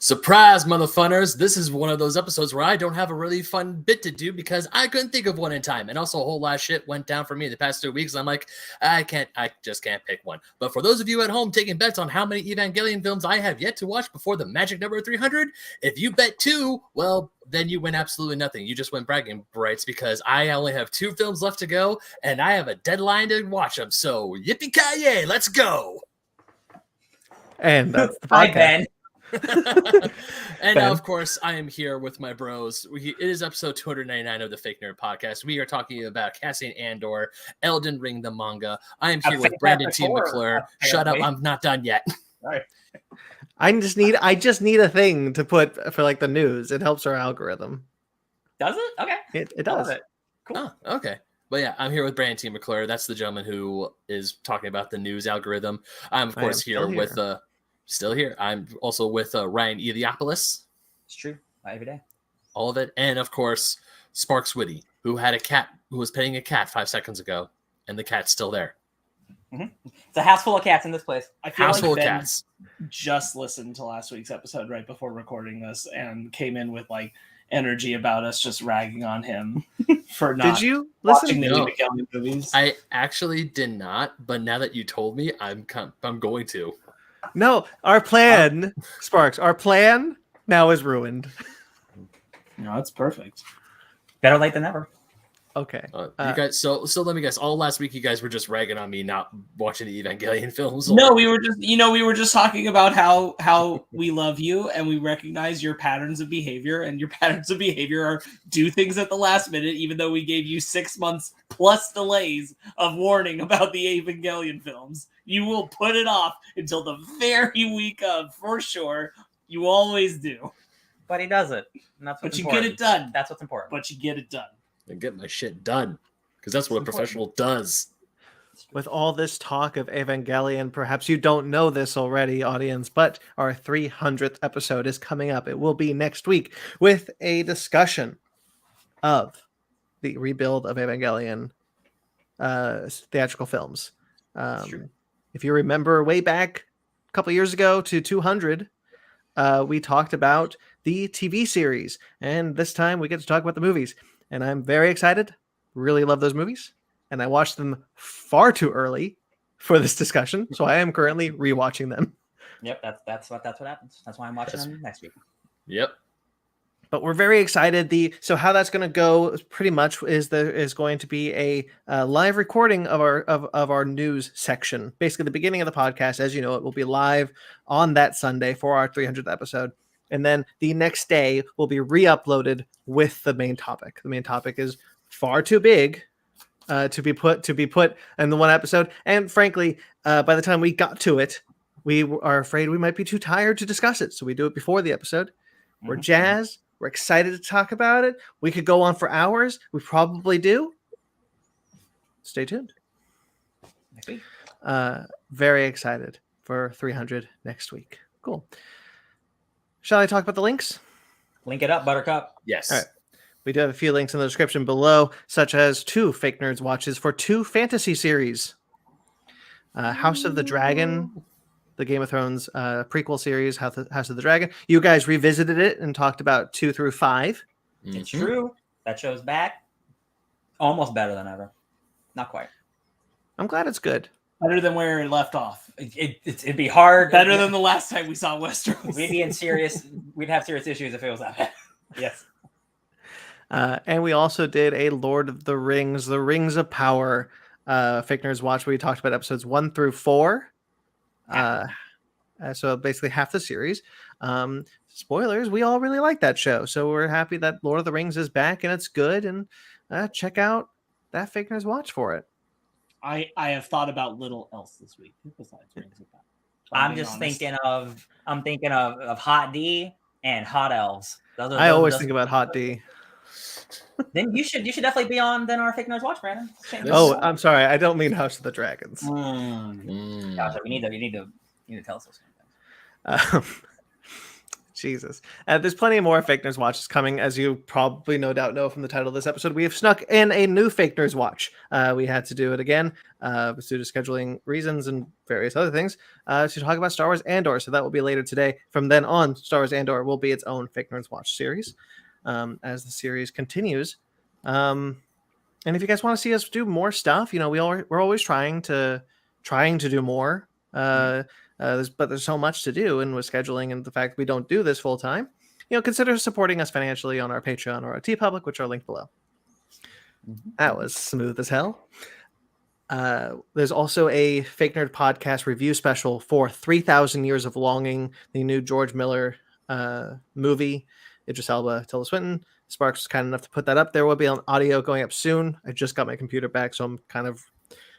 Surprise, motherfunners! This is one of those episodes where I don't have a really fun bit to do because I couldn't think of one in time. And also a whole lot of shit went down for me the past 2 weeks. I'm like, I just can't pick one. But for those of you at home taking bets on how many Evangelion films I have yet to watch before the magic number 300, if you bet 2, well, then you win absolutely nothing. You just win bragging rights because I only have 2 films left to go and I have a deadline to watch them. So yippee-ki-yay, let's go! And that's the Hi, podcast. Ben. And now, of course, I am here with my bros. It is episode 299 of the Fake Nerd Podcast. We are talking about casting Andor, Elden Ring, the manga. I am here with Brandon T. McClure. Shut up, I'm not done yet. Right. I just need a thing to put for like the news. It helps our algorithm. Does it? Okay. It does. It. Cool. Oh, okay. But yeah, I'm here with Brandon T. McClure. That's the gentleman who is talking about the news algorithm. I'm, of course, here with... Still here. I'm also with Ryan Eliopoulos. It's true. Every day. All of it. And, of course, Sparks Whitty, who had a cat, who was petting a cat 5 seconds ago, and the cat's still there. Mm-hmm. It's a house full of cats in this place. I feel house like full of Ben cats. just listened to last week's episode right before recording this and came in with like energy about us just ragging on him for not Did you watching listen? the Evangelion movies. I actually did not, but now that you told me, I'm going to. No, our plan, Sparks, our plan now is ruined. No, it's perfect. Better late than never. Okay. You guys, so let me guess. All last week, you guys were just ragging on me not watching the Evangelion films. No, we were just talking about how we love you and we recognize your patterns of behavior, and your patterns of behavior are do things at the last minute, even though we gave you 6 months plus delays of warning about the Evangelion films. You will put it off until the very week of, for sure. You always do. But he does it. And that's what's important. Get it done. That's what's important. But you get it done. And get my shit done, because that's what a professional does. With all this talk of Evangelion, perhaps you don't know this already, audience, but our 300th episode is coming up. It will be next week with a discussion of the rebuild of Evangelion theatrical films. If you remember way back a couple years ago to 200, we talked about the TV series, and this time we get to talk about the movies. And I'm very excited. Really love those movies. And I watched them far too early for this discussion. So I am currently rewatching them. Yep, that's what happens. That's why I'm watching them next week. Yep. But we're very excited. So how that's going to go pretty much is going to be a live recording of our news section. Basically, the beginning of the podcast, as you know, it will be live on that Sunday for our 300th episode. And then the next day will be re-uploaded with the main topic. The main topic is far too big to be put in the one episode. And frankly, by the time we got to it, we are afraid we might be too tired to discuss it. So we do it before the episode. We're jazzed. We're excited to talk about it. We could go on for hours. We probably do. Stay tuned. Very excited for 300 next week. Cool. Shall I talk about the links? Link it up, Buttercup. Yes. All right. We do have a few links in the description below, such as 2 Fake Nerds watches for 2 fantasy series. House of the Dragon, the Game of Thrones prequel series, House of the Dragon. You guys revisited it and talked about 2 through 5. It's true. That show's back. Almost better than ever. Not quite. I'm glad it's good. Better than where it left off. It'd be hard. Better than the last time we saw Westeros. We'd have serious issues if it was that bad. Yes. And we also did a Lord of the Rings of Power Fake Nerds watch where we talked about episodes 1 through 4. So basically half the series. Spoilers, we all really like that show. So we're happy that Lord of the Rings is back and it's good. And check out that Fake Nerds watch for it. I have thought about little else this week besides Rings of Power. I'm thinking of Hot D and Hot Elves. I always think about Hot D. Then you should definitely be on our Fake Nerds watch, Brandon. Oh, I'm sorry. I don't mean House of the Dragons. Gosh, you need to tell us those things. Jesus. There's plenty of more Fake Nerds Watches coming, as you probably no doubt know from the title of this episode. We have snuck in a new Fake Nerds Watch. We had to do it again due to scheduling reasons and various other things to talk about Star Wars Andor. So that will be later today. From then on, Star Wars Andor will be its own Fake Nerds Watch series as the series continues. And if you guys want to see us do more stuff, we're always trying to do more. But there's so much to do, and with scheduling and the fact we don't do this full time, consider supporting us financially on our Patreon or our TeePublic, which are linked below. That was smooth as hell. There's also a Fake Nerd podcast review special for 3,000 Years of Longing, the new George Miller movie. Idris Elba, Tilda Swinton. Sparks was kind enough to put that up. There will be an audio going up soon. I just got my computer back, so I'm kind of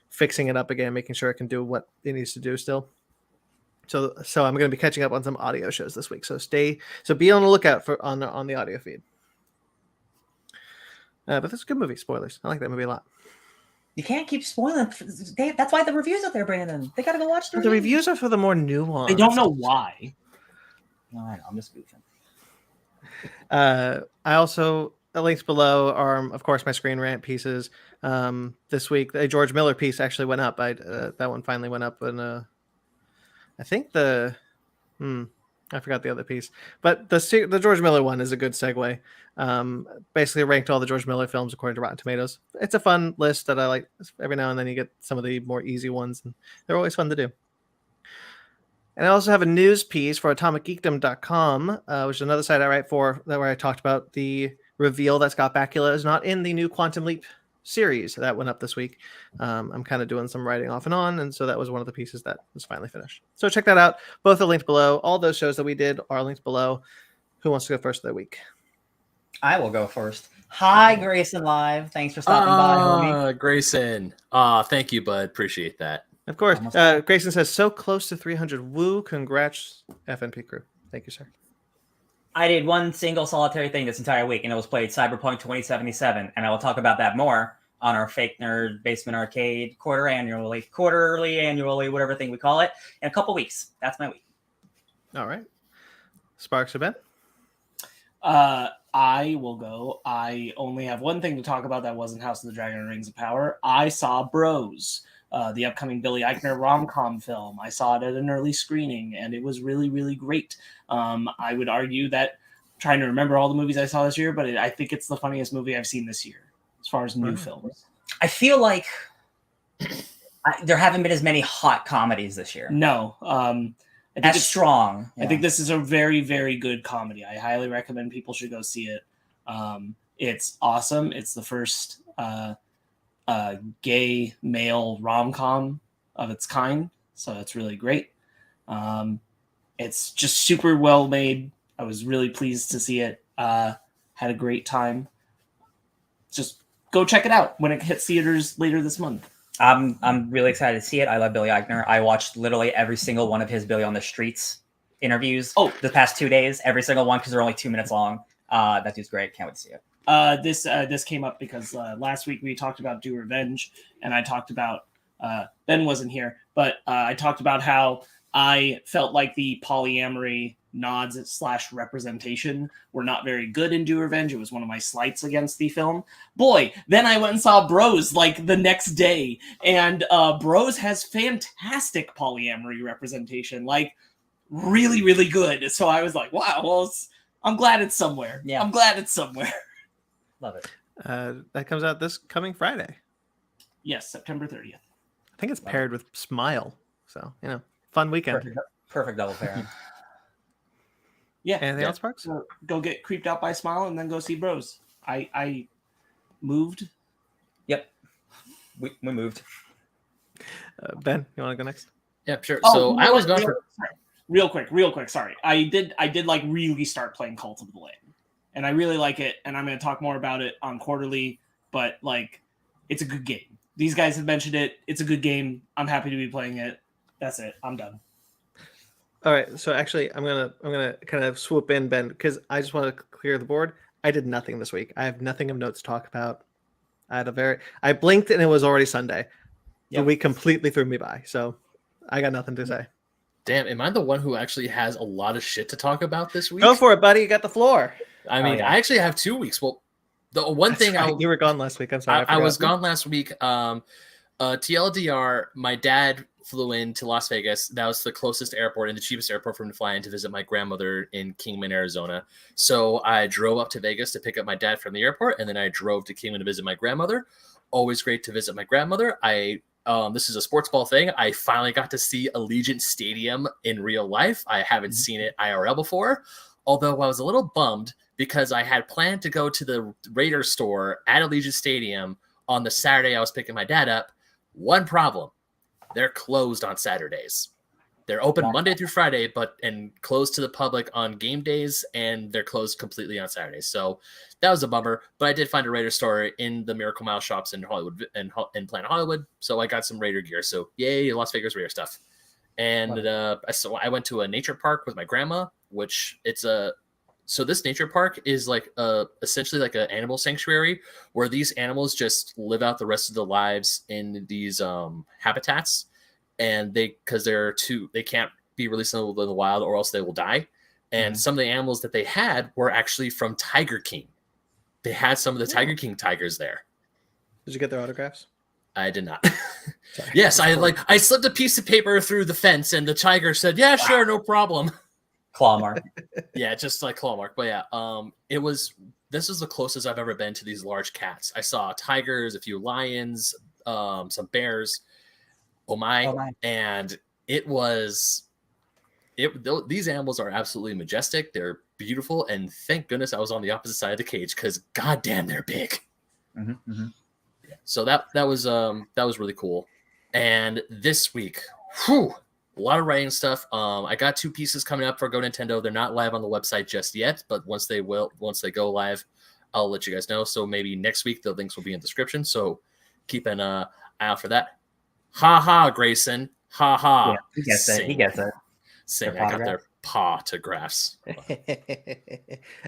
fixing it up again, making sure it can do what it needs to do still. So I'm going to be catching up on some audio shows this week. So be on the lookout for on the audio feed. But that's a good movie. Spoilers. I like that movie a lot. You can't keep spoiling. That's why the reviews out there, Brandon. They got to go watch the reviews are for the more nuanced. They don't know why. No, I know. I'm just goofing. I also links below are, of course, my Screen Rant pieces. This week, a George Miller piece actually went up. That one finally went up, and I think I forgot the other piece, but the George Miller one is a good segue. Basically ranked all the George Miller films according to Rotten Tomatoes. It's a fun list that I like. Every now and then you get some of the more easy ones, and they're always fun to do. And I also have a news piece for AtomicGeekdom.com, which is another site I write for, where I talked about the reveal that Scott Bakula is not in the new Quantum Leap series that went up this week. I'm kind of doing some writing off and on, and so that was one of the pieces that was finally finished. So check that out. Both are linked below. All those shows that we did are linked below. Who wants to go first of the week? I will go first. Hi, Grayson Live. Thanks for stopping by, homie. Grayson. Thank you, bud. Appreciate that. Of course. Grayson says, so close to 300. Woo. Congrats, FNP crew. Thank you, sir. I did one single solitary thing this entire week, and it was played Cyberpunk 2077, and I will talk about that more on our Fake Nerd Basement Arcade quarterly, annually, whatever thing we call it, in a couple weeks. That's my week. All right. Sparks or Ben? I will go. I only have one thing to talk about that wasn't House of the Dragon and Rings of Power. I saw Bros, the upcoming Billy Eichner rom-com film. I saw it at an early screening, and it was really, really great. I would argue that, trying to remember all the movies I saw this year, but I think it's the funniest movie I've seen this year as far as new films. I feel like there haven't been as many hot comedies this year. No. As strong. I think this is a very, very good comedy. I highly recommend people should go see it. It's awesome. It's the first gay male rom-com of its kind, so it's really great. It's just super well made. I was really pleased to see it. Had a great time. Just go check it out when it hits theaters later this month. I'm really excited to see it. I love Billy Eichner. I watched literally every single one of his Billy on the Streets interviews the past 2 days, every single one, because they're only 2 minutes long. That dude's great. Can't wait to see it. This came up because last week we talked about Do Revenge, and I talked about Ben wasn't here, but I talked about how I felt like the polyamory nods / representation were not very good in Do Revenge. It was one of my slights against the film. Boy, then I went and saw Bros like the next day, and Bros has fantastic polyamory representation, like really, really good. So I was like, wow, well, I'm glad it's somewhere. Yeah, I'm glad it's somewhere. Love it. That comes out this coming Friday. Yes, September 30th. I think it's paired with Smile. So, fun weekend. Perfect double pairing. Yeah. Anything else, Parks? So go get creeped out by Smile and then go see Bros. I moved. Yep. We moved. Ben, you want to go next? Yeah, sure. So I was going for real quick. Sorry. I did like really start playing Cult of the Lamb, and I really like it. And I'm going to talk more about it on quarterly, but like, it's a good game. These guys have mentioned it. It's a good game. I'm happy to be playing it. That's it. I'm done. All right, so actually, I'm gonna kind of swoop in, Ben, because I just want to clear the board. I did nothing this week. I have nothing of notes to talk about. I blinked and it was already Sunday. The week completely threw me by, so I got nothing to say. Damn, am I the one who actually has a lot of shit to talk about this week? Go for it, buddy. You got the floor. I mean, I actually have 2 weeks. Well, the one That's thing right. You were gone last week. I'm sorry. I was gone last week. TLDR, my dad flew into Las Vegas. That was the closest airport and the cheapest airport for him to fly in to visit my grandmother in Kingman, Arizona. So I drove up to Vegas to pick up my dad from the airport, and then I drove to Kingman to visit my grandmother. Always great to visit my grandmother. This is a sports ball thing. I finally got to see Allegiant Stadium in real life. I haven't seen it IRL before, although I was a little bummed because I had planned to go to the Raiders store at Allegiant Stadium on the Saturday I was picking my dad up. One problem. They're closed on Saturdays. They're open Monday through Friday, and closed to the public on game days, and they're closed completely on Saturdays. So that was a bummer. But I did find a Raider store in the Miracle Mile shops in Hollywood and in Planet Hollywood. So I got some Raider gear. So yay, Las Vegas Raider stuff. And so I went to a nature park with my grandma, which so this nature park is like essentially like an animal sanctuary where these animals just live out the rest of their lives in these habitats, and they can't be released in the wild or else they will die. And some of the animals that they had were actually from Tiger King. They had some of the Tiger King tigers there. Did you get their autographs? I did not. Yes, I slipped a piece of paper through the fence, and the tiger said, "Yeah, sure, no problem." Claw mark. Yeah, just like claw mark. But yeah, this is the closest I've ever been to these large cats. I saw tigers, a few lions, some bears. Oh my. And these animals are absolutely majestic. They're beautiful, and thank goodness I was on the opposite side of the cage because goddamn, they're big. Mm-hmm. Yeah, so that was really cool. And this week, a lot of writing stuff. I got 2 pieces coming up for Go Nintendo. They're not live on the website just yet, but once they go live, I'll let you guys know. So maybe next week the links will be in the description. So keep an eye out for that. Ha ha, Grayson. Ha ha. Yeah, he gets it. He gets it. Sing. I got their photographs.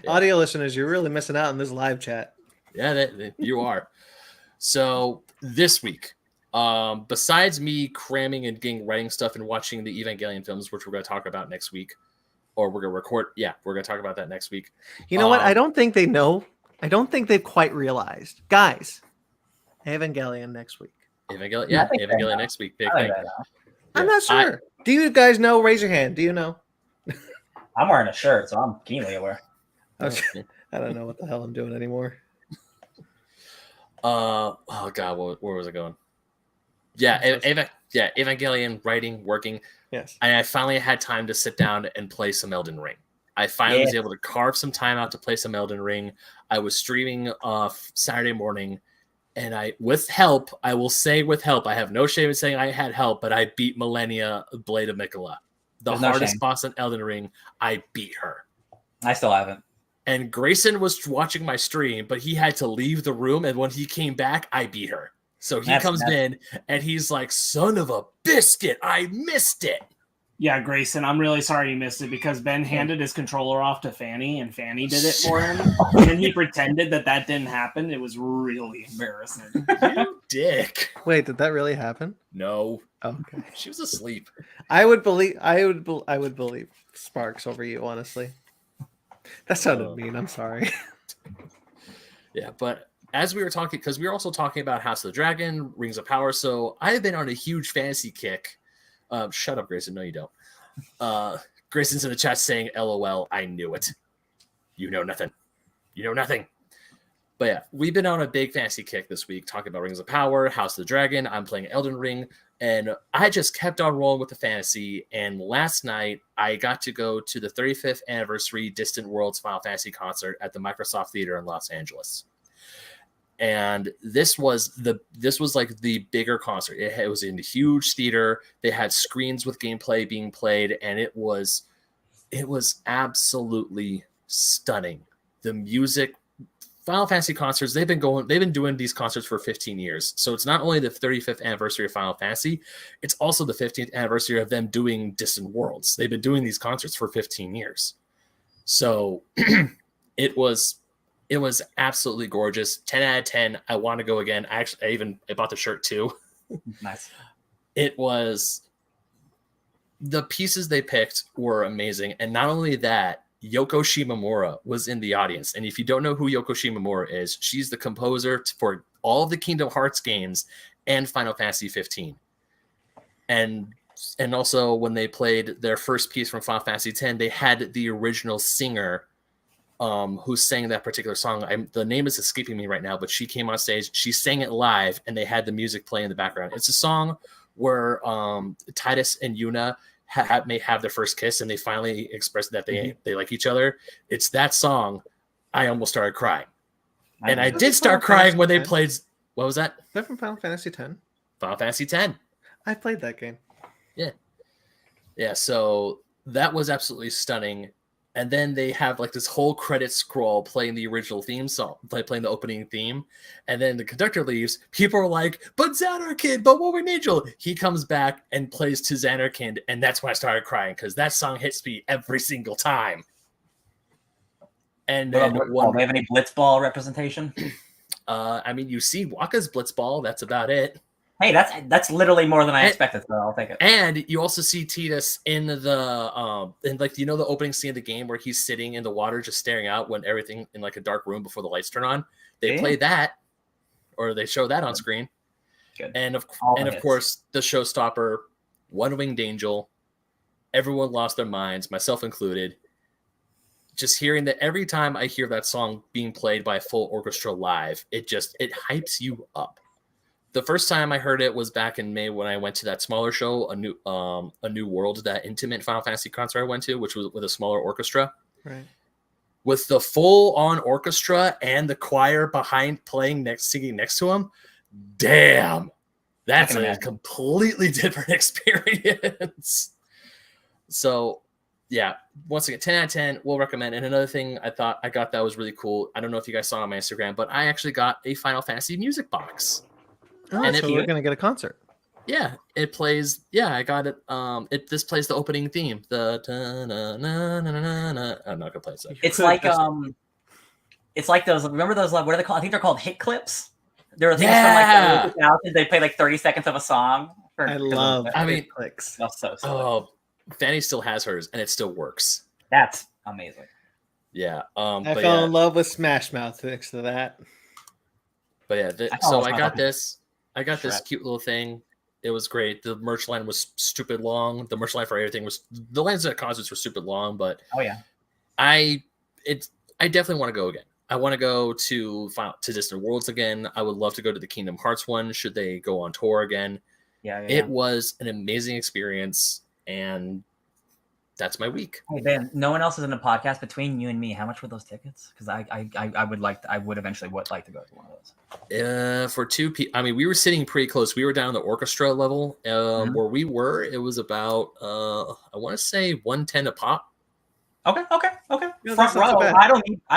Audio listeners, you're really missing out on this live chat. Yeah, you are. So this week, besides me cramming and writing stuff and watching the Evangelion films, which we're going to talk about next week, or we're going to record. Yeah, we're going to talk about that next week. You know what? I don't think they know. I don't think they've quite realized. Guys, Evangelion next week. Evangelion next week. Big thing. I'm not sure. Do you guys know? Raise your hand. Do you know? I'm wearing a shirt, so I'm keenly aware. Okay. I don't know what the hell I'm doing anymore. Oh God, where was I going? Yeah, Evangelion, writing, working. Yes. And I finally had time to sit down and play some Elden Ring. I finally was able to carve some time out to play some Elden Ring. I was streaming Saturday morning, and I will say with help, I have no shame in saying I had help, but I beat Millennia Blade of Mikola. The hardest boss in Elden Ring, I beat her. I still haven't. And Grayson was watching my stream, but he had to leave the room, and when he came back, I beat her. So he comes in, and he's like, son of a biscuit, I missed it. Yeah, Grayson, I'm really sorry you missed it because Ben handed his controller off to Fanny, and Fanny did it for him. And he pretended that didn't happen. It was really embarrassing. You dick. Wait, did that really happen? No. Oh, okay. She was asleep. I would believe Sparks over you, honestly. That sounded mean. I'm sorry. Yeah, but as we were talking, because we were also talking about House of the Dragon, Rings of Power, so I've been on a huge fantasy kick. Shut up, Grayson. No, you don't. Grayson's in the chat saying, LOL, I knew it. You know nothing. You know nothing. But yeah, we've been on a big fantasy kick this week, talking about Rings of Power, House of the Dragon. I'm playing Elden Ring, and I just kept on rolling with the fantasy. And last night, I got to go to the 35th anniversary Distant Worlds Final Fantasy concert at the Microsoft Theater in Los Angeles. And this was like the bigger concert. It was in the huge theater. They had screens with gameplay being played, and it was absolutely stunning. The music, Final Fantasy concerts, they've been doing these concerts for 15 years. So it's not only the 35th anniversary of Final Fantasy, it's also the 15th anniversary of them doing Distant Worlds. They've been doing these concerts for 15 years. So it was absolutely gorgeous. 10 out of 10. I want to go again. I bought the shirt too. Nice. It was the pieces they picked were amazing. And not only that, Yoko Shimomura was in the audience. And if you don't know who Yoko Shimomura is, she's the composer for all of the Kingdom Hearts games and Final Fantasy 15. And also when they played their first piece from Final Fantasy 10, they had the original singer who sang that particular song. The name is escaping me right now, but she came on stage, she sang it live, and they had the music play in the background. It's a song where Titus and Yuna may have their first kiss, and they finally express that they like each other. It's that song. I almost started crying. And I did start crying when they played. What was that? Is that from Final Fantasy X? Final Fantasy X. I played that game. Yeah. So that was absolutely stunning. And then they have like this whole credit scroll playing the original theme song, playing the opening theme. And then the conductor leaves. People are like, but Xanarkand, but Woman Angel. He comes back and plays to Xanarkand. And that's when I started crying, because that song hits me every single time. And then do they have any Blitzball representation? I mean, you see Waka's Blitzball. That's about it. Hey, that's literally more than I expected, so I'll take it. And you also see Tidus in the the opening scene of the game where he's sitting in the water just staring out when everything in like a dark room before the lights turn on. They play that, or they show that on screen. Good. And of course the showstopper, One Winged Angel. Everyone lost their minds, myself included. Just hearing that, every time I hear that song being played by a full orchestra live, it hypes you up. The first time I heard it was back in May when I went to that smaller show, a new world, that intimate Final Fantasy concert I went to, which was with a smaller orchestra. Right. With the full-on orchestra and the choir behind singing next to him. Damn, that's a completely different experience. So, yeah, once again, 10 out of 10, we'll recommend. And another thing I got that was really cool. I don't know if you guys saw on my Instagram, but I actually got a Final Fantasy music box. Oh, and so we're gonna get a concert. Yeah, it plays. Yeah, I got it. This plays the opening theme. I'm not gonna play it. It's like those. Remember those? What are they called? I think they're called hit clips. There are things from like the 2000s. They play like 30 seconds of a song. I love. I mean, clicks. That's so silly. Oh, Fanny still has hers, and it still works. That's amazing. Yeah. I fell in love with Smash Mouth thanks to that. But yeah, I got this. I got this cute little thing. It was great. The merch line was stupid long. The merch line for everything was, the lines at concerts were stupid long, but I definitely want to go again. I want to go to Distant Worlds again. I would love to go to the Kingdom Hearts one should they go on tour again. It was an amazing experience, and that's my week. Hey Ben, no one else is in the podcast between you and me. How much were those tickets? Because I would eventually like to go to one of those. For two people, I mean, we were sitting pretty close. We were down the orchestra level. Where we were, it was about I want to say 110 a pop. Okay. No, front row. I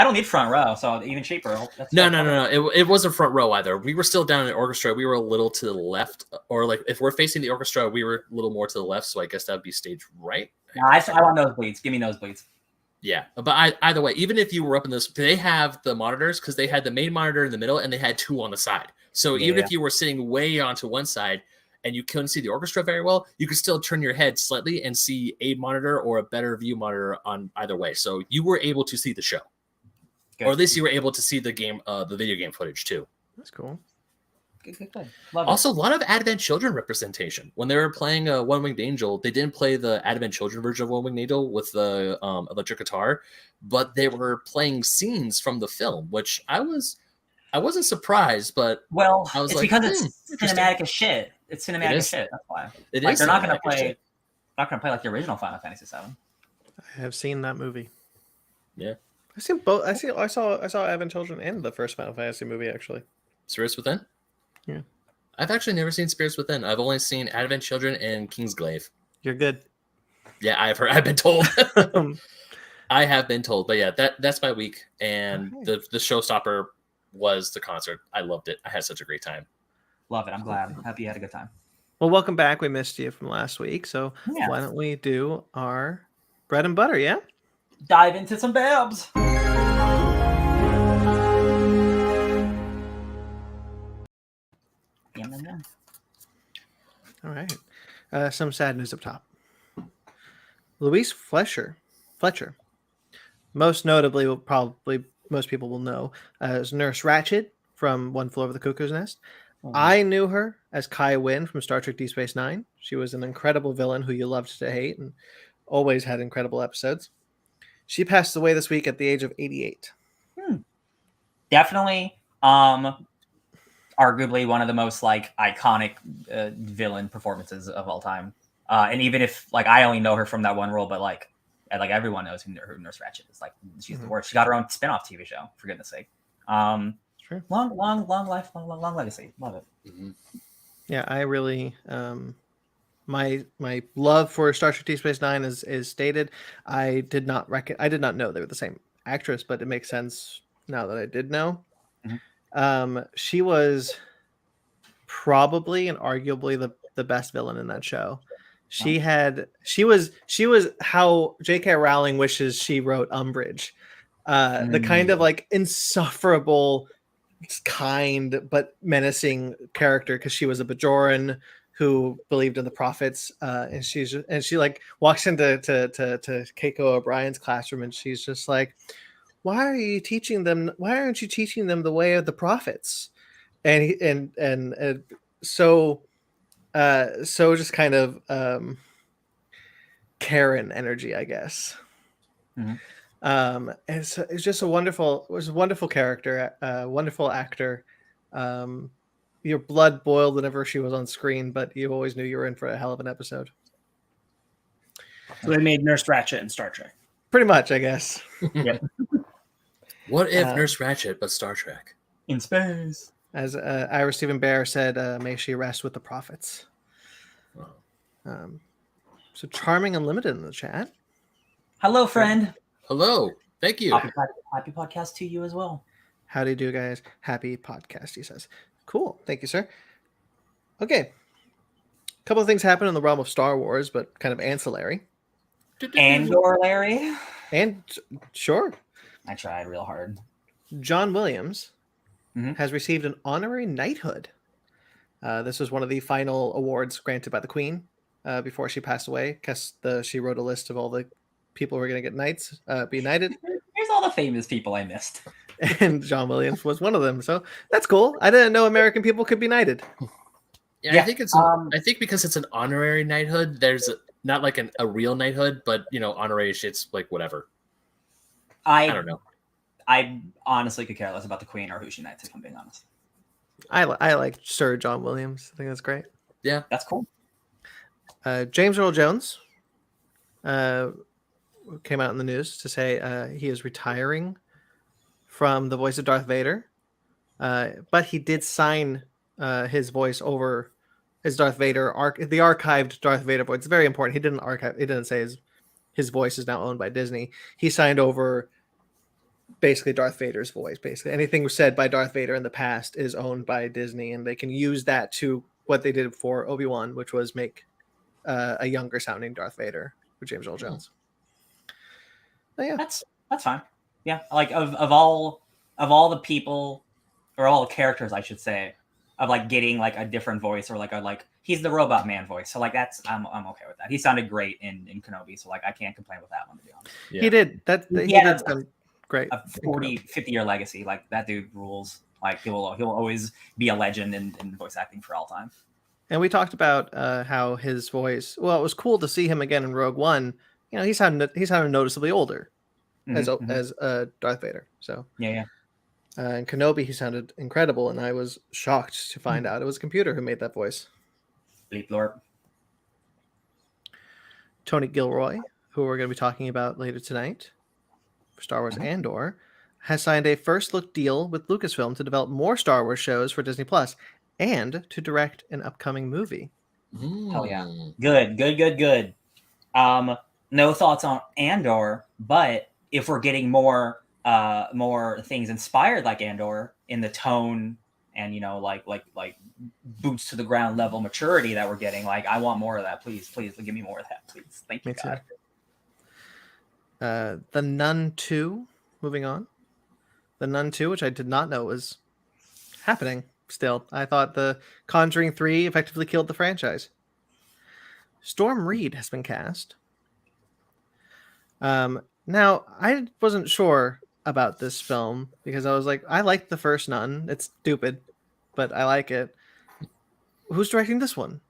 don't need front row, so even cheaper. No. It wasn't front row either. We were still down in the orchestra. We were a little to the left, or like if we're facing the orchestra, we were a little more to the left. So I guess that would be stage right. No, I want nosebleeds. Give me nosebleeds. Yeah, but either way, even if you were up in this, they have the monitors because they had the main monitor in the middle and they had two on the side. So even if you were sitting way onto one side and you couldn't see the orchestra very well, you could still turn your head slightly and see a monitor or a better view monitor on either way. So you were able to see the show. Good. Or at least you were able to see the game, the video game footage too. That's cool. Good. Also, a lot of Advent Children representation. When they were playing One Winged Angel, they didn't play the Advent Children version of One Winged Angel with the electric guitar, but they were playing scenes from the film, which I wasn't surprised, but I was because it's cinematic as shit. It's cinematic as shit. That's why. They're not going to play. Not going to play like the original Final Fantasy VII. I have seen that movie. Yeah, I've seen both. I saw Advent Children and the first Final Fantasy movie actually. Spirits Within. Yeah. I've actually never seen Spirits Within. I've only seen Advent Children and Kingsglaive. You're good. Yeah, I've been told. I have been told. But yeah, that's my week. And the showstopper was the concert. I loved it. I had such a great time. Love it. I'm glad. Happy you had a good time. Well, welcome back. We missed you from last week. So why don't we do our bread and butter, yeah? Dive into some babs. All right. Some sad news up top. Louise Fletcher. Most notably, probably most people will know as Nurse Ratched from One Flew Over the Cuckoo's Nest. I knew her as Kai Wynn from Star Trek Deep Space Nine. She was an incredible villain who you loved to hate and always had incredible episodes. She passed away this week at the age of 88. Definitely, arguably one of the most like iconic villain performances of all time. And even if like I only know her from that one role, but like everyone knows who Nurse Ratched is. Like she's the worst. She got her own spin-off TV show, for goodness sake. Sure. Long life, long legacy. Love it. Mhm. Yeah, I really my love for Star Trek Deep Space Nine is stated. I did not know they were the same actress, but it makes sense now that I did know. She was probably and arguably the best villain in that show. She was how J.K. Rowling wishes she wrote Umbridge. The kind of like insufferable, kind but menacing character, because she was a Bajoran who believed in the prophets, and she like walks into to Keiko O'Brien's classroom, and she's just like, why aren't you teaching them the way of the prophets? And so just kind of Karen energy, I guess. And so it's just a wonderful character, wonderful actor. Your blood boiled whenever she was on screen, but you always knew you were in for a hell of an episode. So they made Nurse Ratched in Star Trek. Pretty much, I guess. Yep. What if Nurse Ratched but Star Trek? In space. As Ira Stephen Bear said, may she rest with the prophets. Wow. So Charming Unlimited in the chat. Hello, friend. Hello. Thank you. Happy podcast to you as well. How do you do, guys? Happy podcast, he says. Cool. Thank you, sir. Okay. A couple of things happen in the realm of Star Wars, but kind of ancillary. Andor, Larry. And sure. I tried real hard. John Williams has received an honorary knighthood. This was one of the final awards granted by the Queen before she passed away, because she wrote a list of all the people who were going to get be knighted. Here's all the famous people I missed. And John Williams was one of them. So that's cool. I didn't know American people could be knighted. Yeah, I think it's. I think because it's an honorary knighthood, there's not like a real knighthood, but honorary shit's like whatever. I don't know. I honestly could care less about the Queen or who she knights, if I'm being honest. I like Sir John Williams. I think that's great. Yeah, that's cool. James Earl Jones came out in the news to say he is retiring from the voice of Darth Vader, but he did sign his voice over as Darth Vader, the archived Darth Vader voice. It's very important. He didn't archive. He didn't say his voice is now owned by Disney. He signed over basically Darth Vader's voice. Basically, anything said by Darth Vader in the past is owned by Disney, and they can use that to what they did for Obi-Wan, which was make a younger sounding Darth Vader with James Earl Jones. Oh, yeah, that's fine. Yeah, like of all the people, or all the characters, I should say, of like getting like a different voice, or like he's the Robot Man voice. So like I'm okay with that. He sounded great in Kenobi, so like I can't complain with that one, to be honest. Yeah. He did sound great. A 50-year legacy. Like that dude rules. Like he'll always be a legend in voice acting for all time. And we talked about how his voice. Well, it was cool to see him again in Rogue One. He sounded noticeably older as Darth Vader. So yeah. In Kenobi, he sounded incredible, and I was shocked to find out it was a computer who made that voice. Bleep Lord. Tony Gilroy, who we're going to be talking about later tonight for Star Wars Andor, has signed a first look deal with Lucasfilm to develop more Star Wars shows for Disney Plus and to direct an upcoming movie. Hell yeah. Good. No thoughts on Andor, but if we're getting more things inspired like Andor in the tone and like boots to the ground level maturity that we're getting, like I want more of that. Please give me more of that, please. Thank you, God. The Nun 2, moving on. The Nun 2, which I did not know was happening still. I thought the Conjuring 3 effectively killed the franchise. Storm Reed has been cast. Now, I wasn't sure about this film because I was like, I liked the first Nun. It's stupid, but I like it. Who's directing this one?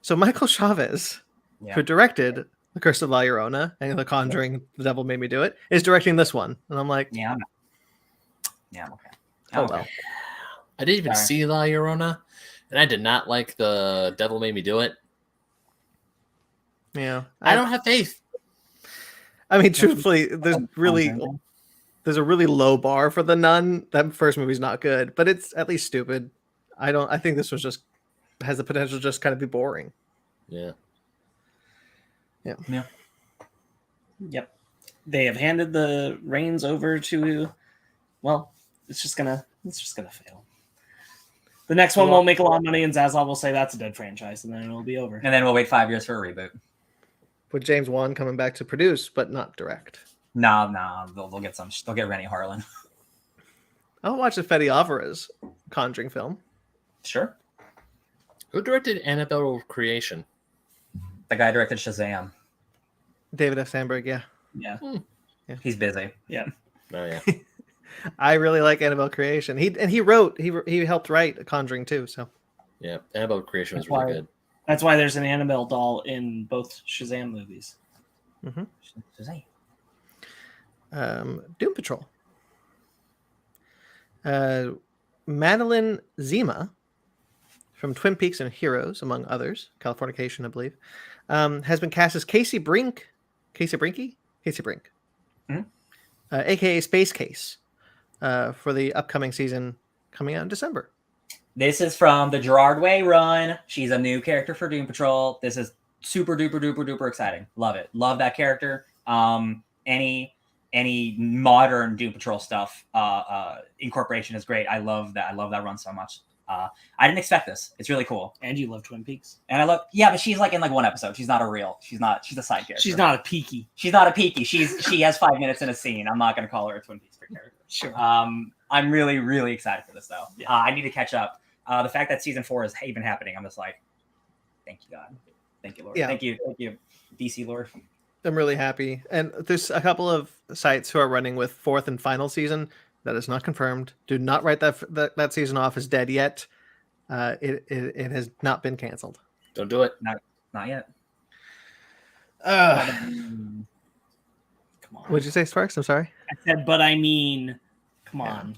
So Michael Chavez, Yeah. who directed The Curse of La Llorona and The Conjuring, The Devil Made Me Do It, is directing this one. And I'm like, Yeah, I'm okay. oh Okay. well. I didn't even Sorry. see La Llorona, and I did not like The Devil Made Me Do It. Yeah. I don't have faith. I mean, truthfully, there's a really low bar for The Nun. That first movie's not good, but it's at least stupid. I think this was just has the potential to just kind of be boring. Yeah. Yep. They have handed the reins over to, well, it's just gonna fail. The next one won't make a lot of money, and Zaslav will say that's a dead franchise, and then it'll be over. And then we'll wait 5 years for a reboot. With James Wan coming back to produce, but not direct. No, they'll get some. They'll get Rennie Harlan. I'll watch the Fede Alvarez Conjuring film. Sure. Who directed Annabelle Creation? The guy directed Shazam. David F. Sandberg, yeah. Yeah. He's busy. Yeah. Oh yeah. I really like Annabelle Creation. He helped write Conjuring too. So Yeah. Annabelle Creation was That's really why- good. That's why there's an Annabelle doll in both Shazam movies. Shazam. Doom Patrol. Madeline Zima from Twin Peaks and Heroes, among others, Californication, I believe, has been cast as Casey Brink, Mhm. aka Space Case, for the upcoming season coming out in December. This is from the Gerard Way run. She's a new character for Doom Patrol. This is super duper duper duper exciting. Love it. Love that character. Any modern Doom Patrol stuff incorporation is great. I love that. I love that run so much. I didn't expect this. It's really cool. And you love Twin Peaks. And I love, yeah, but she's like in like one episode. She's not a real. She's a side character. She's not a peaky. She's not a peaky. She has 5 minutes in a scene. I'm not going to call her a Twin Peaks character. Sure. I'm really, really excited for this though. Yeah. I need to catch up. The fact that season 4 is even happening, I'm just like, thank you, God. Thank you, Lord. Yeah. Thank you, DC Lord. I'm really happy. And there's a couple of sites who are running with fourth and final season. That is not confirmed. Do not write that season off as dead yet. It has not been canceled. Don't do it. Not yet. Come on. What'd you say, Sparks? I'm sorry. I said, but I mean, come on.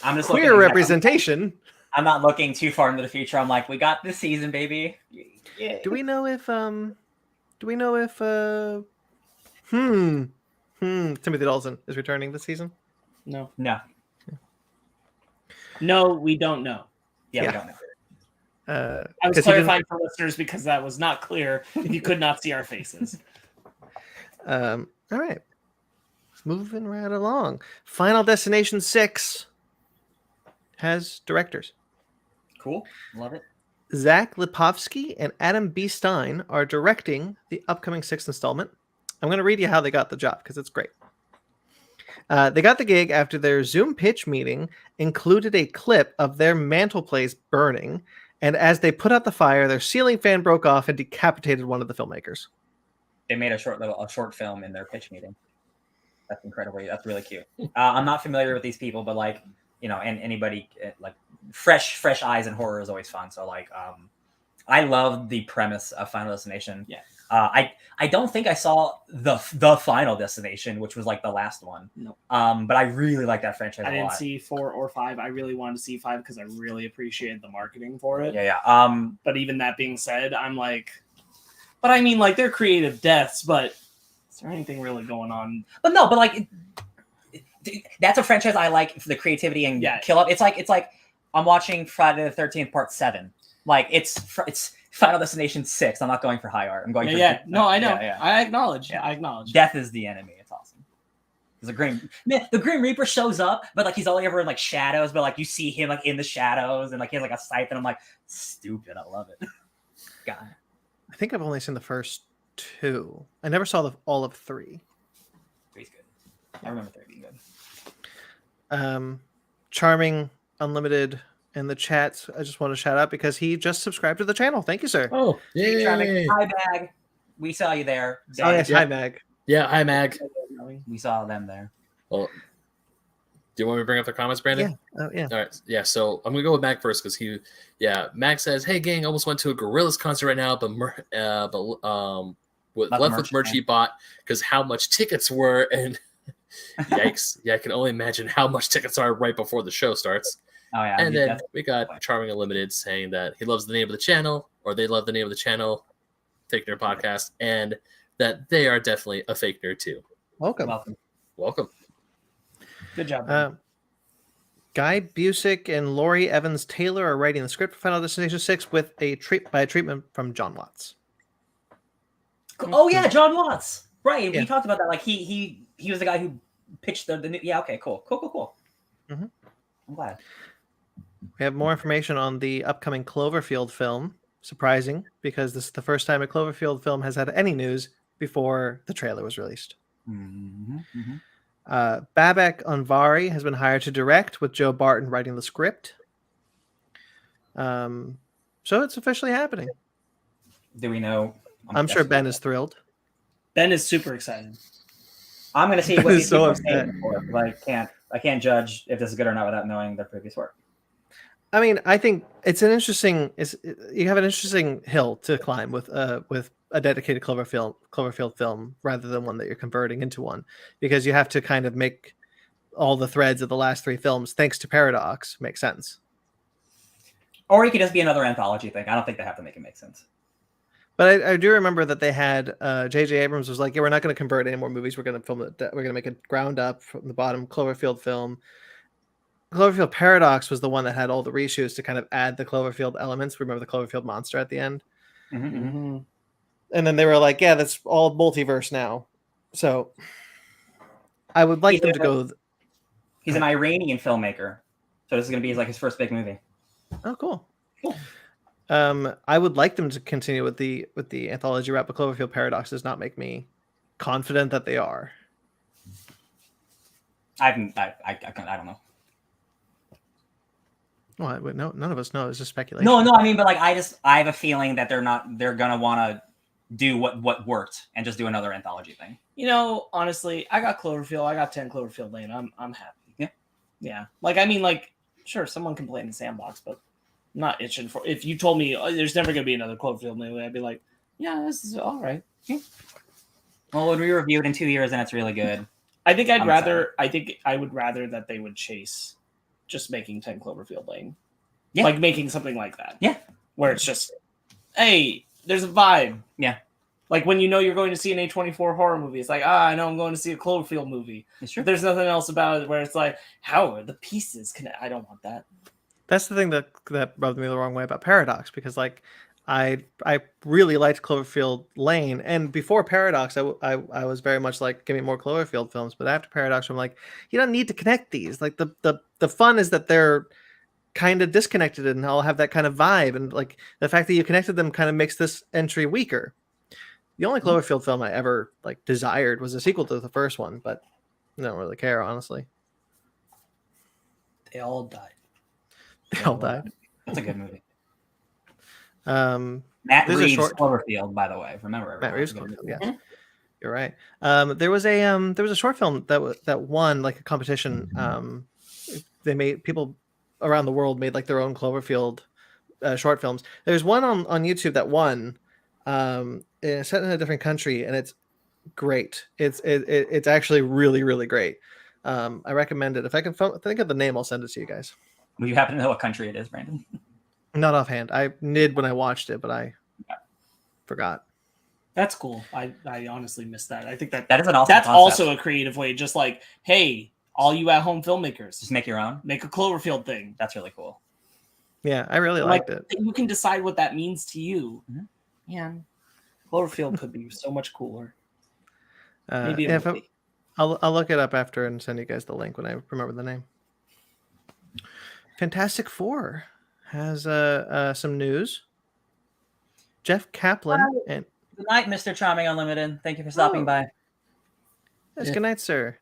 I'm just Queer looking, representation. I'm not looking too far into the future. I'm like, we got this season, baby. Yeah. Do we know if Timothy Dalton is returning this season? No. No. No, we don't know. Yeah, Yeah. we don't know. I was 'cause he didn't- clarifying for listeners because that was not clear if you could not see our faces. All right. Moving right along. Final Destination 6 has directors. Cool. Love it. Zach Lipovsky and Adam B. Stein are directing the upcoming 6th installment. I'm going to read you how they got the job because it's great. They got the gig after their Zoom pitch meeting included a clip of their mantle place burning, and as they put out the fire, their ceiling fan broke off and decapitated one of the filmmakers. They made a short film in their pitch meeting. That's incredible. That's really cute. I'm not familiar with these people, but like, you know, and anybody like fresh eyes and horror is always fun. So like, I love the premise of Final Destination. Yeah. I don't think I saw the Final Destination, which was like the last one. No. But I really like that franchise I a didn't lot. see 4 or 5. I really wanted to see 5 because I really appreciated the marketing for it. Yeah. But even that being said, I'm like, but I mean, like, they're creative deaths, but is there anything really going on? But like, that's a franchise I like for the creativity and Yeah. kill up. It's like I'm watching Friday the 13th Part 7. Like it's Final Destination 6. I'm not going for high art. I'm going for No, I know. Yeah. I acknowledge. Yeah. I acknowledge. Death is the enemy. It's awesome. The Grim Reaper shows up, but like he's only ever in like shadows, but like you see him like in the shadows and like he has like a scythe and I'm like, stupid. I love it. God. I think I've only seen the first 2. I never saw all of 3. 3's good. I remember 3 being good. Charming Unlimited in the chat. I just want to shout out because he just subscribed to the channel. Thank you, sir. Oh, Hey, Traffic. yay. Hi, Bag. We saw you there. Oh, yes. Yeah. Hi, Mag. Yeah, hi Mag. We saw them there. Well, do you want me to bring up the comments, Brandon? Yeah. All right. Yeah. So I'm gonna go with Mac first because Mac says, "Hey gang, almost went to a Gorillaz concert right now, but left with merch he bought because how much tickets were and yikes. Yeah, I can only imagine how much tickets are right before the show starts." Oh yeah. And then we got Charming Unlimited saying that he loves the name of the channel, or they love the name of the channel, Fake Nerd Podcast, and that they are definitely a fake nerd too. Welcome. Good job. Guy Busick and Laurie Evans Taylor are writing the script for Final Destination 6 with a treatment from John Watts. Oh yeah, John Watts. Right. Yeah. We talked about that. Like he was the guy who pitched the new. Yeah. Okay. Cool. Mm-hmm. I'm glad. We have more information on the upcoming Cloverfield film. Surprising, because this is the first time a Cloverfield film has had any news before the trailer was released. Babak Anvari has been hired to direct, with Joe Barton writing the script. So it's officially happening. Do we know? I'm sure Ben is thrilled. Ben is super excited. I'm going to see Ben what is these so people are upset. saying before, but I can't judge if this is good or not without knowing their previous work. I mean, I think it's an interesting. You have an interesting hill to climb with a dedicated Cloverfield film rather than one that you're converting into one, because you have to kind of make all the threads of the last three films, thanks to Paradox, make sense. Or it could just be another anthology thing. I don't think they have to make it make sense. But I do remember that they had J.J. Abrams was like, "Yeah, we're not going to convert any more movies. We're going to film it. We're going to make it ground up from the bottom Cloverfield film." Cloverfield Paradox was the one that had all the reshoots to kind of add the Cloverfield elements. Remember the Cloverfield monster at the end? Mm-hmm. And then they were like, yeah, that's all multiverse now. So I would like them to go. He's an Iranian filmmaker. So this is going to be like his first big movie. Oh, cool. I would like them to continue with the anthology route, but Cloverfield Paradox does not make me confident that they are. I don't know. Well, no, none of us know. It's just speculation. No, I mean, but like, I have a feeling that they're gonna want to do what worked and just do another anthology thing. You know, honestly, I got Cloverfield. I got 10 Cloverfield Lane. I'm happy. Yeah. Like, I mean, like, sure, someone can play in the sandbox, but I'm not itching for. If you told me there's never gonna be another Cloverfield movie, I'd be like, yeah, this is all right. Well, when we review it in 2 years and it's really good, I think I would rather that they would chase just making 10 Cloverfield Lane. Yeah. Like making something like that. Yeah. Where it's just, hey, there's a vibe. Yeah. Like when you know you're going to see an A24 horror movie, it's like, I know I'm going to see a Cloverfield movie. It's true. There's nothing else about it where it's like, how are the pieces connected? I don't want that. That's the thing that rubbed me the wrong way about Paradox, because like I really liked Cloverfield Lane, and before Paradox, I was very much like, give me more Cloverfield films. But after Paradox, I'm like, you don't need to connect these. Like the fun is that they're kind of disconnected and all have that kind of vibe, and like the fact that you connected them kind of makes this entry weaker. The only Cloverfield film I ever like desired was a sequel to the first one, but I don't really care, honestly. They all died. They all died. That's a good movie. Matt Reeves Cloverfield, by the way. Remember, Matt Reeves Cloverfield. Yeah, you're right. There was a short film that won like a competition. They made people around the world made like their own Cloverfield short films. There's one on YouTube that won. It's set in a different country, and it's great. It's actually really, really great. I recommend it. If I can think of the name, I'll send it to you guys. Will you happen to know what country it is, Brandon? Not offhand. I did when I watched it, but I forgot. That's cool. I honestly missed that. I think that is an awesome that's concept. also a creative way. Just like, hey, all you at home filmmakers, just make your own. Make a Cloverfield thing. That's really cool. Yeah, I really liked it. You can decide what that means to you. Mm-hmm. Yeah, Cloverfield could be so much cooler. Maybe I'll look it up after and send you guys the link when I remember the name. Fantastic Four has some news. Jeff Kaplan and good night, Mr. Charming Unlimited. Thank you for stopping by. Yes, good night, sir.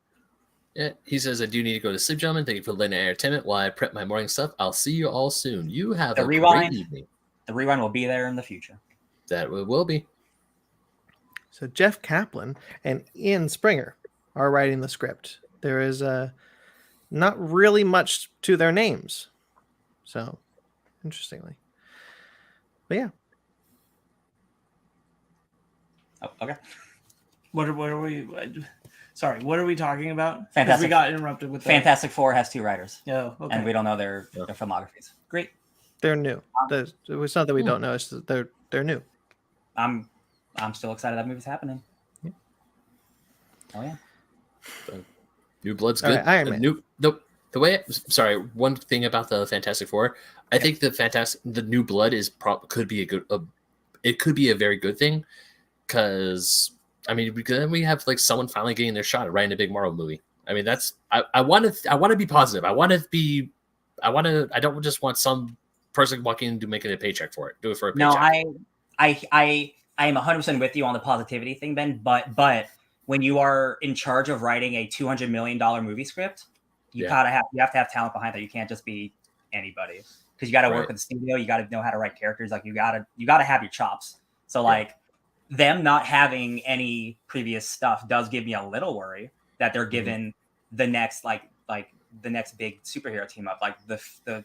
Yeah, he says, I do need to go to sleep, gentlemen. Thank you for letting entertainment while I prep my morning stuff. I'll see you all soon. You have a great evening. The rewind will be there in the future. That will be. So Jeff Kaplan and Ian Springer are writing the script. There is not really much to their names. So, interestingly. But yeah. Oh, okay. What are we? Sorry, what are we talking about? 'Cause Fantastic. We got interrupted with Fantastic Four has 2 writers, Oh, okay. and we don't know their filmographies. Great. They're new. It's not that we don't know. It's that they're new. I'm still excited that movie's happening. Yeah. Oh yeah. New Blood's All good. right, Iron Man. The way, sorry, one thing about the Fantastic Four, I think the New Blood could be a very good thing, because I mean, because we have like someone finally getting their shot at writing a big Marvel movie. I mean, I want to be positive. I don't just want some person walking into making a paycheck for it. Do it for a paycheck. No, I am 100% with you on the positivity thing, Ben. But when you are in charge of writing a $200 million movie script, you have to have talent behind that. You can't just be anybody, because you got to work with the studio. You got to know how to write characters. Like you got to have your chops. So like them not having any previous stuff does give me a little worry that they're given the next like the next big superhero team up, like the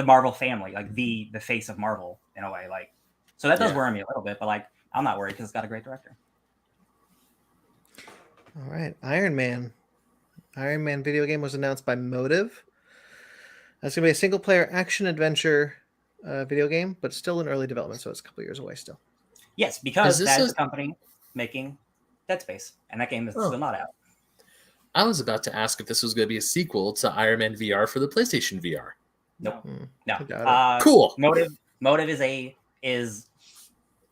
Marvel family, like the face of Marvel in a way. Like, so that does worry me a little bit, but like I'm not worried because it's got a great director. All right, Iron Man. Iron Man video game was announced by Motive. That's going to be a single-player action-adventure video game, but still in early development, so it's a couple years away still. Yes, because that is the company making Dead Space, and that game is still not out. I was about to ask if this was going to be a sequel to Iron Man VR for the PlayStation VR. Nope. No. Cool. Motive is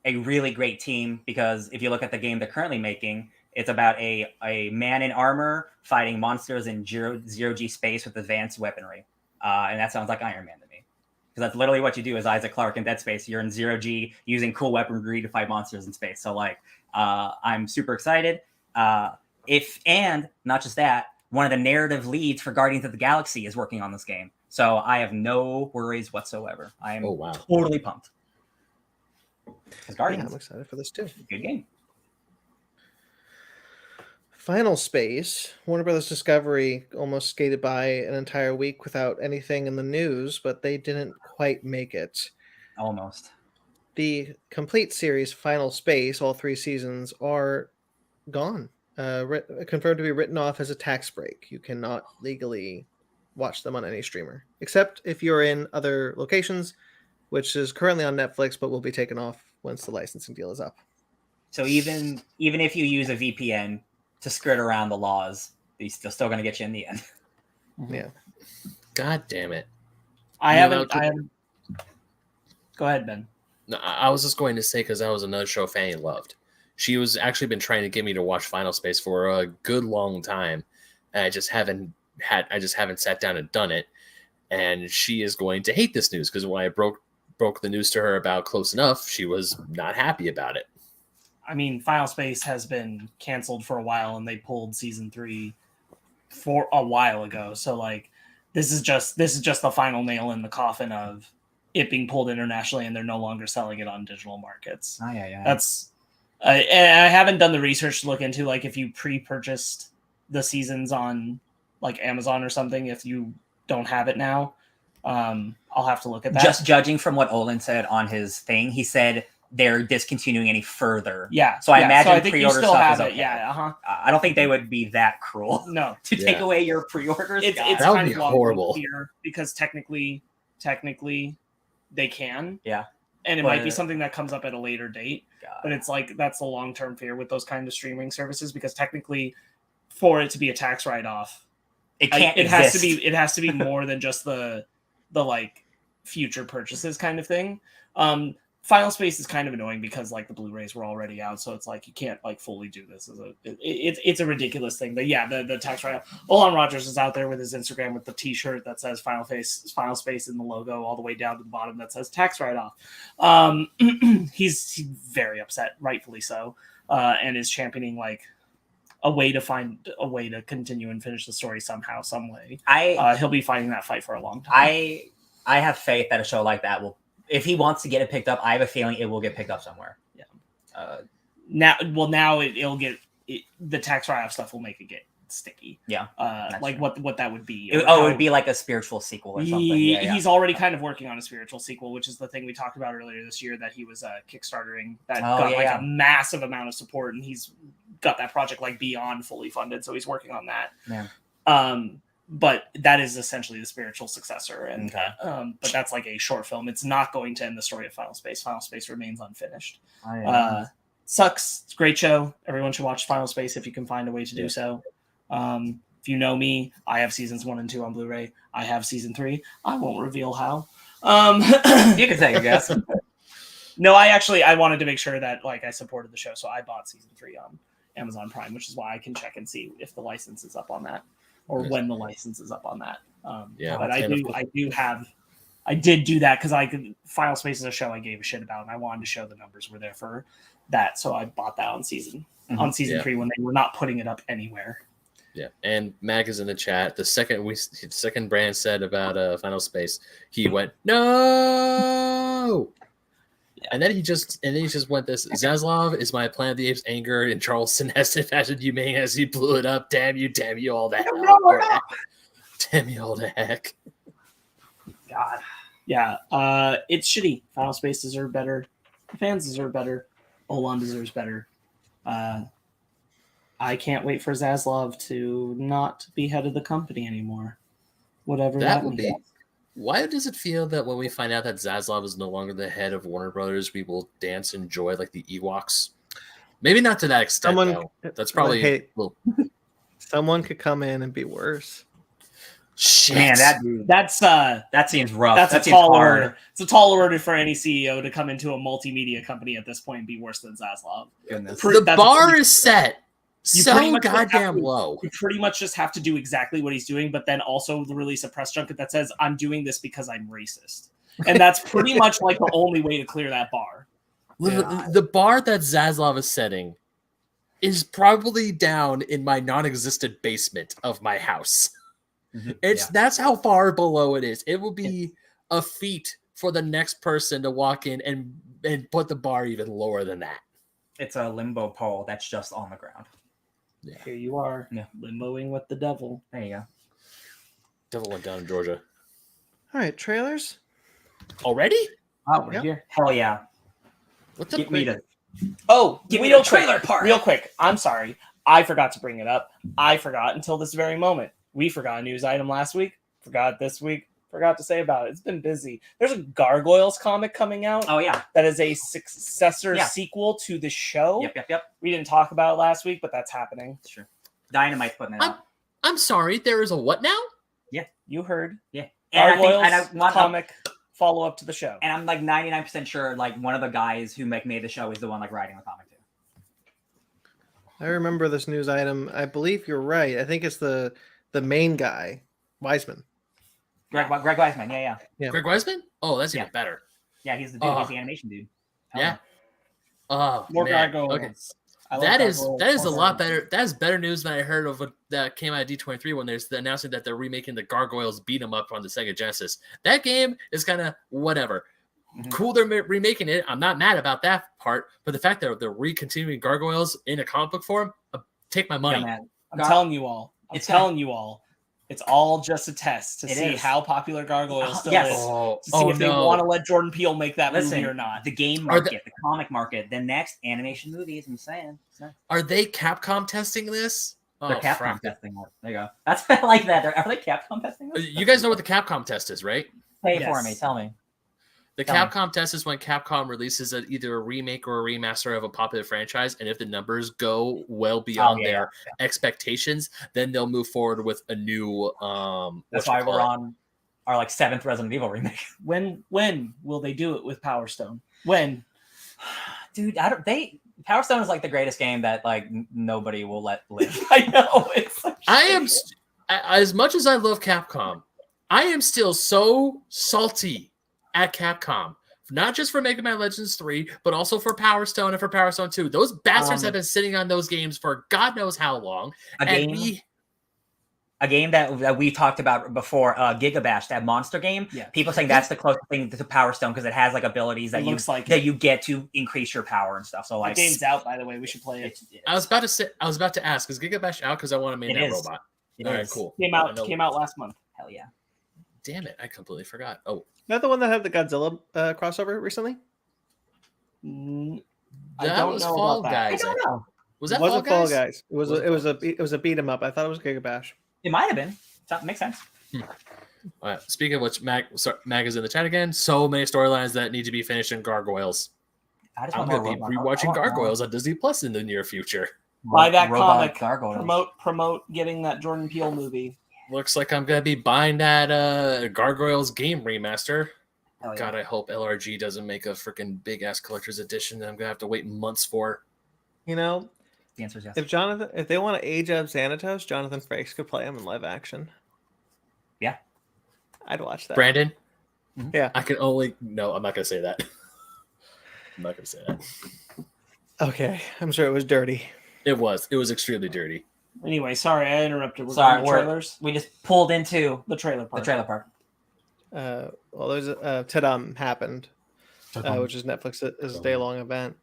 a really great team, because if you look at the game they're currently making, it's about a man in armor fighting monsters in zero-G space with advanced weaponry. And that sounds like Iron Man to me. Because that's literally what you do as Isaac Clarke in Dead Space. You're in zero-G using cool weaponry to fight monsters in space. So like, I'm super excited. And not just that, one of the narrative leads for Guardians of the Galaxy is working on this game. So I have no worries whatsoever. I am totally pumped. Guardians, I'm excited for this too. Good game. Final Space. Warner Brothers Discovery almost skated by an entire week without anything in the news, but they didn't quite make it. Almost. The complete series, Final Space, all 3 seasons, are gone. Confirmed to be written off as a tax break. You cannot legally watch them on any streamer, except if you're in other locations, which is currently on Netflix, but will be taken off once the licensing deal is up. So even if you use a VPN to skirt around the laws, they're still going to get you in the end. Yeah. God damn it. I haven't. Go ahead, Ben. No, I was just going to say, because that was another show Fanny loved. She was actually been trying to get me to watch Final Space for a good long time, and I just haven't sat down and done it. And she is going to hate this news, because when I broke the news to her about Close Enough, she was not happy about it. I mean, Final Space has been canceled for a while, and they pulled season 3 for a while ago. So like, this is just the final nail in the coffin of it being pulled internationally, and they're no longer selling it on digital markets. That's. And I haven't done the research to look into like if you pre-purchased the seasons on like Amazon or something. If you don't have it now, I'll have to look at that. Just judging from what Olin said on his thing, he said they're discontinuing any further. Yeah. So I imagine so I think pre-order you still stuff have is it. okay. Yeah. I don't think they would be that cruel. No. To take away your pre-orders. It's that kind would be of horrible. Here because technically they can. Yeah. And it might be something that comes up at a later date. God. But it's like that's the long-term fear with those kind of streaming services, because technically for it to be a tax write-off, it can't exist. It has to be more than just the like future purchases kind of thing. Final Space is kind of annoying because like the Blu-rays were already out, so it's like you can't like fully do this as it's a ridiculous thing. But yeah, the tax write-off. Olin Rogers is out there with his Instagram with the T-shirt that says Final Space in the logo all the way down to the bottom that says tax write-off. He's very upset, rightfully so, and is championing like a way to find a way to continue and finish the story somehow, some way. He'll be fighting that fight for a long time. I have faith that a show like that will. If he wants to get it picked up, I have a feeling it will get picked up somewhere. Yeah. now it'll get the tax write-off stuff will make it get sticky. Yeah, like true. what that would be. It would be like a spiritual sequel or something. He's already kind of working on a spiritual sequel, which is the thing we talked about earlier this year that he was kickstartering that got a massive amount of support, and he's got that project like beyond fully funded, so he's working on that. Yeah. But that is essentially the spiritual successor, and but that's like a short film. It's not going to end the story of Final Space. Final Space remains unfinished. Sucks. It's a great show. Everyone should watch Final Space if you can find a way to do so. If you know me, I have seasons 1 and 2 on Blu-ray. I have season 3. I won't reveal how. You can take a guess. No, I wanted to make sure that like I supported the show, so I bought season 3 on Amazon Prime, which is why I can check and see if the license is up on that, or when the license is up on that. But I did do that because Final Space is a show I gave a shit about, and I wanted to show the numbers were there for that, so I bought that on season 3 when they were not putting it up anywhere. Yeah, and Mac is in the chat. The second Brand said about Final Space, he went no, and then he just went this. Zaslav is my Planet of the Apes anger, and Charleston has fashioned humane as he blew it up. Damn you all that. Damn you all the heck. God, yeah, it's shitty. Final Space deserves better. The fans deserve better. Olan deserves better. I can't wait for Zaslav to not be head of the company anymore. Whatever that will be. Why does it feel that when we find out that Zaslav is no longer the head of Warner Brothers, we will dance and joy like the Ewoks? Maybe not to that extent, though. That's probably... someone could come in and be worse. Shit. Man, that seems rough. That's a tall order. It's a tall order for any CEO to come into a multimedia company at this point and be worse than Zaslav. Goodness. The bar is set so goddamn low. You pretty much just have to do exactly what he's doing, but then also release a press junket that says, I'm doing this because I'm racist. And that's pretty much like the only way to clear that bar. The bar that Zaslav is setting is probably down in my non-existent basement of my house. That's how far below it is. It will be a feat for the next person to walk in and put the bar even lower than that. It's a limbo pole that's just on the ground. Yeah. Here you are, limboing with the devil. There you go. Devil went down in Georgia. All right, trailers already? Oh, we're here. Hell yeah! What's up? Give me the trailer part. Real quick. I'm sorry. I forgot to bring it up. I forgot until this very moment. We forgot a news item last week. Forgot this week. Forgot to say about it. It's been busy. There's a Gargoyles comic coming out. Oh, yeah. That is a successor sequel to the show. Yep. We didn't talk about it last week, but that's happening. Sure. Dynamite's putting it out. I'm sorry. There is a what now? Yeah. You heard. Yeah. Gargoyles comic follow-up to the show. And I'm like 99% sure like one of the guys who made the show is the one like writing the comic too. I remember this news item. I believe you're right. I think it's the main guy, Wiseman. Greg Wiseman, yeah. Greg Wiseman? Oh, that's even better. Yeah, he's the dude. He's the animation dude. Yeah. Oh, more Gargoyles. Okay. That is a lot better. That's better news than I heard of that came out of D23 when there's the announcement that they're remaking the Gargoyles beat 'em up on the Sega Genesis. That game is kind of whatever. Cool, they're remaking it. I'm not mad about that part, but the fact that they're recontinuing Gargoyles in a comic book form, take my money. Yeah, man. I'm telling you all. It's all just a test to see how popular Gargoyles still is. To see if they want to let Jordan Peele make that movie or not. The game market, the comic market, the next animation movies, I'm saying. Are they Capcom testing this? They're Capcom testing it. There you go. That's I like that. Are they Capcom testing this? You guys know what the Capcom test is, right? Pay for me. Tell me. The Capcom test is when Capcom releases either a remake or a remaster of a popular franchise, and if the numbers go well beyond their expectations, then they'll move forward with a new. That's why we're on our like 7th Resident Evil remake. When will they do it with Power Stone? When, dude? Power Stone is like the greatest game that like nobody will let live. I know. As much as I love Capcom, I am still so salty at Capcom, not just for Mega Man Legends 3, but also for Power Stone and for Power Stone 2. Those bastards have been sitting on those games for God knows how long. a game that we talked about before, Gigabash, that monster game. Yeah. People saying that's the closest thing to Power Stone because it has like abilities that you get to increase your power and stuff. So like, the game's out, by the way. We should play it. I was about to ask, is Gigabash out? Because I want to make that robot. All right, cool. Came out last month. Hell yeah. Damn it! I completely forgot. Oh, Is that the one that had the Godzilla crossover recently? That was Fall Guys. I don't know. Was that Fall Guys? It was a beat 'em up. I thought it was Gigabash. It might have been. That makes sense. All right. Speaking of which, Mag is in the chat again. So many storylines that need to be finished in Gargoyles. I'm going to be rewatching Gargoyles on Disney Plus in the near future. Buy that comic. Gargoyles. Promote getting that Jordan Peele movie. Looks like I'm going to be buying that Gargoyles game remaster. Yeah. God, I hope LRG doesn't make a freaking big ass collector's edition that I'm going to have to wait months for. You know, the answer is yes. If they want to age up Xanatos, Jonathan Frakes could play him in live action. Yeah. I'd watch that. Brandon? Yeah. I can only... No, I'm not going to say that. I'm not going to say that. Okay. I'm sure it was dirty. It was. It was extremely dirty. Anyway, sorry, I interrupted. We're Sorry, trailers. We just pulled into the trailer park. Well, there's Tadam happened, which is Netflix's day-long event.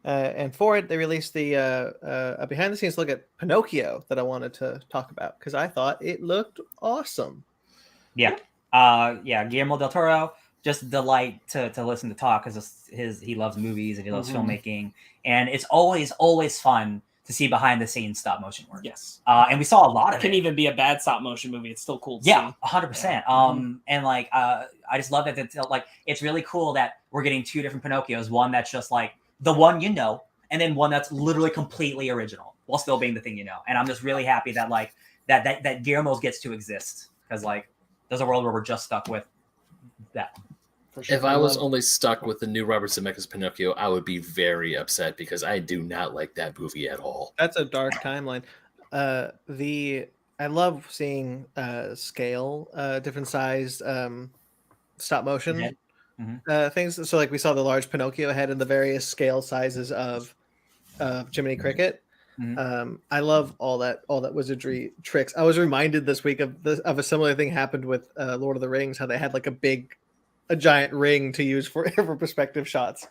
And for it, they released a behind-the-scenes look at Pinocchio that I wanted to talk about because I thought it looked awesome. Yeah. Guillermo del Toro, just a delight to listen to talk because he loves movies and he loves filmmaking, and it's always fun to see behind the scenes stop motion work. Yes. And we saw a lot of it. Can even be a bad stop motion movie. It's still cool to see. 100%. And like I just love that it's really cool that we're getting two different Pinocchios, one that's just like the one you know, and then one that's literally completely original while still being the thing you know. And I'm just really happy that like that Guillermo's gets to exist because like there's a world where we're just stuck with that. Sure. If I was only stuck with the new Robert Zemeckis Pinocchio, I would be very upset because I do not like that movie at all. That's a dark timeline. I love seeing scale, different sized stop motion things. So like we saw the large Pinocchio head and the various scale sizes of Jiminy Cricket. I love all that wizardry tricks. I was reminded this week of a similar thing happened with Lord of the Rings, how they had like a giant ring to use for perspective shots.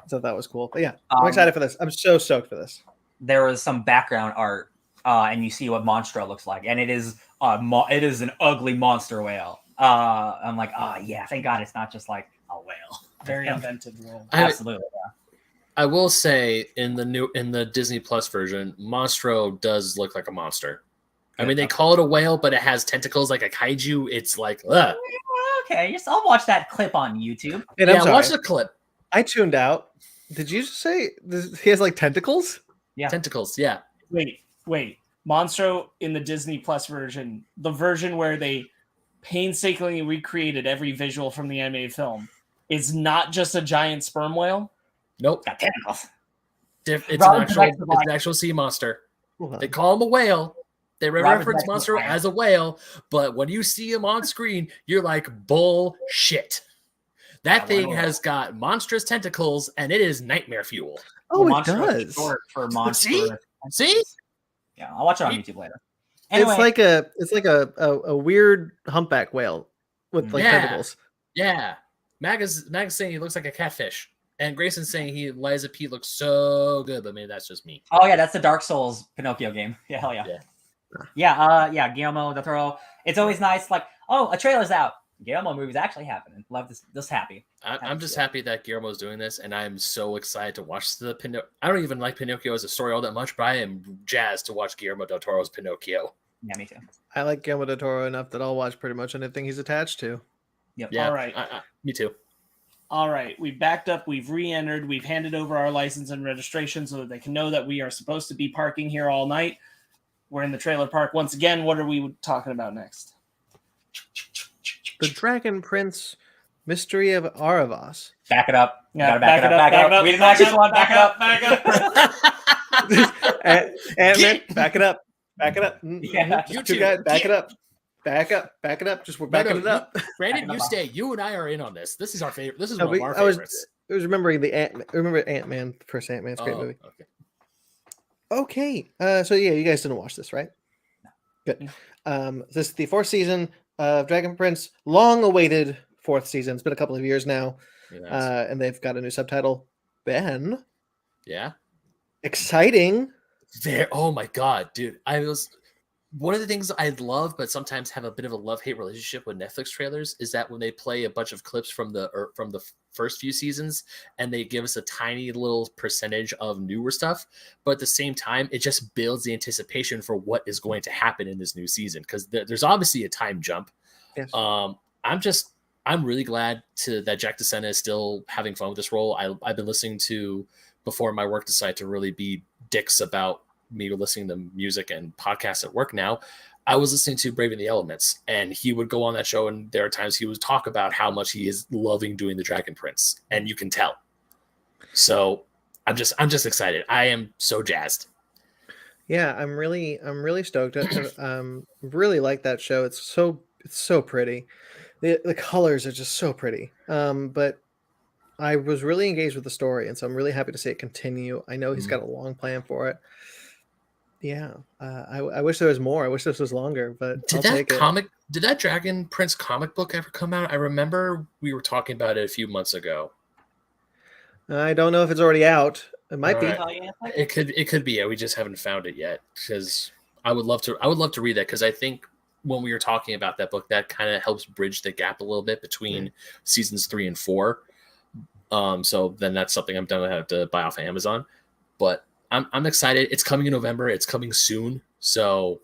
So that was cool. But yeah, I'm excited for this. I'm so stoked for this. There was some background art, and you see what Monstro looks like, and it is an ugly monster whale. I'm like, yeah, thank God it's not just like a whale. Very inventive world. Absolutely. I will say in the Disney Plus version, Monstro does look like a monster. I mean, they call it a whale, but it has tentacles like a kaiju. It's like, ugh. Okay, I'll watch that clip on YouTube. And yeah, watch the clip. I tuned out. Did you just say he has like tentacles? Yeah, tentacles. Yeah. Wait. Monstro in the Disney Plus version, the version where they painstakingly recreated every visual from the animated film, is not just a giant sperm whale. Nope. Got tentacles. It's an actual sea monster. They call him a whale. They reference Monstro as a whale, but when you see him on screen, you're like, bullshit. That thing has got monstrous tentacles, and it is nightmare fuel. Oh, it does. Short for monster. See? Yeah, I'll watch it on YouTube later. Anyway, it's like a weird humpback whale with like tentacles. Yeah. Mag is saying he looks like a catfish. And Grayson's saying Liza P looks so good, but maybe that's just me. Oh yeah, that's the Dark Souls Pinocchio game. Yeah, hell yeah. Yeah, Guillermo del Toro. It's always nice, like, a trailer's out. Guillermo movie's actually happening. Love this. Just happy. I'm just happy that Guillermo's doing this, and I'm so excited to watch the Pinocchio. I don't even like Pinocchio as a story all that much, but I am jazzed to watch Guillermo del Toro's Pinocchio. Yeah, me too. I like Guillermo del Toro enough that I'll watch pretty much anything he's attached to. Yep. Yeah. All right. Me too. All right. We've backed up. We've re-entered. We've handed over our license and registration so that they can know that we are supposed to be parking here all night. We're in the trailer park. Once again, what are we talking about next? The Dragon Prince Mystery of Aravas. Back it up. Yeah, back it up. We didn't actually want back it up. Ant-Man, back it up. Back it up. Yeah. You two guys, back it up. Back up. Just we're backing it up. Brandon, you stay. You and I are in on this. This is our favorite. This is one of our favorites. I was remembering remember Ant-Man, the first Ant-Man's great movie. Okay. So yeah, you guys didn't watch this, right? Good. This is the 4th season of Dragon Prince, long-awaited 4th season. It's been a couple of years now, and they've got a new subtitle. Ben, Yeah. exciting. Oh my god, dude! One of the things I love, but sometimes have a bit of a love-hate relationship with Netflix trailers, is that when they play a bunch of clips from the first few seasons and they give us a tiny little percentage of newer stuff, but at the same time, it just builds the anticipation for what is going to happen in this new season, because there's obviously a time jump. Yes. I'm really glad that Jack DeSena is still having fun with this role. I've been listening to, before my work decided to really be dicks about me listening to music and podcasts at work now, I was listening to Braving the Elements, and he would go on that show, and there are times he would talk about how much he is loving doing the Dragon Prince, and you can tell. So I'm just excited. I am so jazzed. Yeah, I'm really stoked. Really like that show. It's so pretty. The colors are just so pretty. But I was really engaged with the story, and so I'm really happy to see it continue. I know he's got a long plan for it. Yeah, I wish there was more. I wish this was longer, but did that Dragon Prince comic book ever come out? I remember we were talking about it a few months ago. I don't know if it's already out. It might be. It could be. Yeah, we just haven't found it yet, because I would love to read that, because I think when we were talking about that book, that kind of helps bridge the gap a little bit between seasons 3 and 4. So then that's something I'm going to have to buy off of Amazon, but I'm excited. It's coming in November. It's coming soon. So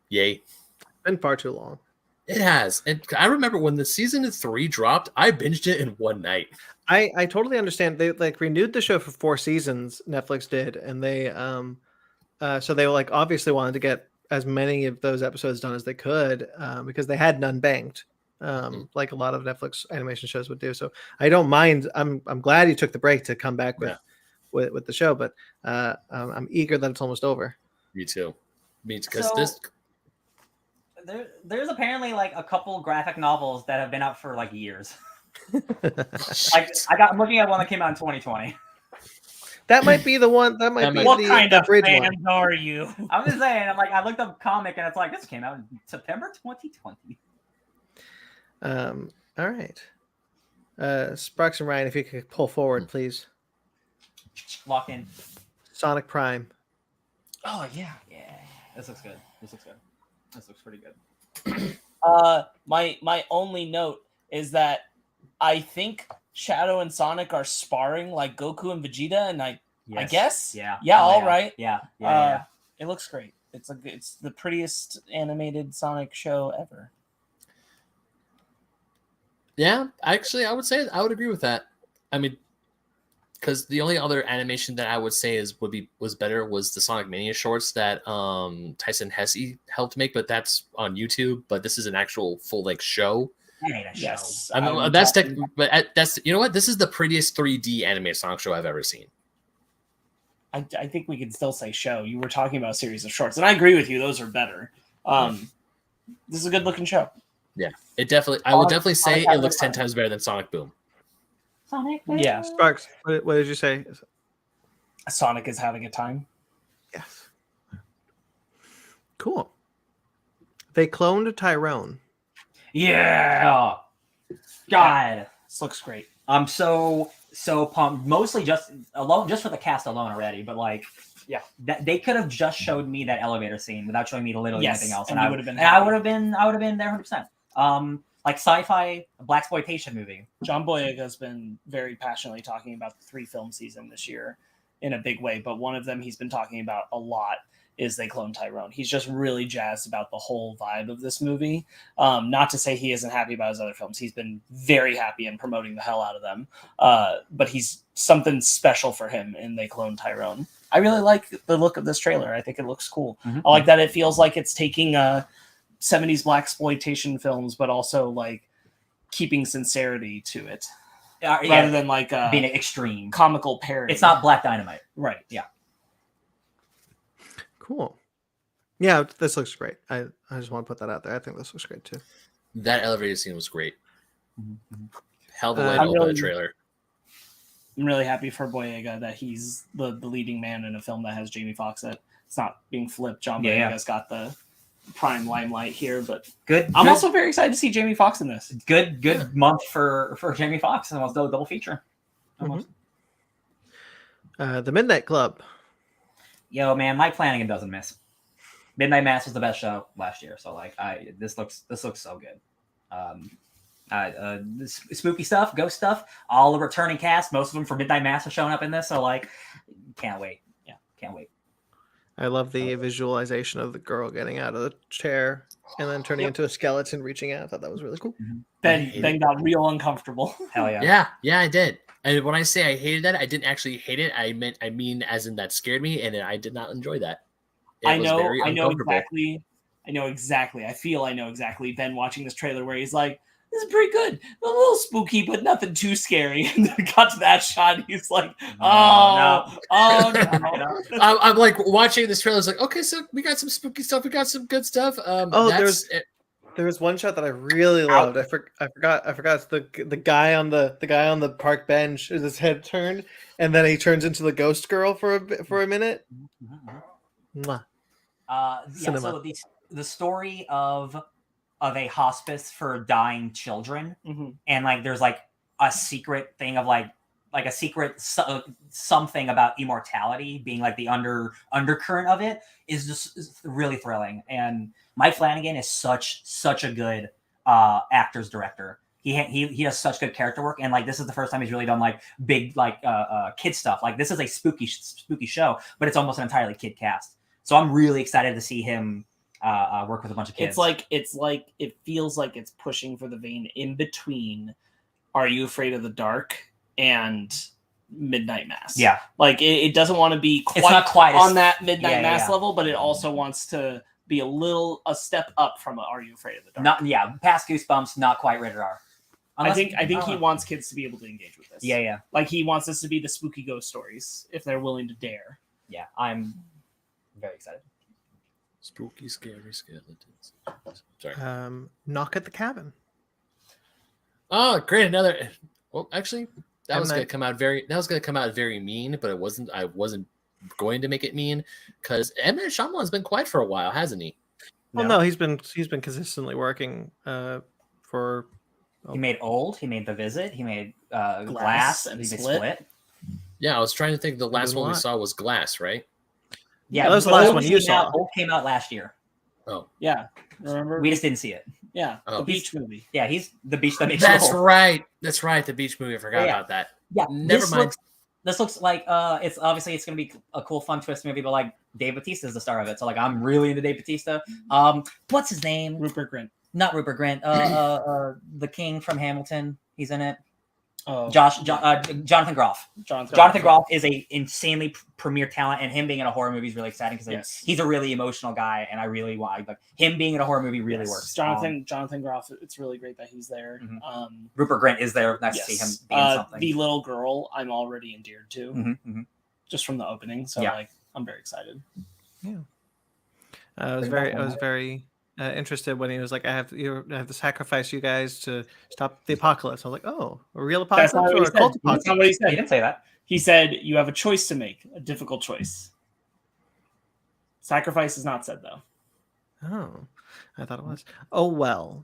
yay. It's been far too long. It has. And I remember when the season 3 dropped, I binged it in one night. I totally understand. They renewed the show for 4 seasons. Netflix did. And they, so they obviously wanted to get as many of those episodes done as they could, because they had none banked. Like a lot of Netflix animation shows would do. So I don't mind. I'm glad you took the break to come back with the show, but I'm eager that it's almost over. Me too. Because there's apparently a couple graphic novels that have been out for years. I'm looking at one that came out in 2020. That might be the one. That might be what the kind of fans one. are you? I'm just saying. I looked up comic, and it's this came out in September 2020. All right. Sparks and Ryan, if you could pull forward, please. Lock in. Sonic Prime. Oh yeah. This looks good. This looks pretty good. My only note is that I think Shadow and Sonic are sparring like Goku and Vegeta, and I guess right. Yeah. It looks great. It's the prettiest animated Sonic show ever. Yeah, actually, I would agree with that. I mean, because the only other animation that I would say was better was the Sonic Mania shorts that Tyson Hesse helped make, but that's on YouTube. But this is an actual full-length show. Yes, I mean, that's you know what? This is the prettiest 3D animated Sonic show I've ever seen. I think we can still say show. You were talking about a series of shorts, and I agree with you. Those are better. This is a good-looking show. Yeah, I would definitely say it looks 10 times better than Sonic Boom. Sonic Boom. Yeah, Sparks. What did you say? Sonic is having a time. Yes. Cool. They cloned Tyrone. Yeah. God, this looks great. I'm so pumped. Mostly just for the cast alone already, but they could have just showed me that elevator scene without showing me literally anything else, and I would have been. I would have been there 100%. Sci-fi blaxploitation movie. John Boyega has been very passionately talking about the 3 film season this year in a big way, but one of them he's been talking about a lot is They Clone Tyrone. He's just really jazzed about the whole vibe of this movie. Not to say he isn't happy about his other films. He's been very happy and promoting the hell out of them. But he's something special for him in They Clone Tyrone. I really like the look of this trailer. I think it looks cool. Mm-hmm. I like that it feels like it's taking 70s blaxploitation films, but also keeping sincerity to it. Rather than being extreme. Comical parody. It's not Black Dynamite. Right. Yeah. Cool. Yeah, this looks great. I just want to put that out there. I think this looks great too. That elevator scene was great. Mm-hmm. Hell of a way to open the trailer. I'm really happy for Boyega that he's the leading man in a film that has Jamie Foxx. That it's not being flipped. John Boyega's got the prime limelight here, but Good. I'm also very excited to see Jamie Foxx in this. good month for Jamie Foxx. Almost double feature. Almost. The Midnight Club. Yo, man, Mike Flanagan doesn't miss. Midnight Mass was the best show last year, so like this looks so good. This spooky stuff, ghost stuff, all the returning cast, most of them from Midnight Mass are showing up in this, so like can't wait. Yeah, can't wait. I love the visualization of the girl getting out of the chair and then turning into a skeleton reaching out. I thought that was really cool. Ben got real uncomfortable. Hell yeah. Yeah, I did. And when I say I hated that, I didn't actually hate it. I mean as in that scared me, and I did not enjoy that. I know exactly. I feel I know exactly. Ben watching this trailer where he's like, "This is pretty good, a little spooky, but nothing too scary." And then got to that shot, and he's like, "Oh no!" I'm like watching this trailer. It's like, okay, so we got some spooky stuff, we got some good stuff. There was one shot that I really loved. I forgot. It's the guy on the park bench is his head turned, and then he turns into the ghost girl for a minute. Mwah. So the story of a hospice for dying children, and like there's like a secret thing of like a secret something about immortality being like the undercurrent of it is just really thrilling. And Mike Flanagan is such a good actor's director. He does such good character work, and like this is the first time he's really done like big like kid stuff. Like this is a spooky show, but it's almost an entirely kid cast. So I'm really excited to see him work with a bunch of kids. It feels like it's pushing for the vein in between Are You Afraid of the Dark and Midnight Mass. Yeah. Like it doesn't want to be quite on that Midnight Mass level, but it also wants to be a step up from Are You Afraid of the Dark? Past Goosebumps, not quite rated R. I think he wants kids to be able to engage with this. Yeah. Like he wants this to be the spooky ghost stories if they're willing to dare. Yeah, I'm very excited. Spooky, scary skeletons. Sorry. Knock at the Cabin. Oh, great! Another. Well, actually, that was going to come out very mean, but it wasn't. I wasn't going to make it mean because M. Night Shyamalan's been quiet for a while, hasn't he? Well, no, he's been consistently working for. He made Old. He made The Visit. He made Glass. And he made Split. Yeah, I was trying to think. The last one we saw was Glass, right? Yeah, that was the last one you saw. Old came out last year. Oh, yeah. Remember? We just didn't see it. Yeah, the beach movie. Yeah, he's the beach that makes. That's right. That's right. The beach movie. I forgot about that. Yeah, never mind. This looks like it's obviously going to be a cool, fun twist movie, but like Dave Bautista is the star of it, so like I'm really into Dave Bautista. What's his name? Rupert Grint. Not Rupert Grint. The King from Hamilton. He's in it. Oh, Jonathan Groff. Jonathan Groff is a insanely premier talent, and him being in a horror movie is really exciting because he's a really emotional guy, and I really want like him being in a horror movie really works. Jonathan Groff. It's really great that he's there. Rupert Grint is there. Nice to see him being something. The little girl, I'm already endeared to, just from the opening. So like, I'm very excited. Yeah, I was very interested when he was like, I have to sacrifice you guys to stop the apocalypse. I was like, oh, a real apocalypse or a cult apocalypse? That's not what he said. He didn't say that. He said you have a choice to make, a difficult choice. Sacrifice is not said though. Oh, I thought it was. Oh well.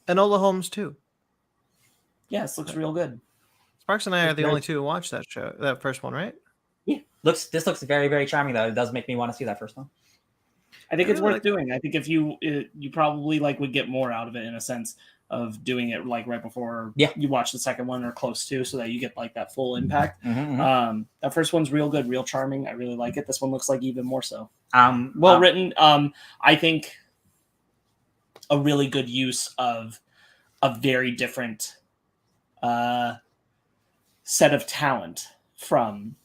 Enola Holmes too. Yes, looks real good. Sparks and I are the only two who watched that first one, right? Yeah, this looks very, very charming though. It does make me want to see that first one. I think it's worth doing. I think if you probably like would get more out of it in a sense of doing it like right before you watch the second one or close to, so that you get like that full impact. That first one's real good, real charming. I really like it. This one looks like even more so. Well written. I think a really good use of a very different set of talent from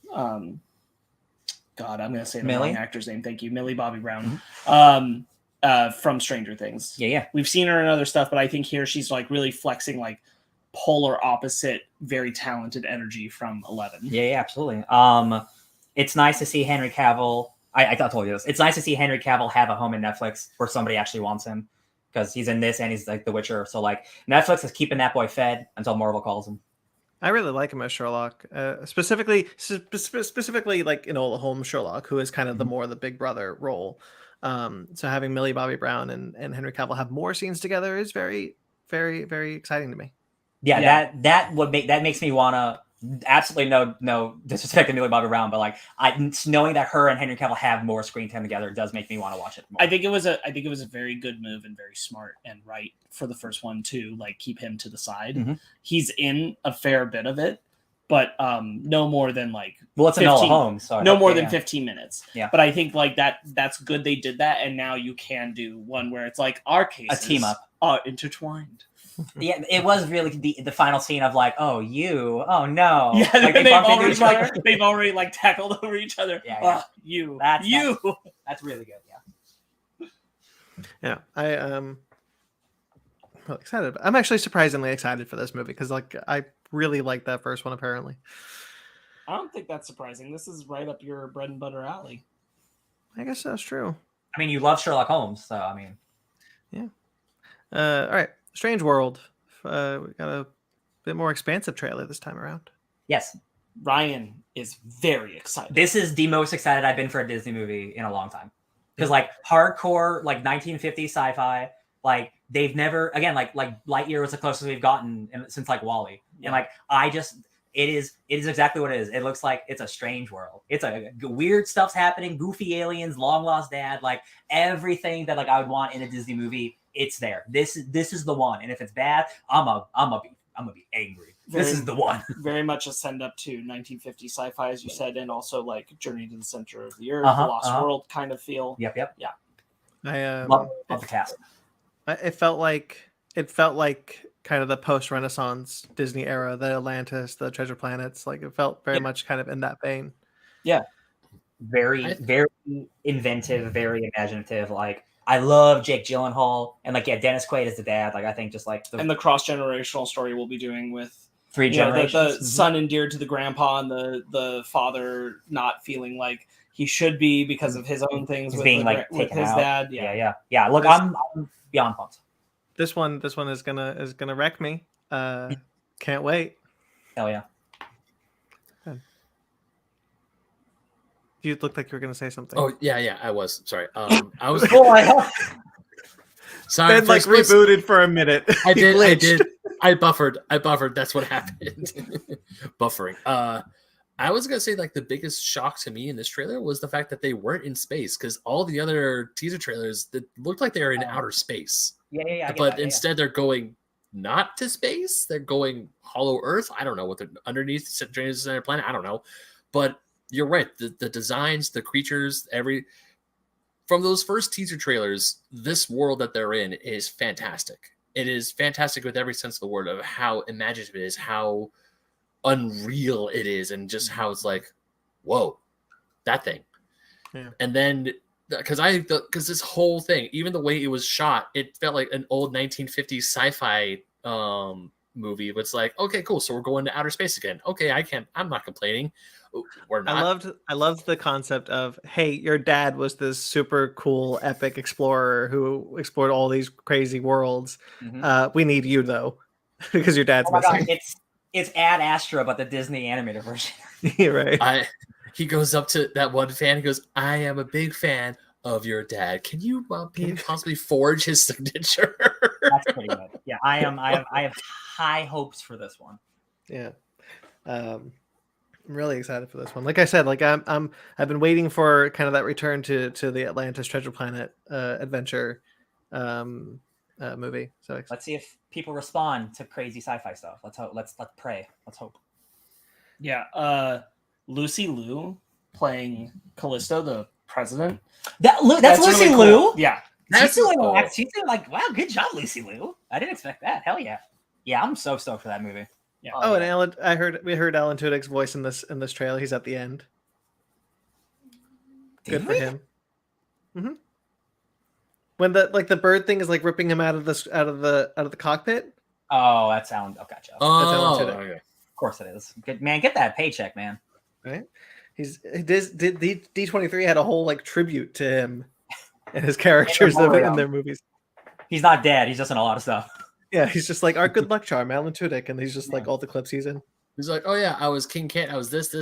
God, I'm going to say the wrong actor's name. Thank you. Millie Bobby Brown from Stranger Things. Yeah. We've seen her in other stuff, but I think here she's like really flexing like polar opposite, very talented energy from 11. Yeah, absolutely. It's nice to see Henry Cavill. I told you this. It's nice to see Henry Cavill have a home in Netflix where somebody actually wants him because he's in this and he's like The Witcher. So like Netflix is keeping that boy fed until Marvel calls him. I really like him as Sherlock, specifically like Enola Holmes Sherlock, who is kind of the big brother role. So having Millie Bobby Brown and Henry Cavill have more scenes together is very, very, very exciting to me. Yeah, that makes me wanna absolutely no disrespect to Millie Bobby Brown, but like knowing that her and Henry Cavill have more screen time together does make me want to watch it more. I think it was a very good move and very smart and right for the first one to like keep him to the side. Mm-hmm. He's in a fair bit of it, but no more than like it's 15, Enola Holmes, so no more than 15 minutes. Yeah, but I think like that's good they did that, and now you can do one where it's like our cases a team up are intertwined. Yeah, it was really the final scene of like, oh no, yeah, like, they've already like tackled over each other. Yeah. That's really good. Yeah, I'm really excited. I'm actually surprisingly excited for this movie because like I really like that first one. Apparently, I don't think that's surprising. This is right up your bread and butter alley. I guess that's true. I mean, you love Sherlock Holmes, so I mean, yeah. All right. Strange World. We got a bit more expansive trailer this time around. Yes. Ryan is very excited. This is the most excited I've been for a Disney movie in a long time. Because like hardcore, like 1950s sci-fi, like they've never, again, like Lightyear was the closest we've gotten since like WALL-E. Yeah. And like, it is exactly what it is. It looks like it's a strange world. It's a weird stuff's happening, goofy aliens, long lost dad, like everything that like I would want in a Disney movie. It's there. This is the one. And if it's bad, I'm gonna be angry. This is the one. Very much a send up to 1950 sci-fi, as you said, and also like Journey to the Center of the Earth, the Lost World kind of feel. Yep. Yeah. I love the cast. It felt like kind of the post-Renaissance Disney era, the Atlantis, the Treasure Planets. Like it felt very much kind of in that vein. Yeah. Very, very inventive, very imaginative. Like I love Jake Gyllenhaal and like Dennis Quaid is the dad. Like I think just like and the cross-generational story we'll be doing with 3 generations. The son endeared to the grandpa and the father not feeling like he should be because of his own things with his dad. Yeah. Look, I'm beyond pumped. This one is gonna wreck me. Can't wait. Hell yeah. You looked like you were gonna say something. Oh yeah, I was. Sorry. I was. Sorry. Ben like rebooted for a minute. I did. I buffered. That's what happened. Buffering. I was gonna say like the biggest shock to me in this trailer was the fact that they weren't in space, because all the other teaser trailers that looked like they were in outer space. Yeah. But instead they're going not to space. They're going Hollow Earth. I don't know what they're underneath the center planet. I don't know. But you're right. The designs, the creatures, from those first teaser trailers, this world that they're in is fantastic. It is fantastic with every sense of the word of how imaginative it is, how unreal it is, and just how it's like, whoa, that thing. Yeah. And then because this whole thing, even the way it was shot, it felt like an old 1950s sci-fi movie. But it's like, okay, cool, so we're going to outer space again. Okay, I'm not complaining. We're not. I loved the concept of, hey, your dad was this super cool epic explorer who explored all these crazy worlds. We need you though, because your dad's missing. God, it's Ad Astra, but the Disney animated version. Right. He goes up to that one fan. He goes, "I am a big fan of your dad. Can you possibly forge his signature?" That's pretty good. Yeah, I have high hopes for this one. Yeah. I'm really excited for this one. Like I said, like I've been waiting for kind of that return to the Atlantis Treasure Planet adventure movie. So let's see if people respond to crazy sci-fi stuff. Let's hope. Let's pray. Let's hope. Yeah. Lucy Liu playing Callisto, the president. That's Lucy really Liu. Cool. Yeah. She's doing like, wow, good job, Lucy Liu. I didn't expect that. Hell yeah. Yeah, I'm so stoked for that movie. Yeah. Oh, and Alan, we heard Alan Tudyk's voice in this trailer. He's at the end. Good for him. Mm-hmm. When the bird thing is like ripping him out of the cockpit. Oh, that sounds. Oh, gotcha. Oh, okay. Of course it is. Good man. Get that paycheck, man. Right. D23 had a whole like tribute to him and his characters in their movies. He's not dead. He's just in a lot of stuff. Yeah, he's just like our good luck charm, Alan Tudyk, and he's just like all the clips he's in. He's like, oh yeah, I was King Kent. I was this,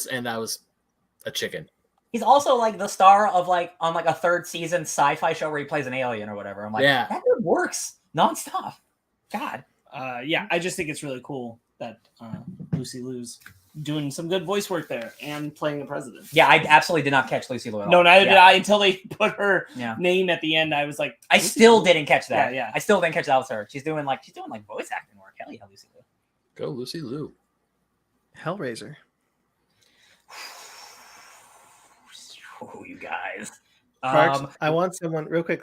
and I was a chicken. He's also like the star of like on like a 3rd season sci-fi show where he plays an alien or whatever. I'm like, Yeah. that dude works nonstop. God. Yeah, I just think it's really cool that Lucy Liu's doing some good voice work there and playing the president. Yeah, I absolutely did not catch Lucy Liu at all. No, neither Yeah. did I until they put her Yeah. name at the end. I was like, I Lucy still Liu? didn't catch that. Yeah. I still didn't catch that was her. She's doing like voice acting work. Hell yeah, Lucy Liu. Go Lucy Liu. Hellraiser. Oh, you guys. Sparks, I want someone real quick,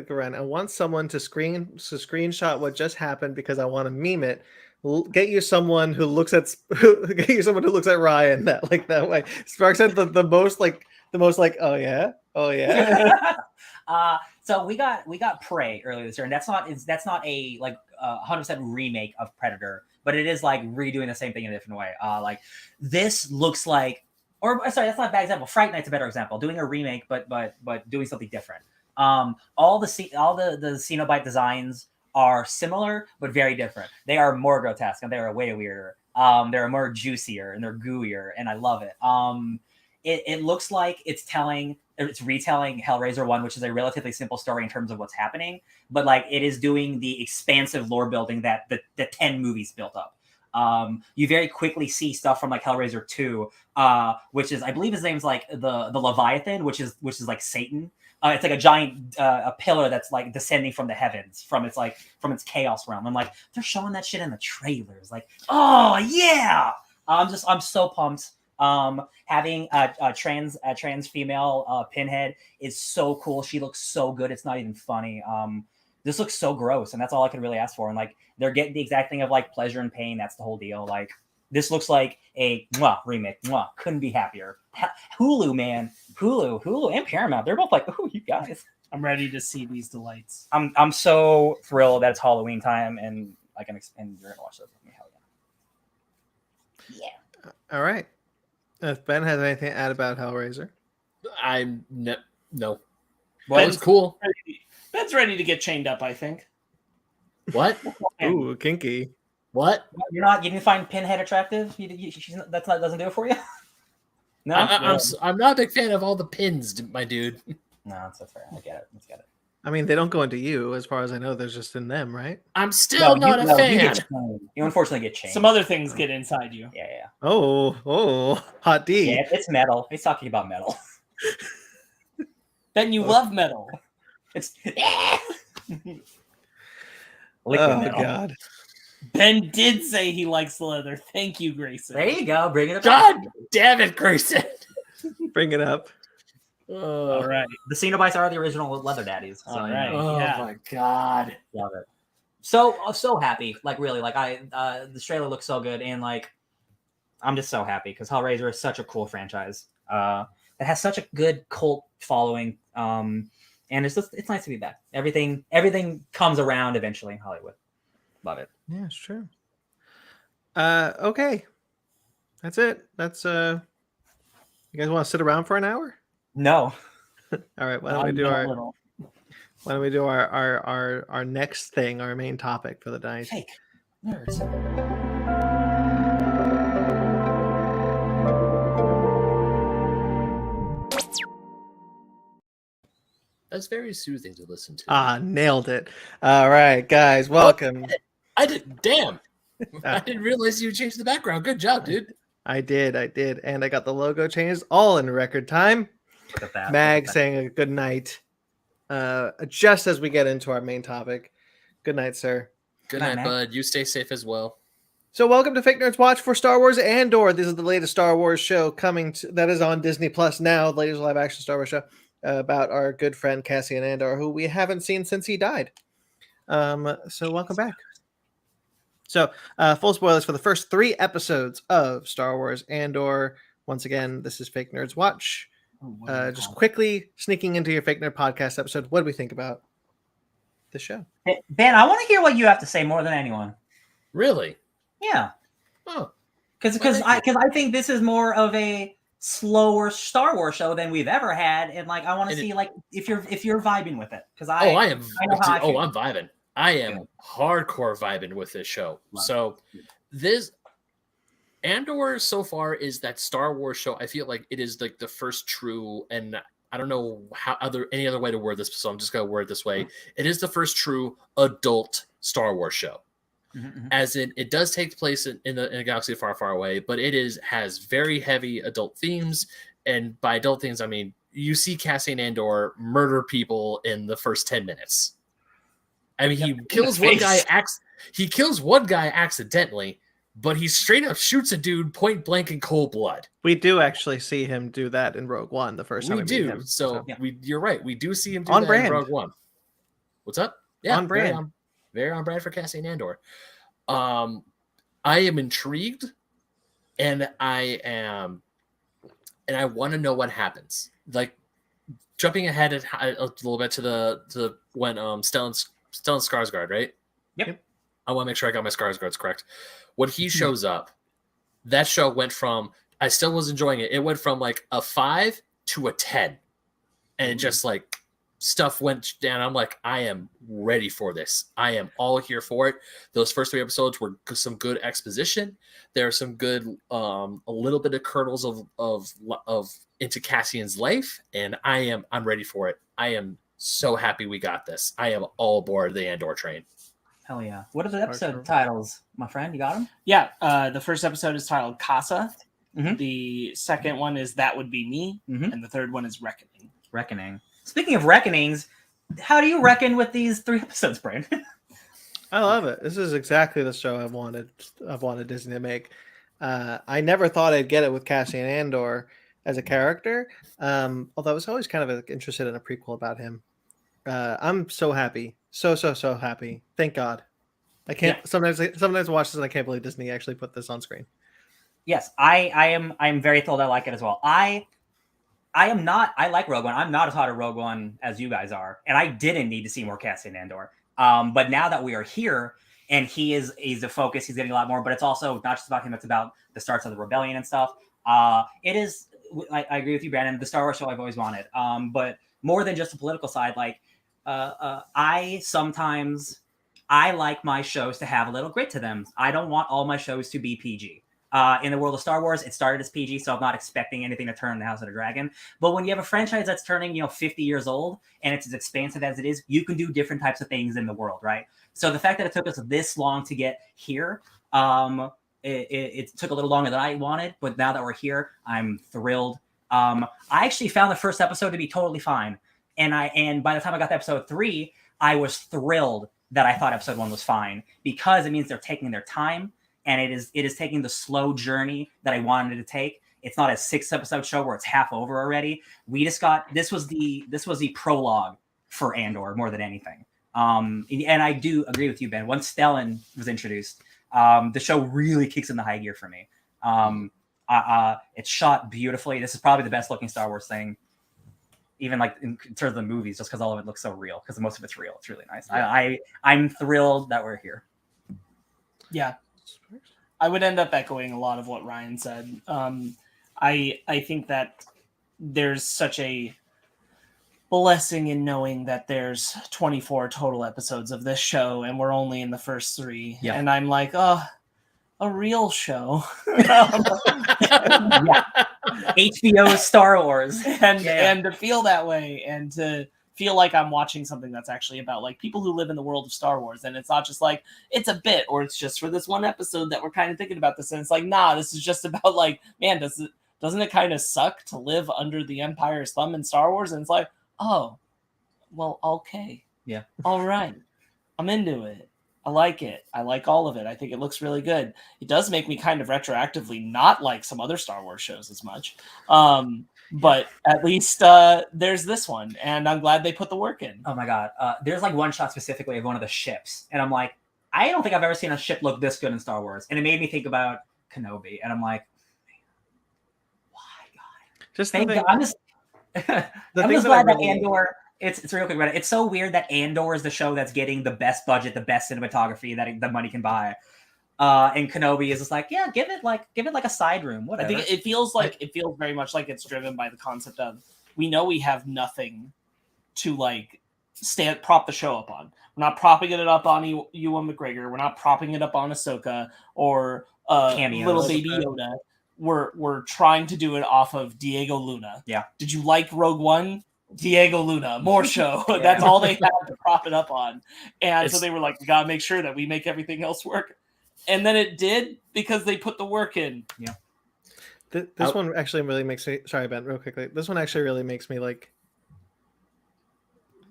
Ryan. I want someone to screenshot what just happened because I want to meme it. Get you someone who looks at Ryan that way. Sparks said the most oh yeah. So we got Prey earlier this year, and that's not a like 100% remake of Predator, but it is like redoing the same thing in a different way. Like this looks like, or sorry, that's not a bad example. Fright Night's a better example. Doing a remake, but doing something different. All the Cenobite designs are similar but very different. They are more grotesque and they are way weirder. They're more juicier and they're gooier, and I love it. It looks like it's retelling Hellraiser 1, which is a relatively simple story in terms of what's happening, but like it is doing the expansive lore building that the 10 movies built up. You very quickly see stuff from like Hellraiser 2, which is, I believe his name's like the Leviathan, which is like Satan. It's like a giant a pillar that's like descending from the heavens from its chaos realm. I'm like, they're showing that shit in the trailers. Like, oh yeah. I'm so pumped. Having a trans female Pinhead is so cool. She looks so good. It's not even funny. This looks so gross, and that's all I could really ask for. And like, they're getting the exact thing of like pleasure and pain. That's the whole deal. Like, this looks like a remake. Couldn't be happier. Hulu, man, Hulu, and Paramount. They're both like, oh, you guys. I'm ready to see these delights. I'm so thrilled that it's Halloween time, and and you're gonna watch this with me. Hell yeah. All right. If Ben has anything to add about Hellraiser, no. Well, it's cool. Ben's ready to get chained up, I think. What? Ooh, kinky. What? You didn't find Pinhead attractive? Doesn't do it for you? No, I'm not a big fan of all the pins, my dude. No, that's fair. I get it. Let's get it. I mean, they don't go into you, as far as I know. They're just in them, right? I'm still not a fan. You unfortunately get chained. Some other things get inside you. Yeah. Oh, hot D. Yeah, it's metal. He's talking about metal. Ben, you love metal. It's Oh metal. God. Ben did say he likes leather. Thank you, Grayson. There you go. Bring it up. God damn it, Grayson. Bring it up. All right. The Cenobites are the original leather daddies. So, All right. Oh Yeah. my God. Love it. So happy. Like really, like the trailer looks so good, and like I'm just so happy because Hellraiser is such a cool franchise. That has such a good cult following. And it's nice to be back. Everything comes around eventually in Hollywood. Love it. Yeah, it's true. Okay. That's it. That's you guys want to sit around for an hour? No. All right. Why don't we do our next thing, our main topic for the night? Fake nerds. That's very soothing to listen to. Nailed it. All right, guys, welcome. I did. Damn. I didn't realize you changed the background. Good job, dude. I did, and I got the logo changed all in record time. Look at that. Mag saying a good night. Just as we get into our main topic. Good night, sir. Good Night, night, man. bud. You stay safe as well. So welcome to Fake Nerds Watch for Star Wars Andor. This is the latest Star Wars show that is on Disney Plus now, the latest live action Star Wars show about our good friend Cassian Andor, who we haven't seen since he died. So welcome back. So full spoilers for the first 3 episodes of Star Wars Andor. Once again, this is Fake Nerds Watch. Just quickly sneaking into your Fake Nerd podcast episode. What do we think about the show? Ben, I want to hear what you have to say more than anyone. Really? Yeah. Oh. Because I think this is more of a slower Star Wars show than we've ever had, and like I want to see like if you're vibing with it. Because I am. I'm vibing. I am hardcore vibing with this show. So this Andor so far is that Star Wars show. I feel like it is like the first true, and I don't know how any other way to word this, so I'm just gonna word it this way. It is the first true adult Star Wars show. As in, it does take place in a galaxy far, far away, but it has very heavy adult themes, and by adult themes, I mean you see Cassian Andor murder people in the first 10 minutes. I mean, he kills one guy. He kills one guy accidentally, but he straight up shoots a dude point blank in cold blood. We do actually see him do that in Rogue One the first time we meet him. So you're right. We do see him do on that brand. in Rogue One. What's up? Yeah, on brand. Very on brand for Cassian Andor. I am intrigued, and I want to know what happens. Like jumping ahead a little bit to when Stellan Skarsgård, right? Yep. I want to make sure I got my Skarsgårds correct. When he shows up, that show went from, I still was enjoying it. It went from like a 5 to a 10. And just like stuff went down. I'm like, I am ready for this. I am all here for it. Those first 3 episodes were some good exposition. There are some good, a little bit of kernels of into Cassian's life. And I'm ready for it. I am so happy we got this. I am all aboard the Andor train. Hell yeah. What are the episode titles, my friend? You got them? Yeah. The first episode is titled Casa. The second one is That Would Be Me. And the third one is Reckoning. Reckoning. Speaking of reckonings, how do you reckon with these 3 episodes, Brandon? I love it. This is exactly the show I've wanted Disney to make. I never thought I'd get it with Cassian Andor as a character, although I was always kind of interested in a prequel about him. I'm so happy. So happy. Thank God. I can't sometimes I watch this and I can't believe Disney actually put this on screen. Yes, I'm very thrilled. I like it as well. I like Rogue One. I'm not as hot at Rogue One as you guys are, and I didn't need to see more Cassian Andor. But now that we are here, and he's the focus, he's getting a lot more. But it's also not just about him; it's about the starts of the rebellion and stuff. It is. I agree with you, Brandon. The Star Wars show I've always wanted, but more than just the political side. Like, I like my shows to have a little grit to them. I don't want all my shows to be PG. In the world of Star Wars, it started as PG, so I'm not expecting anything to turn the House of the Dragon. But when you have a franchise that's turning, 50 years old, and it's as expansive as it is, you can do different types of things in the world, right? So the fact that it took us this long to get here, it took a little longer than I wanted, but now that we're here, I'm thrilled. I actually found the first episode to be totally fine, and by the time I got to episode 3, I was thrilled that I thought episode 1 was fine, because it means they're taking their time. And it is taking the slow journey that I wanted to take. It's not a 6-episode show where it's half over already. We just got this was the prologue for Andor more than anything. And I do agree with you, Ben. Once Stellan was introduced, the show really kicks in the high gear for me. It's shot beautifully. This is probably the best looking Star Wars thing, even like in terms of the movies, just because all of it looks so real. Because most of it's real. It's really nice. Yeah. I'm thrilled that we're here. Yeah. I would end up echoing a lot of what Ryan said. I think that there's such a blessing in knowing that there's 24 total episodes of this show, and we're only in the first 3. Yeah. And I'm like, oh, a real show. HBO Star Wars. And to feel that way, and to feel like I'm watching something that's actually about like people who live in the world of Star Wars, and it's not just like it's a bit or it's just for this one episode that we're kind of thinking about this, and it's like, nah, this is just about like, man, doesn't it kind of suck to live under the Empire's thumb in Star Wars? And it's like, oh, well, okay, yeah, all right, I'm into it. I like it. I like all of it. I think it looks really good. It does make me kind of retroactively not like some other Star Wars shows as much. But at least there's this one, and I'm glad they put the work in. Oh my God. There's like one shot specifically of one of the ships, and I'm like, I don't think I've ever seen a ship look this good in Star Wars. And it made me think about Kenobi, and I'm like, why, God? Just thank God. I'm just glad that Andor. It's real quick, it's so weird that Andor is the show that's getting the best budget, the best cinematography that the money can buy. And Kenobi is just like, yeah, give it like a side room, whatever. I think it feels very much like it's driven by the concept of, we know we have nothing to like prop the show up on. We're not propping it up on Ewan McGregor. We're not propping it up on Ahsoka or Cameos. little baby Yoda. We're trying to do it off of Diego Luna. Yeah. Did you like Rogue One? Diego Luna, more show. That's all they had to prop it up on. And so they were like, we gotta make sure that we make everything else work. And then it did because they put the work in. Yeah. This one actually really makes me, sorry, Ben, real quickly. This one actually really makes me like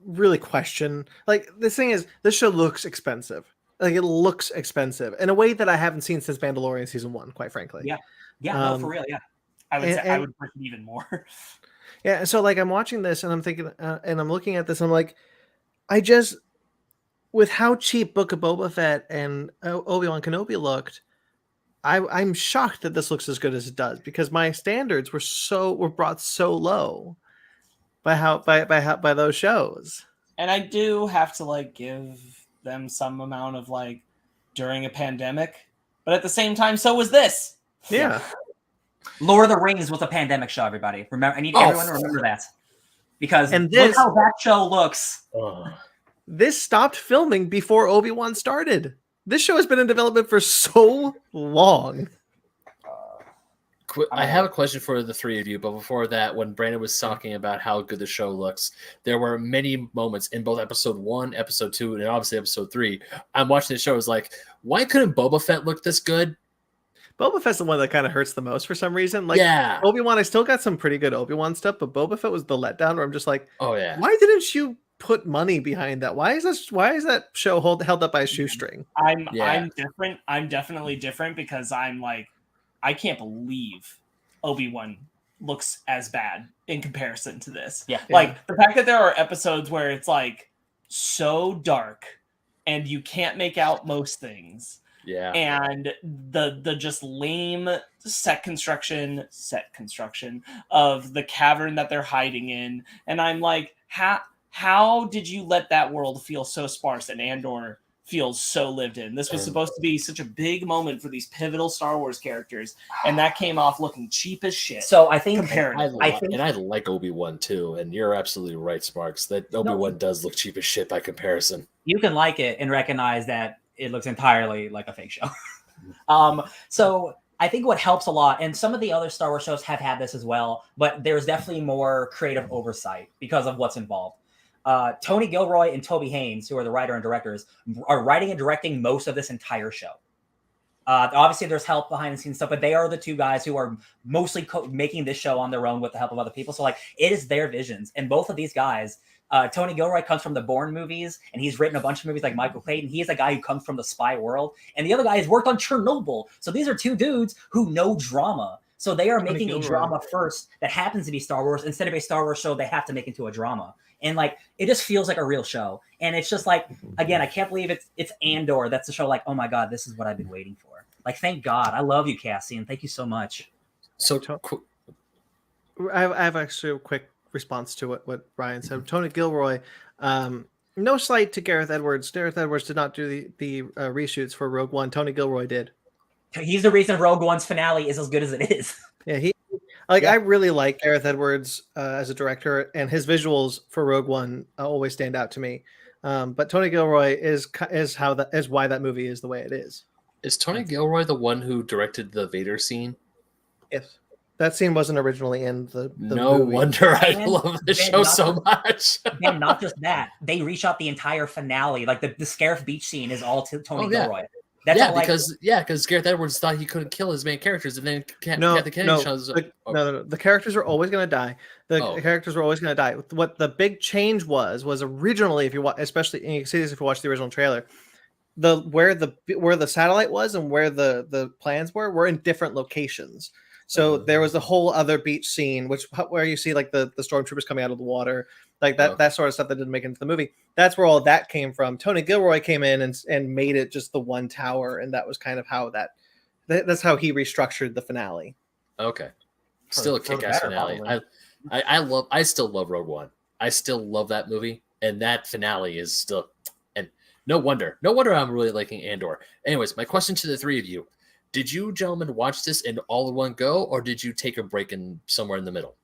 really question. Like, this thing is, this show looks expensive. Like, it looks expensive in a way that I haven't seen since Mandalorian season 1, quite frankly. Yeah. Yeah, no, for real, yeah. I would say I would push it even more. Yeah, so like I'm watching this and I'm thinking, and I'm looking at this, and I'm like, with how cheap Book of Boba Fett and Obi-Wan Kenobi looked, I'm shocked that this looks as good as it does, because my standards were brought so low by those shows. And I do have to like give them some amount of like during a pandemic, but at the same time, so was this. Yeah. Lord of the Rings was a pandemic show, everybody. Remember, I need everyone to remember that. Because look how that show looks. This stopped filming before Obi-Wan started. This show has been in development for so long. I have a question for the three of you, but before that, when Brandon was talking about how good the show looks, there were many moments in both episode 1, episode 2, and obviously episode 3. I'm watching the show, I was like, why couldn't Boba Fett look this good? Boba Fett's the one that kind of hurts the most for some reason. Like, yeah. Obi-Wan, I still got some pretty good Obi-Wan stuff, but Boba Fett was the letdown where I'm just like, oh yeah, why didn't you put money behind that? Why is that show held up by a shoestring? I'm different. I'm definitely different because I'm like, I can't believe Obi-Wan looks as bad in comparison to this. Yeah. Like the fact that there are episodes where it's like so dark and you can't make out most things. Yeah. And the just lame set construction of the cavern that they're hiding in. And I'm like, how did you let that world feel so sparse and Andor feels so lived in? This was supposed to be such a big moment for these pivotal Star Wars characters, and that came off looking cheap as shit. So I think I like Obi-Wan too, and you're absolutely right, Sparks, that Obi-Wan does look cheap as shit by comparison. You can like it and recognize that it looks entirely like a fake show. So I think what helps a lot, and some of the other Star Wars shows have had this as well, but there's definitely more creative oversight because of what's involved. Tony Gilroy and Toby Haynes, who are the writer and directors, are writing and directing most of this entire show. Obviously, there's help behind the scenes stuff, but they are the two guys who are mostly making this show on their own with the help of other people. So, like, it is their visions. And both of these guys, Tony Gilroy comes from the Bourne movies, and he's written a bunch of movies like Michael Clayton. He's a guy who comes from the spy world. And the other guy has worked on Chernobyl. So these are two dudes who know drama. So they are making a drama first that happens to be Star Wars instead of a Star Wars show they have to make into a drama. And like, it just feels like a real show. And it's just like, again, I can't believe it's Andor. That's the show. Like, oh my God, this is what I've been waiting for. Like, thank God. I love you, Cassie, and thank you so much. So I have actually a quick response to what Ryan said. Tony Gilroy, no slight to Gareth Edwards. Gareth Edwards did not do the reshoots for Rogue One. Tony Gilroy did. He's the reason Rogue One's finale is as good as it is. Yeah, I really like Gareth Edwards as a director, and his visuals for Rogue One always stand out to me. But Tony Gilroy is why that movie is the way it is. Is Tony Gilroy the one who directed the Vader scene? Yes. That scene wasn't originally in the no movie. Wonder I love the show so much. And not just that, they reshot the entire finale. Like the Scarif Beach scene is all Tony Gilroy. That's because Gareth Edwards thought he couldn't kill his main characters, and then the Kennedy shows. No. The characters are always going to die. The characters were always going to die. What the big change was originally, if you watch, especially, and you can see this if you watch the original trailer, where the satellite was and where the plans were in different locations. So there was a whole other beach scene, where you see like the stormtroopers coming out of the water, like that sort of stuff that didn't make it into the movie. That's where all that came from. Tony Gilroy came in and made it just the one tower, and that was kind of how that's how he restructured the finale. Okay, still a kick-ass finale. I still love Rogue One. I still love that movie, and that finale is still. And no wonder I'm really liking Andor. Anyways, my question to the three of you. Did you gentlemen watch this in all in one go, or did you take a break somewhere in the middle?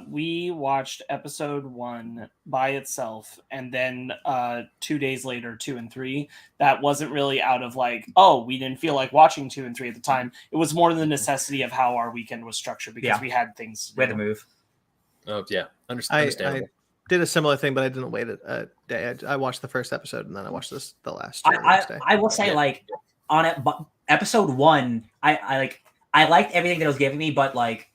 We watched episode 1 by itself, and then 2 days later 2 and 3. That wasn't really out of like, oh, we didn't feel like watching 2 and 3 at the time. It was more the necessity of how our weekend was structured because we had things. We had to move. Oh yeah, understandable. I did a similar thing, but I didn't wait a day. I watched the first episode and then I watched the last two the next day. I will say, like, on it, but episode 1, I liked everything that it was giving me, but like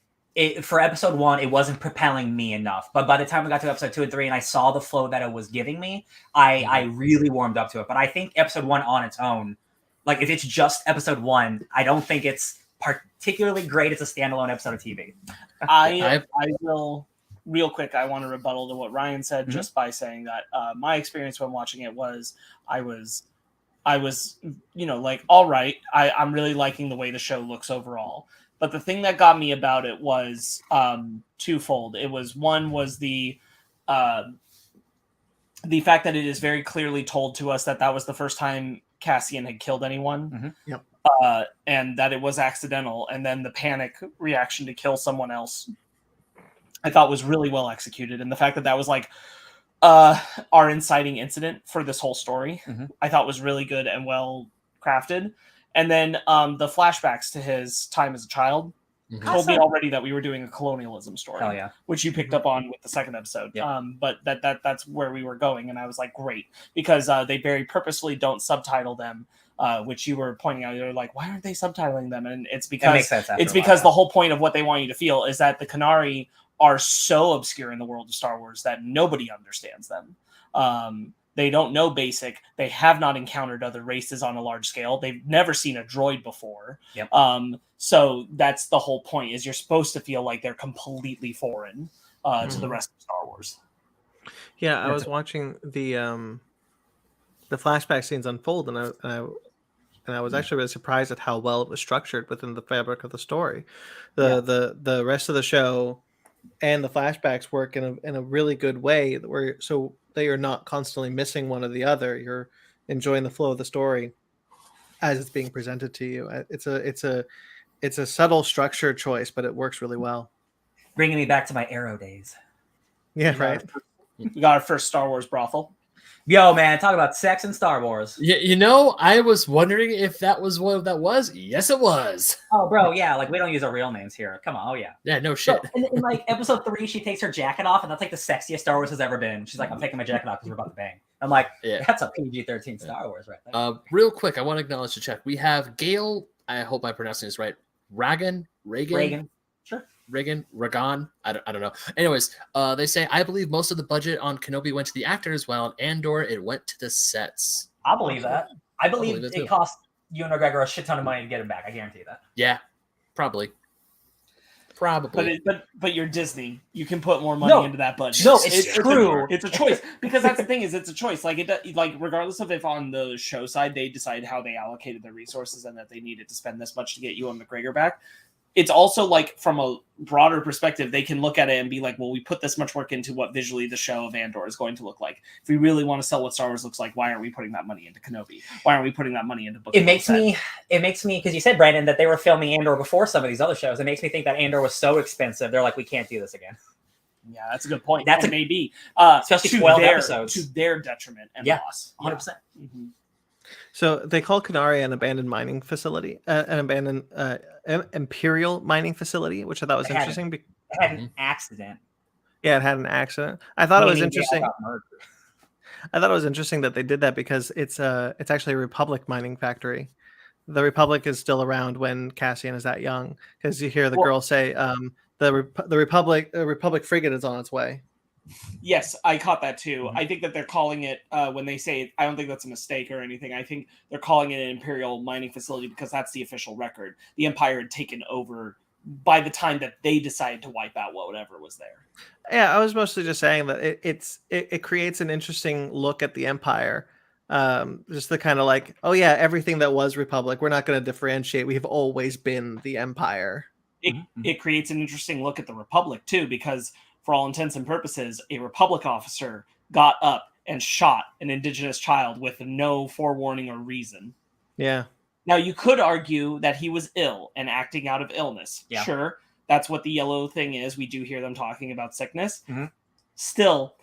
for episode 1, it wasn't propelling me enough. But by the time we got to episode 2 and 3, and I saw the flow that it was giving me, I really warmed up to it. But I think episode 1 on its own, like if it's just episode 1, I don't think it's particularly great as a standalone episode of TV. I will. Real quick, I want to rebuttal to what Ryan said just by saying that my experience when watching it was I was, like, all right, I'm really liking the way the show looks overall. But the thing that got me about it was twofold. It was one was the fact that it is very clearly told to us that was the first time Cassian had killed anyone. Yep. And that it was accidental. And then the panic reaction to kill someone else, I thought was really well executed. And the fact that was like our inciting incident for this whole story, I thought was really good and well crafted. And then the flashbacks to his time as a child told me already that we were doing a colonialism story. Hell yeah. Which you picked up on with the second episode. Yep. But that's where we were going. And I was like, great. Because they very purposefully don't subtitle them, which you were pointing out. You're like, why aren't they subtitling them? And it's because the whole point of what they want you to feel is that the Qunari are so obscure in the world of Star Wars that nobody understands them. They don't know basic. They have not encountered other races on a large scale. They've never seen a droid before. Yep. So that's the whole point, is you're supposed to feel like they're completely foreign to the rest of Star Wars. Yeah, I was watching the flashback scenes unfold, and I was actually really surprised at how well it was structured within the fabric of the story. The rest of the show and the flashbacks work in a really good way, where so that you're not constantly missing one or the other. You're enjoying the flow of the story as it's being presented to you. It's a subtle structure choice, but it works really well. Bringing me back to my Arrow days. Yeah, right. We got our first Star Wars brothel. Yo, man, talk about sex and Star Wars. Yeah, I was wondering if that was what that was. Yes, it was. Oh, bro, yeah, like we don't use our real names here. Come on, oh yeah. Yeah, no shit. So, in like episode 3, she takes her jacket off, and that's like the sexiest Star Wars has ever been. She's like, I'm taking my jacket off because we're about to bang. I'm like, that's a PG-13 Star Wars right there. Real quick, I want to acknowledge the check. We have Gail, I hope I'm pronouncing this right, Reagan. Sure. Ragan, I don't know. Anyways, they say, I believe most of the budget on Kenobi went to the actors, while on Andor it went to the sets. I believe that. I believe it cost Ewan McGregor a shit ton of money to get him back. I guarantee that. Yeah, probably. But you're Disney. You can put more money into that budget. No, it's true. It's a choice, because that's the thing, is it's a choice. Like regardless of if on the show side they decide how they allocated their resources and that they needed to spend this much to get Ewan McGregor back. It's also like, from a broader perspective, they can look at it and be like, well, we put this much work into what visually the show of Andor is going to look like. If we really want to sell what Star Wars looks like, why aren't we putting that money into Kenobi? Why aren't we putting that money into Book? It makes me, because you said, Brandon, that they were filming Andor before some of these other shows. It makes me think that Andor was so expensive. They're like, we can't do this again. Yeah, that's a good point. Maybe. Especially 12 episodes. To their detriment and loss. 100%. Mm-hmm. So they call Qunari an abandoned mining facility, an abandoned imperial mining facility, which I thought was interesting. It had an accident. Yeah, it had an accident. I thought it was interesting. I thought it was interesting that they did that, because it's actually a Republic mining factory. The Republic is still around when Cassian is that young, because you hear the girl say, the Republic frigate is on its way. Yes, I caught that too. I think that they're calling it, when they say it, I don't think that's a mistake or anything. I think they're calling it an Imperial mining facility because that's the official record. The Empire had taken over by the time that they decided to wipe out whatever was there. Yeah, I was mostly just saying that it creates an interesting look at the Empire. Just the kind of like, oh yeah, everything that was Republic, we're not going to differentiate. We've always been the Empire. It creates an interesting look at the Republic too, because for all intents and purposes, a Republic officer got up and shot an indigenous child with no forewarning or reason. Yeah. Now, you could argue that he was ill and acting out of illness. Yeah. Sure. That's what the yellow thing is. We do hear them talking about sickness. Mhm. Still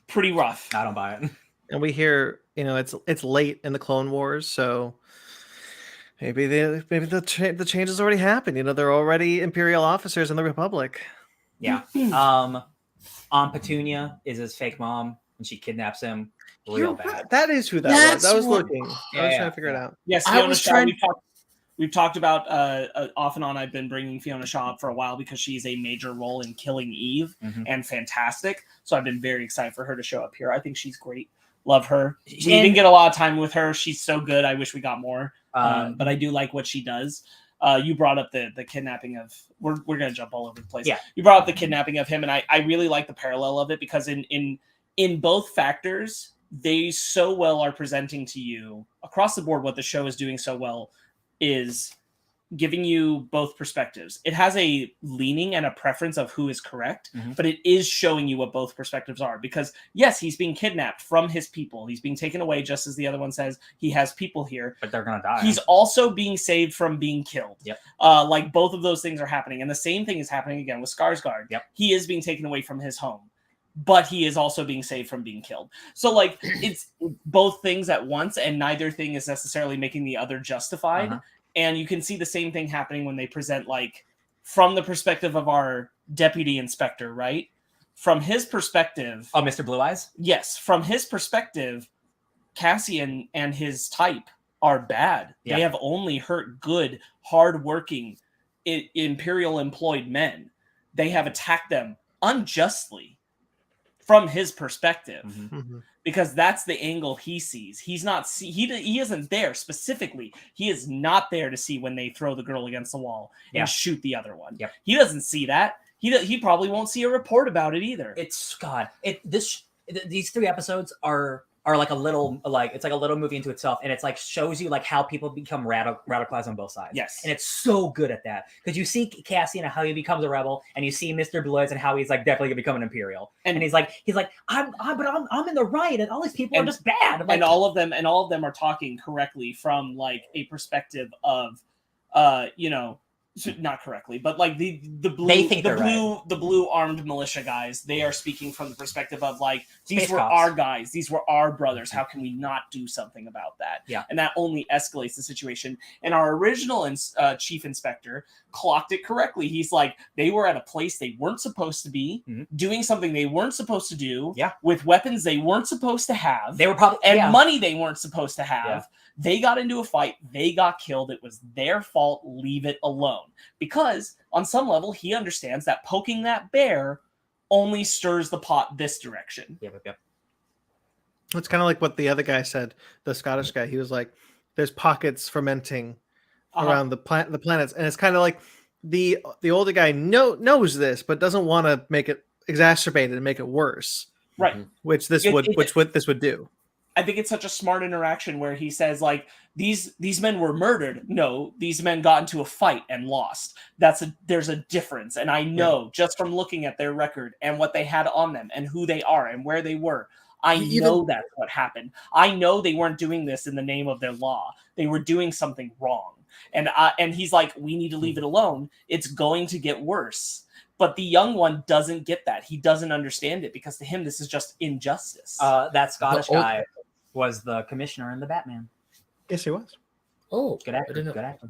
pretty rough. I don't buy it. And we hear, it's late in the Clone Wars, so maybe the change has already happened. They're already Imperial officers in the Republic. Yeah. Aunt Petunia is his fake mom, and she kidnaps him real bad. That is who that was. I was looking. Yeah, I was yeah, trying to figure it out. Yes, I Fiona was Shaw. trying- We've talked about off and on. I've been bringing Fiona Shaw up for a while because she's a major role in Killing Eve and fantastic. So I've been very excited for her to show up here. I think she's great. Love her. We didn't get a lot of time with her. She's so good. I wish we got more. But I do like what she does. You brought up the kidnapping of. We're gonna jump all over the place. Yeah. You brought up the kidnapping of him, and I really like the parallel of it because in both factors, they so well are presenting to you across the board what the show is doing so well is giving you both perspectives. It has a leaning and a preference of who is correct, but it is showing you what both perspectives are. Because yes, he's being kidnapped from his people. He's being taken away, just as the other one says. He has people here, but they're gonna die. He's also being saved from being killed. Yep. Like both of those things are happening, and the same thing is happening again with Skarsgård. Yep. He is being taken away from his home, but he is also being saved from being killed. So like it's both things at once, and neither thing is necessarily making the other justified. And you can see the same thing happening when they present, like, from the perspective of our deputy inspector, right? From his perspective... Oh, Mr. Blue Eyes? Yes. From his perspective, Cassian and his type are bad. Yeah. They have only hurt good, hardworking, Imperial employed men. They have attacked them unjustly from his perspective. Because that's the angle he sees. He's not he isn't there specifically. He is not there to see when they throw the girl against the wall and shoot the other one. Yep. He doesn't see that. He probably won't see a report about it either. These 3 episodes are like a little it's like a little movie into itself, and it's like shows you like how people become radicalized on both sides. Yes. And it's so good at that because you see Cassian and how he becomes a rebel, and you see Mr. Blue Eyes and how he's like definitely gonna become an Imperial, and he's like I'm in the right, and all these people are just bad. And all of them are talking correctly from like a perspective of not correctly, but like the blue armed militia guys, they are speaking from the perspective of like these were our guys, these were our brothers. How can we not do something about that? Yeah, and that only escalates the situation. And our original chief inspector clocked it correctly. He's like, they were at a place they weren't supposed to be, doing something they weren't supposed to do, with weapons they weren't supposed to have. They were probably money they weren't supposed to have. Yeah. They got into a fight. They got killed. It was their fault. Leave it alone. Because on some level, he understands that poking that bear only stirs the pot this direction. Yep. It's kind of like what the other guy said, the Scottish guy. He was like, there's pockets fermenting around the planets. And it's kind of like the older guy knows this, but doesn't want to make it exacerbated and make it worse. Right. Which this would do. I think it's such a smart interaction where he says, like, these men were murdered. No, these men got into a fight and lost. There's a difference. And I know just from looking at their record and what they had on them and who they are and where they were, I know that's what happened. I know they weren't doing this in the name of their law. They were doing something wrong. And he's like, we need to leave it alone. It's going to get worse. But the young one doesn't get that. He doesn't understand it because to him, this is just injustice. That Scottish guy was the commissioner in the Batman. Yes, he was. Oh, good actor. I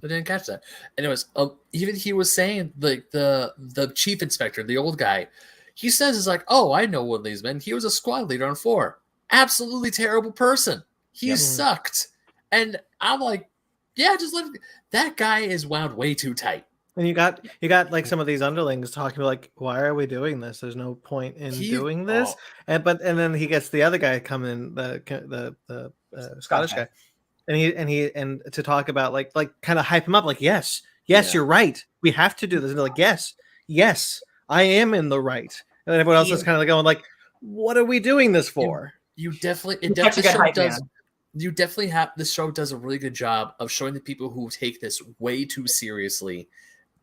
didn't catch that. Anyways, even he was saying like the chief inspector, the old guy, he says is like, oh, I know one of these men. He was a squad leader on 4. Absolutely terrible person. He sucked. And I'm like, yeah, just let him. That guy is wound way too tight. And you got like some of these underlings talking like, why are we doing this? There's no point in doing this. And then he gets the other guy coming, the Scottish guy, and to talk about like kind of hype him up, like yes, you're right. We have to do this. And they're like, yes, I am in the right. And then everyone else is kind of like going like, what are we doing this for? The show does a really good job of showing the people who take this way too seriously.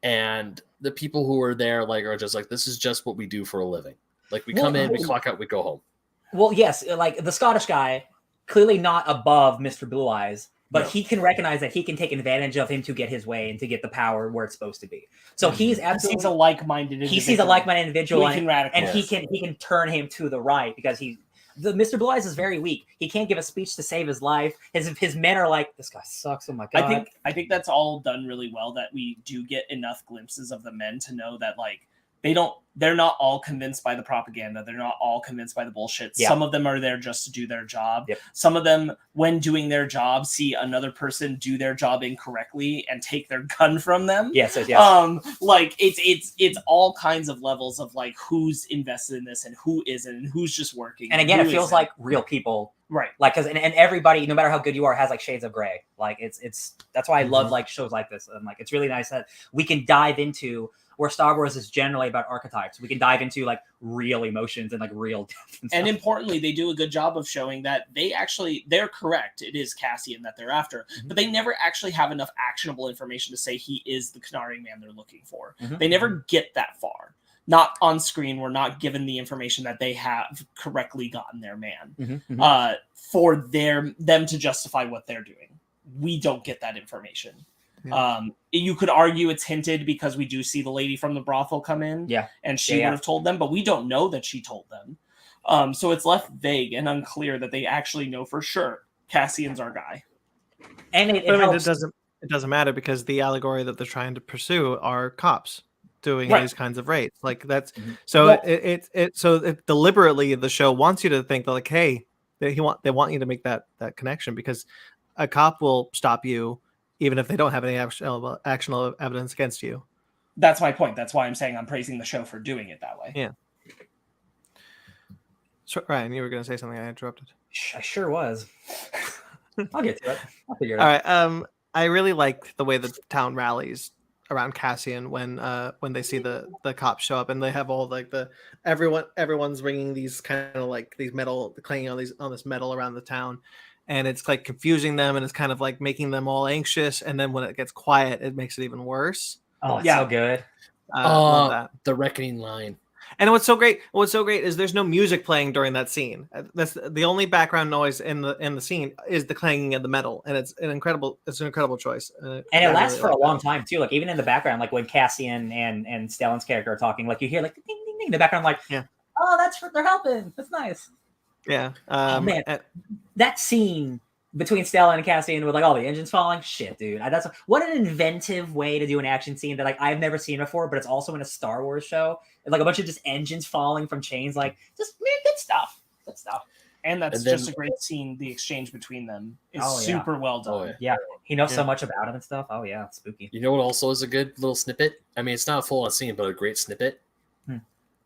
And the people who are there are just like, this is just what we do for a living. Like we come in, we clock out, we go home. Well, yes, like the Scottish guy, clearly not above Mr. Blue Eyes, but he can recognize that he can take advantage of him to get his way and to get the power where it's supposed to be. So he's absolutely a like-minded individual. He sees a like-minded individual, and he can turn him to the right because the Mr. Blue Eyes is very weak. He can't give a speech to save his life. His men are like, this guy sucks. Oh my god. I think that's all done really well, that we do get enough glimpses of the men to know that like they're not all convinced by the propaganda. They're not all convinced by the bullshit. Yeah. Some of them are there just to do their job. Yep. Some of them, when doing their job, see another person do their job incorrectly and take their gun from them. Yes. Like it's all kinds of levels of like who's invested in this and who isn't and who's just working. And again, it feels like real people. Right. Like, cause and everybody, no matter how good you are, has like shades of gray. Like it's that's why I love like shows like this. And like, it's really nice that we can dive into where Star Wars is generally about archetypes. We can dive into like real emotions and like real depth. And importantly, they do a good job of showing that they're correct. It is Cassian that they're after, but they never actually have enough actionable information to say he is the Canary man they're looking for. They never get that far. Not on screen. We're not given the information that they have correctly gotten their man for them to justify what they're doing. We don't get that information. Yeah. You could argue it's hinted because we do see the lady from the brothel come in, and she would have told them, but we don't know that she told them. So it's left vague and unclear that they actually know for sure Cassian's our guy. And it doesn't matter because the allegory that they're trying to pursue are cops doing these kinds of raids. Like that's so it deliberately the show wants you to think that like, hey, they want you to make that connection because a cop will stop you even if they don't have any actionable evidence against you. That's my point. That's why I'm saying I'm praising the show for doing it that way. Yeah. So, Ryan, you were going to say something. I interrupted. I sure was. I'll get to it. I'll figure it out. All right. I really like the way the town rallies around Cassian when they see the cops show up and they have all like everyone's ringing these kind of like these metal clanging on this metal around the town. And it's like confusing them and it's kind of like making them all anxious. And then when it gets quiet, it makes it even worse. Oh, it's so good. Love that. The reckoning line. And what's so great is there's no music playing during that scene. That's the only background noise in the scene is the clanging of the metal. And it's an incredible choice. And it lasts for a long time too. Like even in the background, like when Cassian and Stellan's character are talking, like you hear like ding, ding, ding in the background, like, oh, that's they're helping. That's nice. Yeah. Man, that scene between Stellan and Cassian with like all the engines falling, shit, dude. That's what an inventive way to do an action scene that like I've never seen before, but it's also in a Star Wars show. And, like a bunch of just engines falling from chains, like just good stuff. Good stuff. And that's just a great scene. The exchange between them is super well done. Oh, yeah. He knows so much about him and stuff. Oh yeah, it's spooky. You know what also is a good little snippet? I mean, it's not a full-on scene, but a great snippet.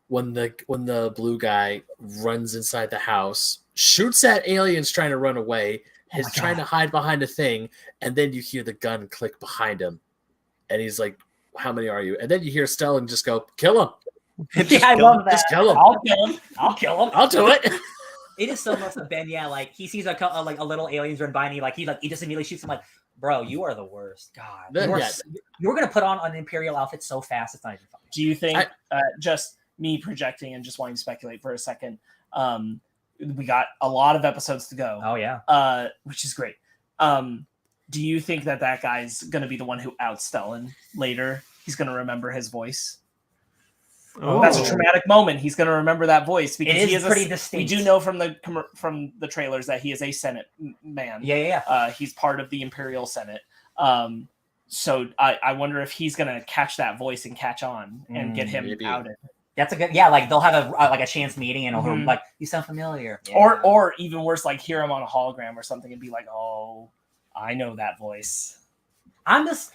When the blue guy runs inside the house, shoots at aliens trying to run away, is trying to hide behind a thing, and then you hear the gun click behind him, and he's like, "How many are you?" And then you hear Stellan just go, "Kill him." I love that. Just kill him. I'll kill him. I'll kill him. I'll do it. It is so must have been like he sees like a little aliens run by and he just immediately shoots him like, bro, you are the worst. God, you're gonna put on an Imperial outfit so fast it's not even funny. Do you think just me projecting and just wanting to speculate for a second? We got a lot of episodes to go. Oh yeah, which is great. Do you think that guy's gonna be the one who outs Stellan later? He's gonna remember his voice. Oh. That's a traumatic moment. He's going to remember that voice because he is pretty distinct. We do know from the trailers that he is a Senate man. Yeah. He's part of the Imperial Senate. So I wonder if he's going to catch that voice and catch on and get him outed. That's a good, like they'll have a chance meeting and he'll like, you sound familiar. Yeah. Or even worse, like hear him on a hologram or something and be like, oh, I know that voice. I'm just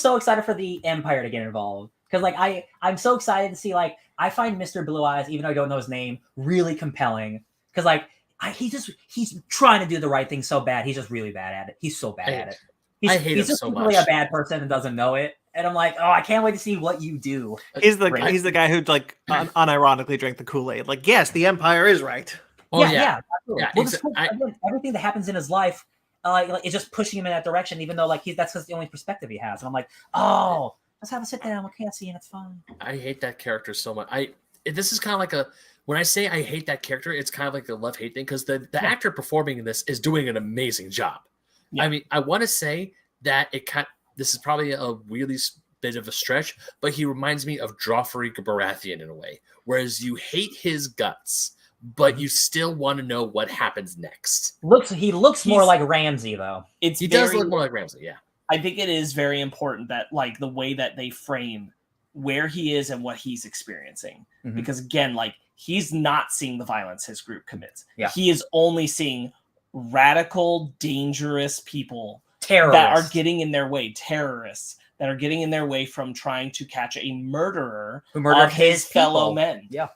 so excited for the Empire to get involved. Because like I'm so excited to see, like, I find Mr. Blue Eyes, even though I don't know his name, really compelling. Because like he's trying to do the right thing so bad. He's just really bad at it. He's so bad at it. He's just so really a bad person and doesn't know it. And I'm like, oh, I can't wait to see what you do. He's the guy who like unironically drank the Kool-Aid. Like, yes, the Empire is right. Oh yeah. Well, again, everything that happens in his life, like it's just pushing him in that direction. Even though like that's the only perspective he has. And I'm like, oh. Let's have a sit down with Cassian. It's fun. I hate that character so much. This is kind of like when I say I hate that character, it's kind of like a love-hate thing because the actor performing in this is doing an amazing job. Yeah. I mean, I want to say that this is probably a really bit of a stretch, but he reminds me of Joffrey Baratheon in a way, whereas you hate his guts, but you still want to know what happens next. He looks more like Ramsay though. He does look more like Ramsay, yeah. I think it is very important that like the way that they frame where he is and what he's experiencing, because again, like he's not seeing the violence his group commits. Yeah. He is only seeing radical, dangerous people Terrorists. that are getting in their way, terrorists that are getting in their way from trying to catch a murderer who murdered of his fellow people. men. Yeah.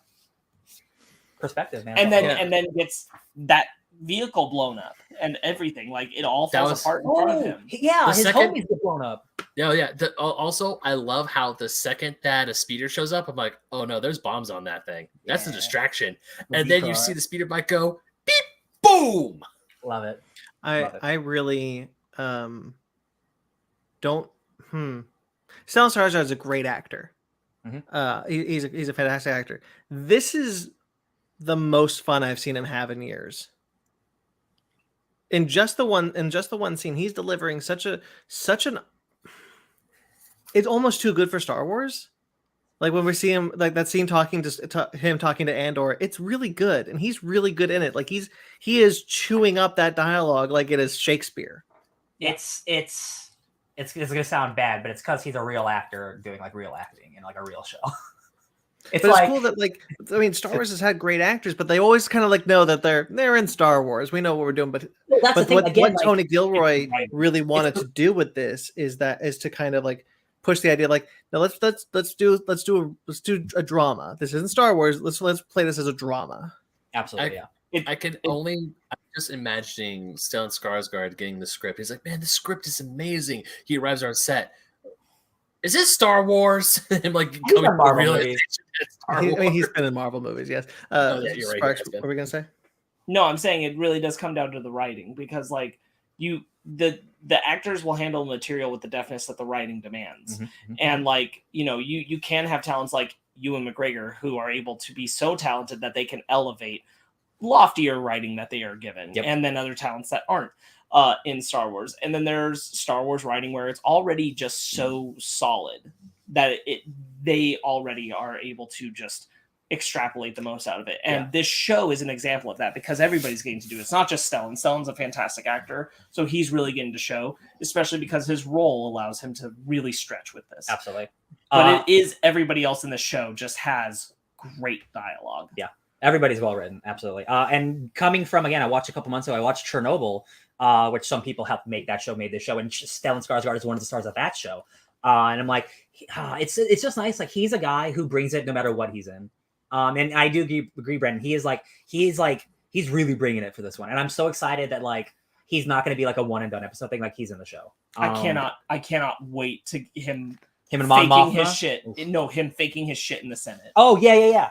Perspective, man. And then gets that vehicle blown up and everything. Like it all falls apart in front of him. Yeah, his homies get blown up. Yeah. Also, I love how the second that a speeder shows up, I'm like, oh no, there's bombs on that thing. That's a distraction. And then you see the speeder bike go beep, boom. Love it. I really don't. Stellan Skarsgård is a great actor. He's a fantastic actor. This is the most fun I've seen him have in years. In just the one scene, he's delivering such an. It's almost too good for Star Wars. Like when we see him, like that scene talking to Andor, it's really good, and he's really good in it. Like he is chewing up that dialogue like it is Shakespeare. It's gonna sound bad, but it's because he's a real actor doing like real acting in like a real show. It's cool that Star Wars has had great actors, but they always kind of like know that they're in Star Wars. We know what we're doing, but what Tony Gilroy really wanted to do with this is to kind of like push the idea like, no, let's do a drama. This isn't Star Wars. Let's play this as a drama. Absolutely, I'm just imagining Stellan Skarsgård getting the script. He's like, man, the script is amazing. He arrives on set. Is this Star Wars? And like coming to the realization it's Star Wars. He's been in Marvel movies, yes. You're right. Sparks, what were we gonna say? No, I'm saying it really does come down to the writing, because like the actors will handle material with the deftness that the writing demands. And like, you can have talents like Ewan McGregor who are able to be so talented that they can elevate loftier writing that they are given, and then other talents that aren't in Star Wars. And then there's Star Wars writing where it's already just so solid that they already are able to just extrapolate the most out of it. And this show is an example of that, because everybody's getting to do it. It's not just Stellan. Stellan's a fantastic actor, so he's really getting to show, especially because his role allows him to really stretch with this. Absolutely. But it is everybody else in the show just has great dialogue. Yeah. Everybody's well written, absolutely. And coming from, again, I watched a couple months ago, I watched Chernobyl, which some people helped make that show, made this show, and Stellan Skarsgård is one of the stars of that show. And I'm like, it's just nice. Like he's a guy who brings it no matter what he's in. And I do agree, Brendan. He's really bringing it for this one, and I'm so excited that like he's not going to be like a one and done episode thing. Like he's in the show. I cannot wait to him and faking his shit. No, him faking his shit in the Senate. Oh yeah.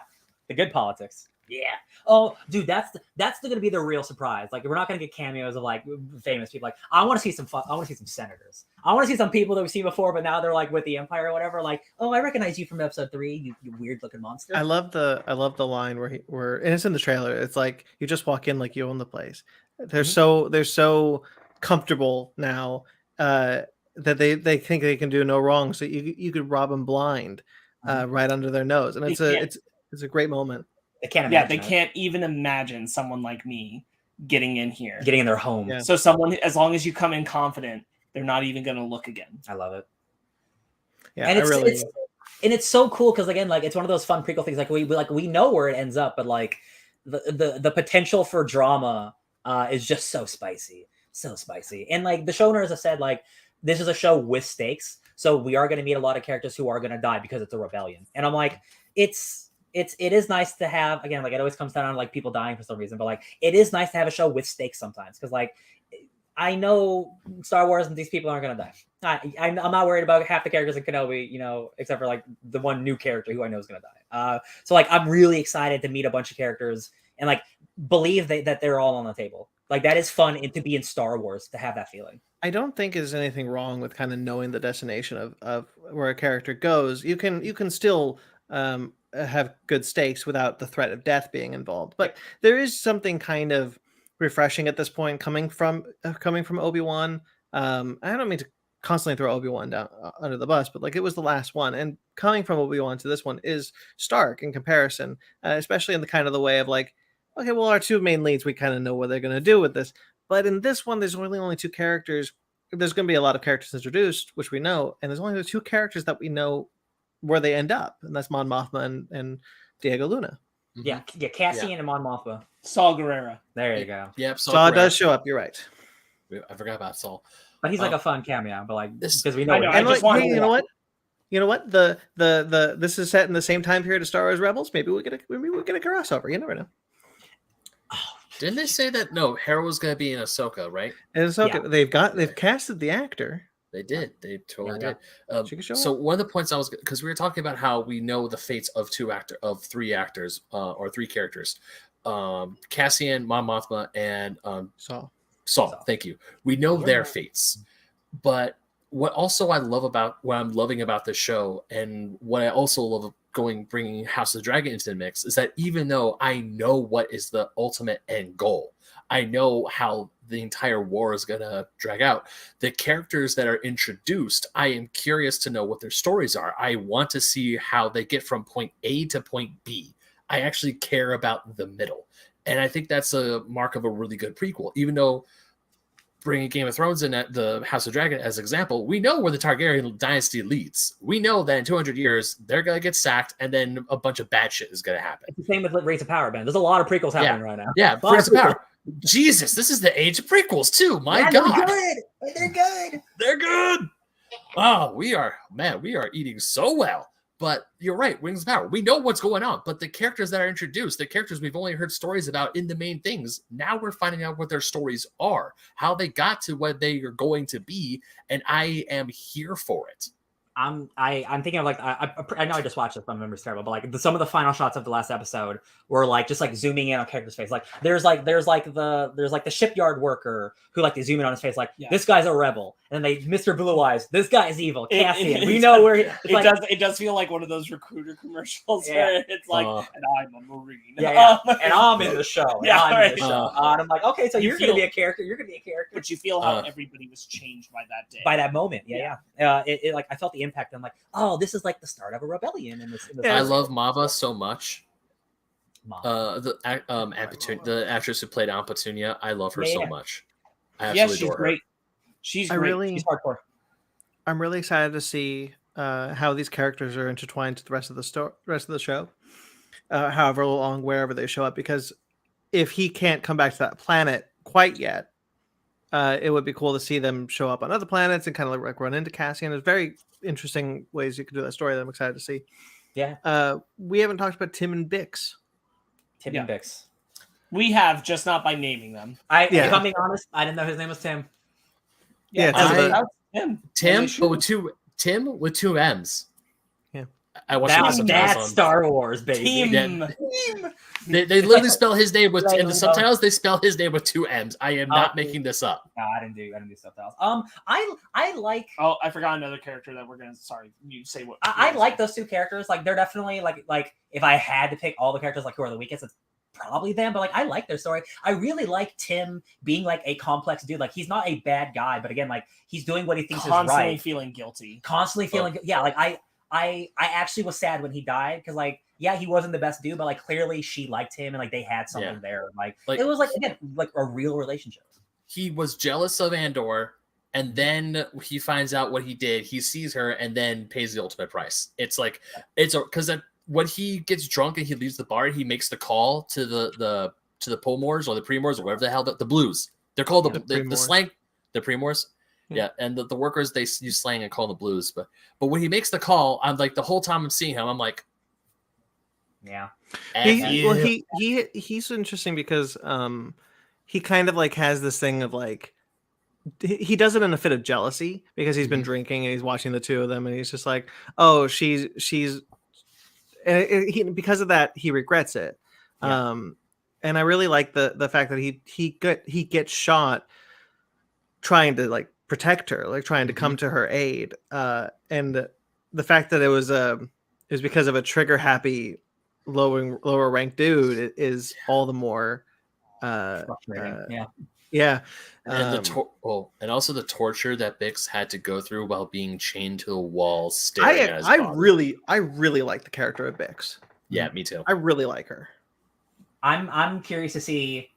The good politics. Yeah. Oh, dude, that's going to be the real surprise. Like, we're not going to get cameos of like famous people. Like, I want to see some fun. I want to see some senators. I want to see some people that we've seen before, but now they're like with the Empire or whatever. Like, oh, I recognize you from episode 3. You weird looking monster. I love the line where and it's in the trailer. It's like you just walk in like you own the place. They're so comfortable now that they think they can do no wrong. So you could rob them blind right under their nose, and it's a great moment. They can't imagine they can't even imagine someone like me getting in here. Getting in their home. Yeah. So someone, as long as you come in confident, they're not even going to look again. I love it. Yeah, and it's so cool because again, like it's one of those fun prequel things. Like we know where it ends up, but like the potential for drama is just so spicy. And like the showrunners have said, like this is a show with stakes, so we are going to meet a lot of characters who are going to die because it's a rebellion. And I'm like, it is nice to have, again, like it always comes down to like people dying for some reason, but like it is nice to have a show with stakes sometimes, because like I know Star Wars and these people aren't gonna die. I'm not worried about half the characters in Kenobi, except for like the one new character who I know is gonna die. So like I'm really excited to meet a bunch of characters and like believe that they're all on the table. Like that is fun, and to be in Star Wars, to have that feeling. I don't think there's anything wrong with kind of knowing the destination of where a character goes. You can still have good stakes without the threat of death being involved. But there is something kind of refreshing at this point, coming from Obi-Wan. I don't mean to constantly throw Obi-Wan down under the bus, but like it was the last one, and coming from Obi-Wan to this one is stark in comparison, especially in the kind of the way of like, okay, well, our two main leads, we kind of know what they're going to do with this, but in this one, there's really only two characters. There's going to be a lot of characters introduced, which we know, and there's only the two characters that we know where they end up, and that's Mon Mothma and Diego Luna. Yeah, Cassian and Mon Mothma. Saul Guerrero. There you go. Yep. Saul does show up. You're right. I forgot about Saul. But he's like a fun cameo, but like this because we know. And like, hey, you know what? You know what? The this is set in the same time period as Star Wars Rebels. Maybe we get a crossover. You never know. Didn't they say that? No, Hera was going to be in Ahsoka, right? And Ahsoka, they've casted the actor. They did. They totally did. She could show So one of the points I was, because we were talking about how we know the fates of three actors, or three characters, Cassian, Mon Mothma, and Saul. Thank you. We know their fates, but what I'm loving about the show, and what I also love bringing House of the Dragon into the mix, is that even though I know what is the ultimate end goal, I know how the entire war is going to drag out. The characters that are introduced, I am curious to know what their stories are. I want to see how they get from point A to point B. I actually care about the middle. And I think that's a mark of a really good prequel. Even though bringing Game of Thrones in at the House of Dragon as an example, we know where the Targaryen dynasty leads. We know that in 200 years, they're going to get sacked, and then a bunch of bad shit is going to happen. It's the same with Rings of Power, man. There's a lot of prequels happening right now. Yeah, Rings of Power. Jesus, this is the age of prequels too. My God, they're good. Oh, we are eating so well. But you're right, Rings of Power. We know what's going on, but the characters that are introduced, the characters we've only heard stories about in the main things, now we're finding out what their stories are, how they got to what they are going to be, and I am here for it. I'm thinking of like I know I just watched this, but my memory's terrible. But like some of the final shots of the last episode were like just like zooming in on character's face. Like there's the shipyard worker who like they zoom in on his face. Like this guy's a rebel, and then they Mr. Blue Eyes. This guy's evil. Cassian. We know where it does feel like one of those recruiter commercials where it's like, and I'm a Marine. And I'm in the show. And I'm like, okay, so you're gonna be a character. You're gonna be a character. But you feel how everybody was changed by that day, by that moment. It like I felt the impact. I'm like, oh, this is like the start of a rebellion in this I love Mava so much. The actress who played Aunt Petunia, I love her so much. I absolutely adore her. She's great. She's hardcore. I'm really excited to see how these characters are intertwined to the rest of the show. However long, wherever they show up, because if he can't come back to that planet quite yet, it would be cool to see them show up on other planets and kind of like run into Cassian. There's very interesting ways you could do that story that I'm excited to see. Yeah. We haven't talked about Tim and Bix. Tim and Bix. We have, just not by naming them. If I'm being honest, I didn't know his name was Tim. Tim, but with two M's. Yeah. I watched that's Star Wars, baby. Team. They literally spell his name with in the subtitles. They spell his name with two M's. I am not making this up. No, I didn't do subtitles. I like. Oh, I forgot another character that we're gonna. Sorry, you say what? I like those two characters. Like they're definitely like if I had to pick all the characters like who are the weakest, it's probably them. But like I like their story. I really like Tim being like a complex dude. Like he's not a bad guy, but again, like he's doing what he thinks is right. Constantly feeling guilty. Like I actually was sad when he died because like he wasn't the best dude, but like clearly she liked him and like they had something there. Like it was like again like a real relationship. He was jealous of Andor, and then he finds out what he did. He sees her and then pays the ultimate price. It's like because when he gets drunk and he leaves the bar, he makes the call to the Polmores or the Primors or whatever the hell the Blues. They're called the slang the Primors. Yeah, and the workers, they use slang and call them the Blues. But when he makes the call, I'm like, the whole time I'm seeing him, I'm like, he's interesting because he kind of like has this thing of like, he does it in a fit of jealousy because he's been drinking and he's watching the two of them and he's just like, oh, she's and because of that he regrets it. And I really like the fact that he gets shot trying to like protect her, like trying to come to her aid, and the fact that it was because of a trigger happy lower ranked dude is all the more Frustrating. Yeah. Yeah. And and also the torture that Bix had to go through while being chained to the wall, staring at his body. I really like the character of Bix. Yeah, me too. I really like her. I'm curious to see.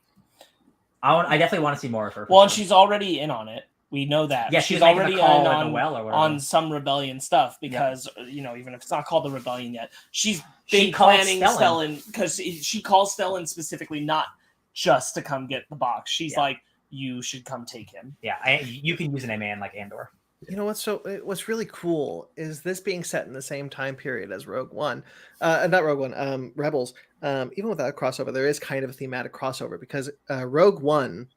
I definitely want to see more of her. Well, and she's already in on it. We know that. Yeah, she's already in on on some rebellion stuff because even if it's not called the rebellion yet, she's been She called planning Stellan because she calls Stellan specifically not just to come get the box. She's like, you should come take him. Yeah, you can use an man like Andor. You know what's really cool is this being set in the same time period as Rogue One, not Rogue One, Rebels. Even without a crossover, there is kind of a thematic crossover because Rogue One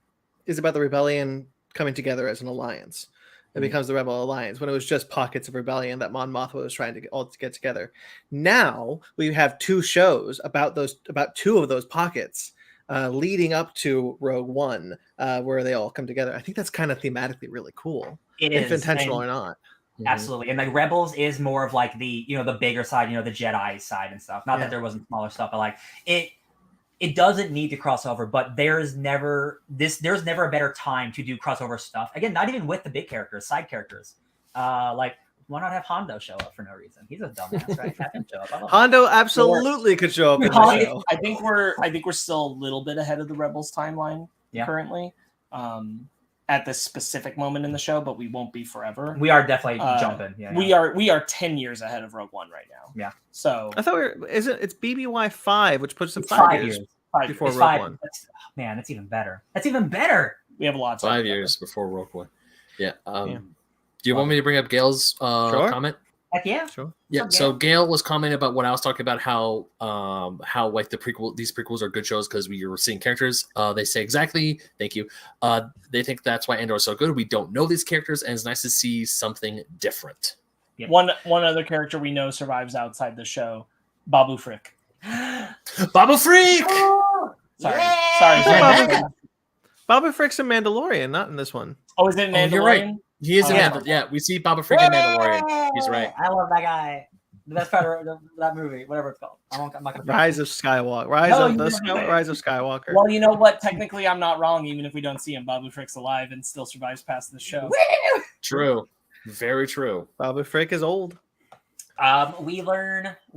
is about the rebellion coming together as an alliance. It becomes the Rebel Alliance when it was just pockets of rebellion that Mon Mothma was trying to get together. Now we have two shows about two of those pockets leading up to Rogue One, where they all come together. I think that's kind of thematically really cool. If intentional or not. Absolutely. And like Rebels is more of like the the bigger side, the Jedi side and stuff. Not that there wasn't smaller stuff, but like it doesn't need to crossover, but there's never a better time to do crossover stuff. Again, not even with the big characters, side characters. Like why not have Hondo show up for no reason? He's a dumbass, right? Have him show up. Hondo absolutely could show up in the show. I think we're still a little bit ahead of the Rebels timeline currently. At this specific moment in the show, but we won't be forever. We are definitely jumping. Yeah, We are 10 years ahead of Rogue One right now. Yeah. So I thought it's BBY 5, which puts them 5 years before Rogue One. That's even better. That's even better. We have a lot. 5 years before Rogue One. Yeah. Do you want me to bring up Gail's comment? Heck yeah. Sure. Yeah. So Gail was commenting about when I was talking about how like these prequels are good shows because we were seeing characters. They say exactly. Thank you. They think that's why Andor is so good. We don't know these characters, and it's nice to see something different. Yep. One other character we know survives outside the show, Babu Frick. Babu Frick. Sorry. Babu Frick's a Mandalorian, not in this one. Oh, is it Mandalorian? You're right. He is we see Babu Frick in Mandalorian. He's right. I love that guy. The best part of that movie, whatever it's called. I'm not gonna Rise of Skywalker. Rise of Skywalker. Well, you know what? Technically, I'm not wrong. Even if we don't see him, Babu Frick's alive and still survives past the show. True. Very true. Babu Frick is old. I'm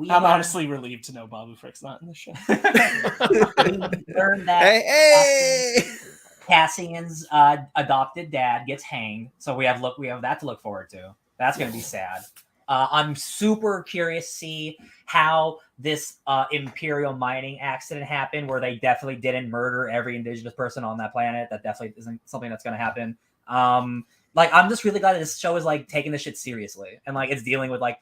honestly relieved to know Babu Frick's not in the show. We learned that. Hey. Cassian's adopted dad gets hanged, so we have that to look forward to. That's going to be sad. I'm super curious to see how this Imperial mining accident happened, where they definitely didn't murder every indigenous person on that planet. That definitely isn't something that's going to happen. I'm just really glad that this show is like taking this shit seriously and like it's dealing with like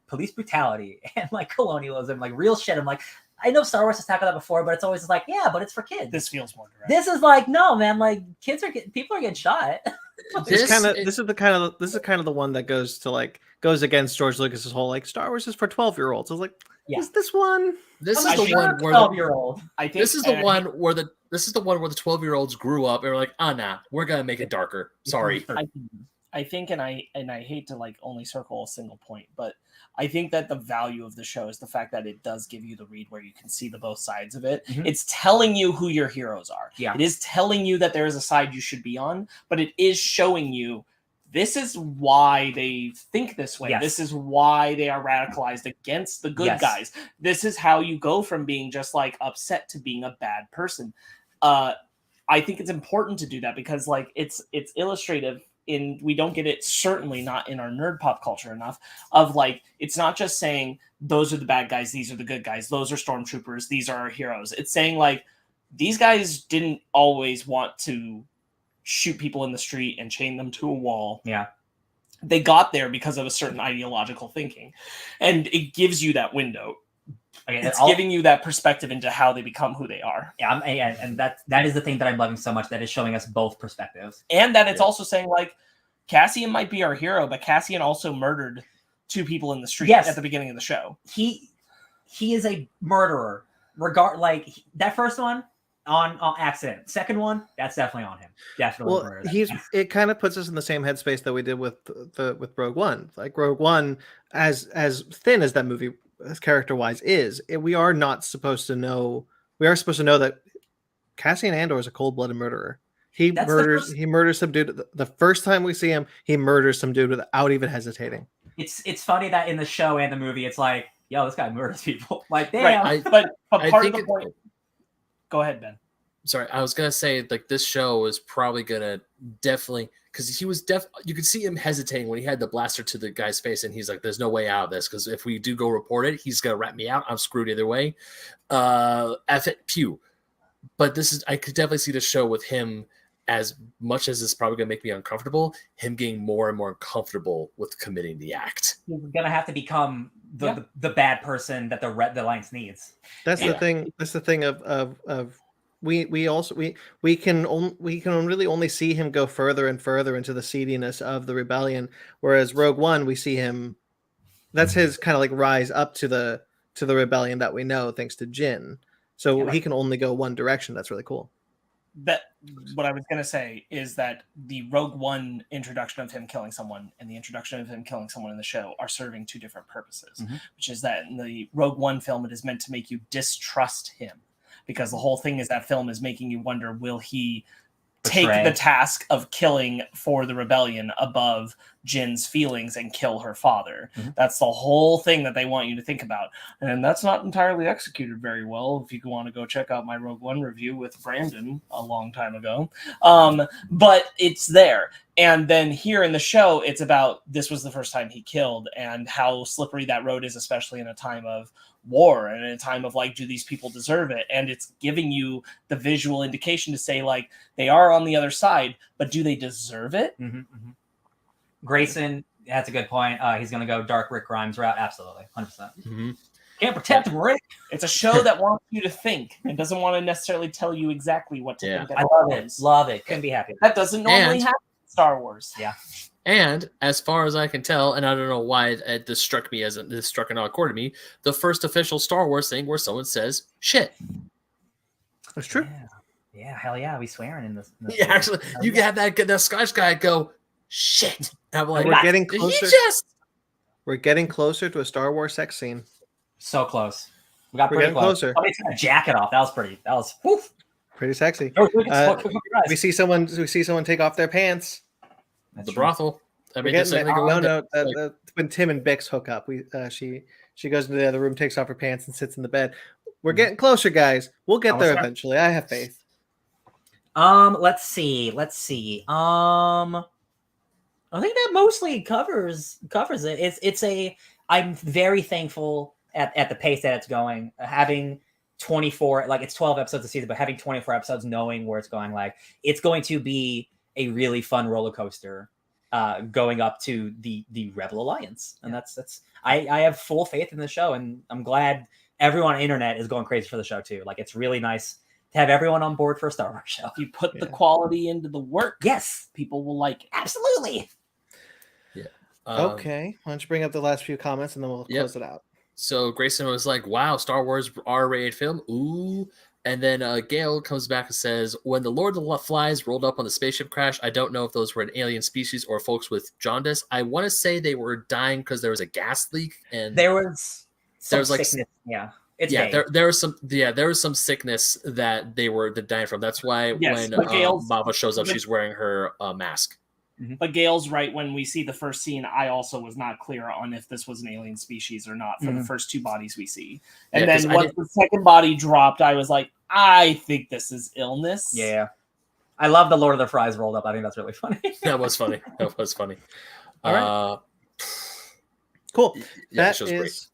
police brutality and like colonialism, like real shit. I'm like, I know Star Wars has tackled that before, but it's always like, yeah, but it's for kids. This feels more direct. This is like, no, man, like people are getting shot. This is kind of the one that goes against George Lucas's whole like Star Wars is for 12-year-olds. I was like, is this one? This is the one where 12-year-old. This is the one where the 12-year-olds grew up and were like, nah, we're gonna make it darker. Sorry. I think, and I hate to like only circle a single point, but I think that the value of the show is the fact that it does give you the read where you can see the both sides of it. Mm-hmm. It's telling you who your heroes are. Yeah. It is telling you that there is a side you should be on, but it is showing you this is why they think this way. Yes. This is why they are radicalized against the good guys. This is how you go from being just like upset to being a bad person. I think it's important to do that because like it's illustrative. We don't get it, certainly not in our nerd pop culture enough, of like, it's not just saying those are the bad guys, these are the good guys, those are stormtroopers, these are our heroes. It's saying like, these guys didn't always want to shoot people in the street and chain them to a wall. Yeah. They got there because of a certain ideological thinking. And it gives you that window. It's giving you that perspective into how they become who they are. Yeah, and that is the thing that I'm loving so much, that is showing us both perspectives. And that it's also saying, like, Cassian might be our hero, but Cassian also murdered 2 people in the street at the beginning of the show. He is a murderer. Like, that first one, on accident. Second one, that's definitely on him. Definitely. Well, it kind of puts us in the same headspace that we did with Rogue One. Like, Rogue One, as thin as that movie character-wise we are supposed to know that Cassian Andor is a cold-blooded murderer. He That's the murders. first- He murders some dude. The first time we see him, he murders some dude without even hesitating. It's funny that in the show and the movie, it's like, yo, this guy murders people. Like, damn. Right. But I part of think the point. Go ahead, Ben. Sorry, I was gonna say like this show is probably gonna definitely because he was you could see him hesitating when he had the blaster to the guy's face, and he's like, "There's no way out of this because if we do go report it, he's gonna rat me out. I'm screwed either way." F it, pew. But I could definitely see the show with him. As much as it's probably gonna make me uncomfortable, him getting more and more uncomfortable with committing the act. He's gonna have to become the bad person that the Alliance needs. That's the thing. That's the thing of we can really only see him go further and further into the seediness of the rebellion. Whereas Rogue One, we see him. That's his kind of like rise up to the rebellion that we know thanks to Jyn. So he can only go one direction. That's really cool. That what I was going to say is that the Rogue One introduction of him killing someone and the introduction of him killing someone in the show are serving two different purposes, which is that in the Rogue One film, it is meant to make you distrust him because the whole thing is that film is making you wonder, will he take the task of killing for the rebellion above Jyn's feelings and kill her father? That's the whole thing that they want you to think about. And that's not entirely executed very well. If you want to go check out my Rogue One review with Brandon a long time ago. But it's there. And then here in the show, it's about this was the first time he killed and how slippery that road is, especially in a time of war and in a time of like, do these people deserve it? And it's giving you the visual indication to say like, they are on the other side, but do they deserve it? Grayson has a good point. He's going to go dark Rick Grimes route. Absolutely. 100%. Can't protect him, Rick. It's a show that wants you to think and doesn't want to necessarily tell you exactly what to think. I love it. Love it. Couldn't be happier. That doesn't normally happen in Star Wars. Yeah. And as far as I can tell, and I don't know why this struck an odd chord to me, the first official Star Wars thing where someone says shit. That's true. Yeah, hell yeah, we swearing in this. Yeah, actually, you can have that Scottish guy go shit. I'm like, we're getting closer. We're getting closer to a Star Wars sex scene. So close. We're getting closer. Somebody took a jacket off. That was pretty sexy. We see someone take off their pants. That's the brothel. When Tim and Bix hook up, she goes into the other room, takes off her pants, and sits in the bed. We're getting closer, guys. We'll get there eventually. I have faith. Let's see. I think that mostly covers it. I'm very thankful at the pace that it's going. Having 24, like it's 12 episodes a season, but having 24 episodes, knowing where it's going, like it's going to be a really fun roller coaster going up to the Rebel Alliance. And that's I have full faith in the show, and I'm glad everyone on the internet is going crazy for the show too. Like it's really nice to have everyone on board for a Star Wars show. If you put the quality into the work, yes, people will like it. Absolutely. Yeah. Okay. Why don't you bring up the last few comments and then we'll close it out. So Grayson was like, wow, Star Wars R-rated film. Ooh. And then Gail comes back and says, when the Lord of the Flies rolled up on the spaceship crash, I don't know if those were an alien species or folks with jaundice. I want to say they were dying because there was a gas leak. And there was like sickness. Yeah. There was some sickness that they were dying from. That's why when Mava shows up, she's wearing her mask. But Gail's right. When we see the first scene, I also was not clear on if this was an alien species or not for the first two bodies we see. And then once the second body dropped, I was like, I think this is illness. Yeah. I love the Lord of the Flies rolled up. I think that's really funny. That was funny. All right. Cool. Yeah, great.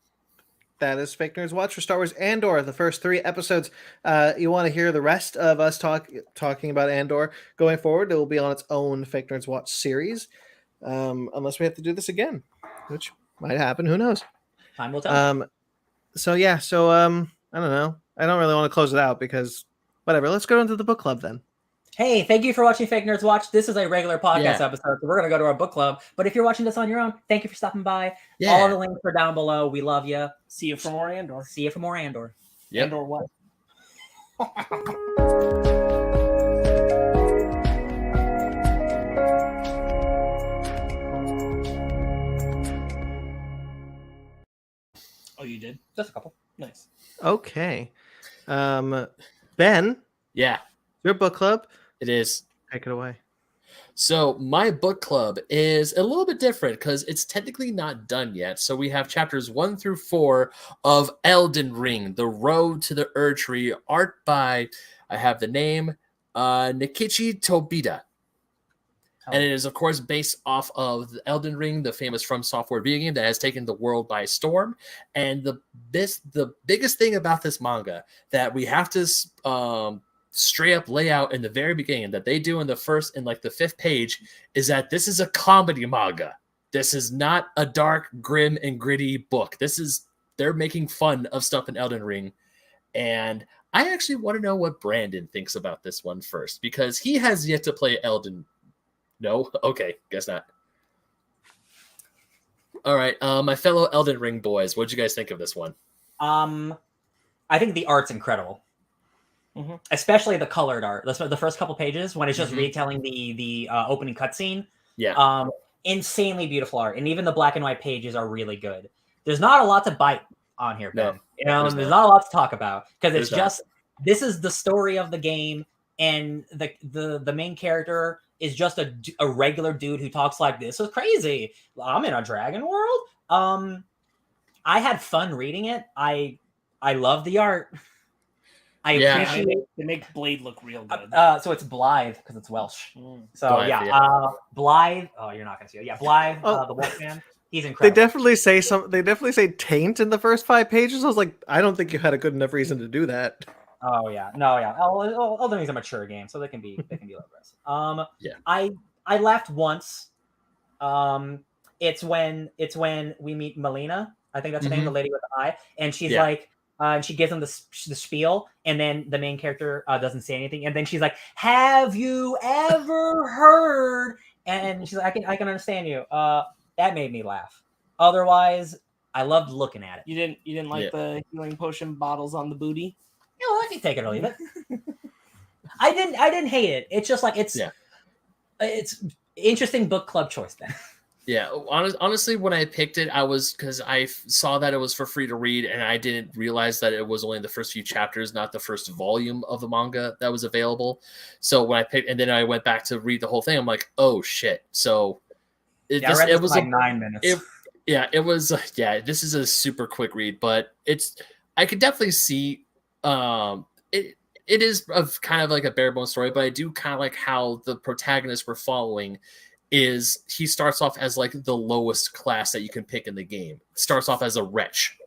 That is Fake Nerds Watch for Star Wars Andor, the first 3 episodes. You want to hear the rest of us talking about Andor going forward, it will be on its own Fake Nerds Watch series, unless we have to do this again, which might happen. Who knows? Time will tell. I don't know. I don't really want to close it out because whatever. Let's go into the book club then. Hey, thank you for watching Fake Nerds Watch. This is a regular podcast episode, so we're going to go to our book club. But if you're watching this on your own, thank you for stopping by. Yeah. All the links are down below. We love you. See you for more Andor. Yep. Andor what? Oh, you did? Just a couple. Nice. Okay. Ben. Yeah. Your book club. It is. Take it away. So my book club is a little bit different because it's technically not done yet. So we have chapters 1 through 4 of Elden Ring, The Road to the Erdtree, art by, I have the name, Nikichi Tobita. And it is, of course, based off of the Elden Ring, the famous From Software video game that has taken the world by storm. And the biggest thing about this manga that we have to straight up lay out in the very beginning that they do in the first and like the 5th page is that this is a comedy manga. This is not a dark, grim, and gritty book. They're making fun of stuff in Elden Ring. And I actually want to know what Brandon thinks about this one first, because he has yet to play Elden. No? Okay, guess not. All right, my fellow Elden Ring boys, what'd you guys think of this one? I think the art's incredible. Mm-hmm. Especially the colored art. The first couple pages when it's just retelling the opening cutscene. Yeah. Insanely beautiful art, and even the black and white pages are really good. There's not a lot to bite on here, Ben. No, there's not a lot to talk about because it's just this is the story of the game, and the main character is just a regular dude who talks like, this is crazy. I'm in a dragon world. I had fun reading it. I love the art. I appreciate they make Blade look real good. So it's Blythe because it's Welsh. So Blythe, Blythe. Oh, you're not gonna see it. Yeah, Blythe, the Wolfman. He's incredible. They definitely say taint in the first 5 pages. I was like, I don't think you had a good enough reason to do that. Oh yeah, no, yeah. Elden Ring's a mature game, so they can be logos. I laughed once. It's when we meet Melina. I think that's the name of the lady with the eye, and she's like. And she gives him the spiel, and then the main character doesn't say anything, and then she's like, "Have you ever heard?" And she's like, "I can understand you." That made me laugh. Otherwise, I loved looking at it. You didn't like the healing potion bottles on the booty? Yeah, well, I can take it or leave it. I didn't hate it. It's just like it's interesting book club choice then. Yeah, honestly, when I picked it, because I saw that it was for free to read, and I didn't realize that it was only the first few chapters, not the first volume of the manga that was available. So when I picked, and then I went back to read the whole thing, I'm like, oh shit! So it was like 9 minutes. This is a super quick read, but I could definitely see it is of kind of like a bare bones story, but I do kind of like how the protagonists we're following is he starts off as like the lowest class that you can pick in the game. Starts off as a wretch,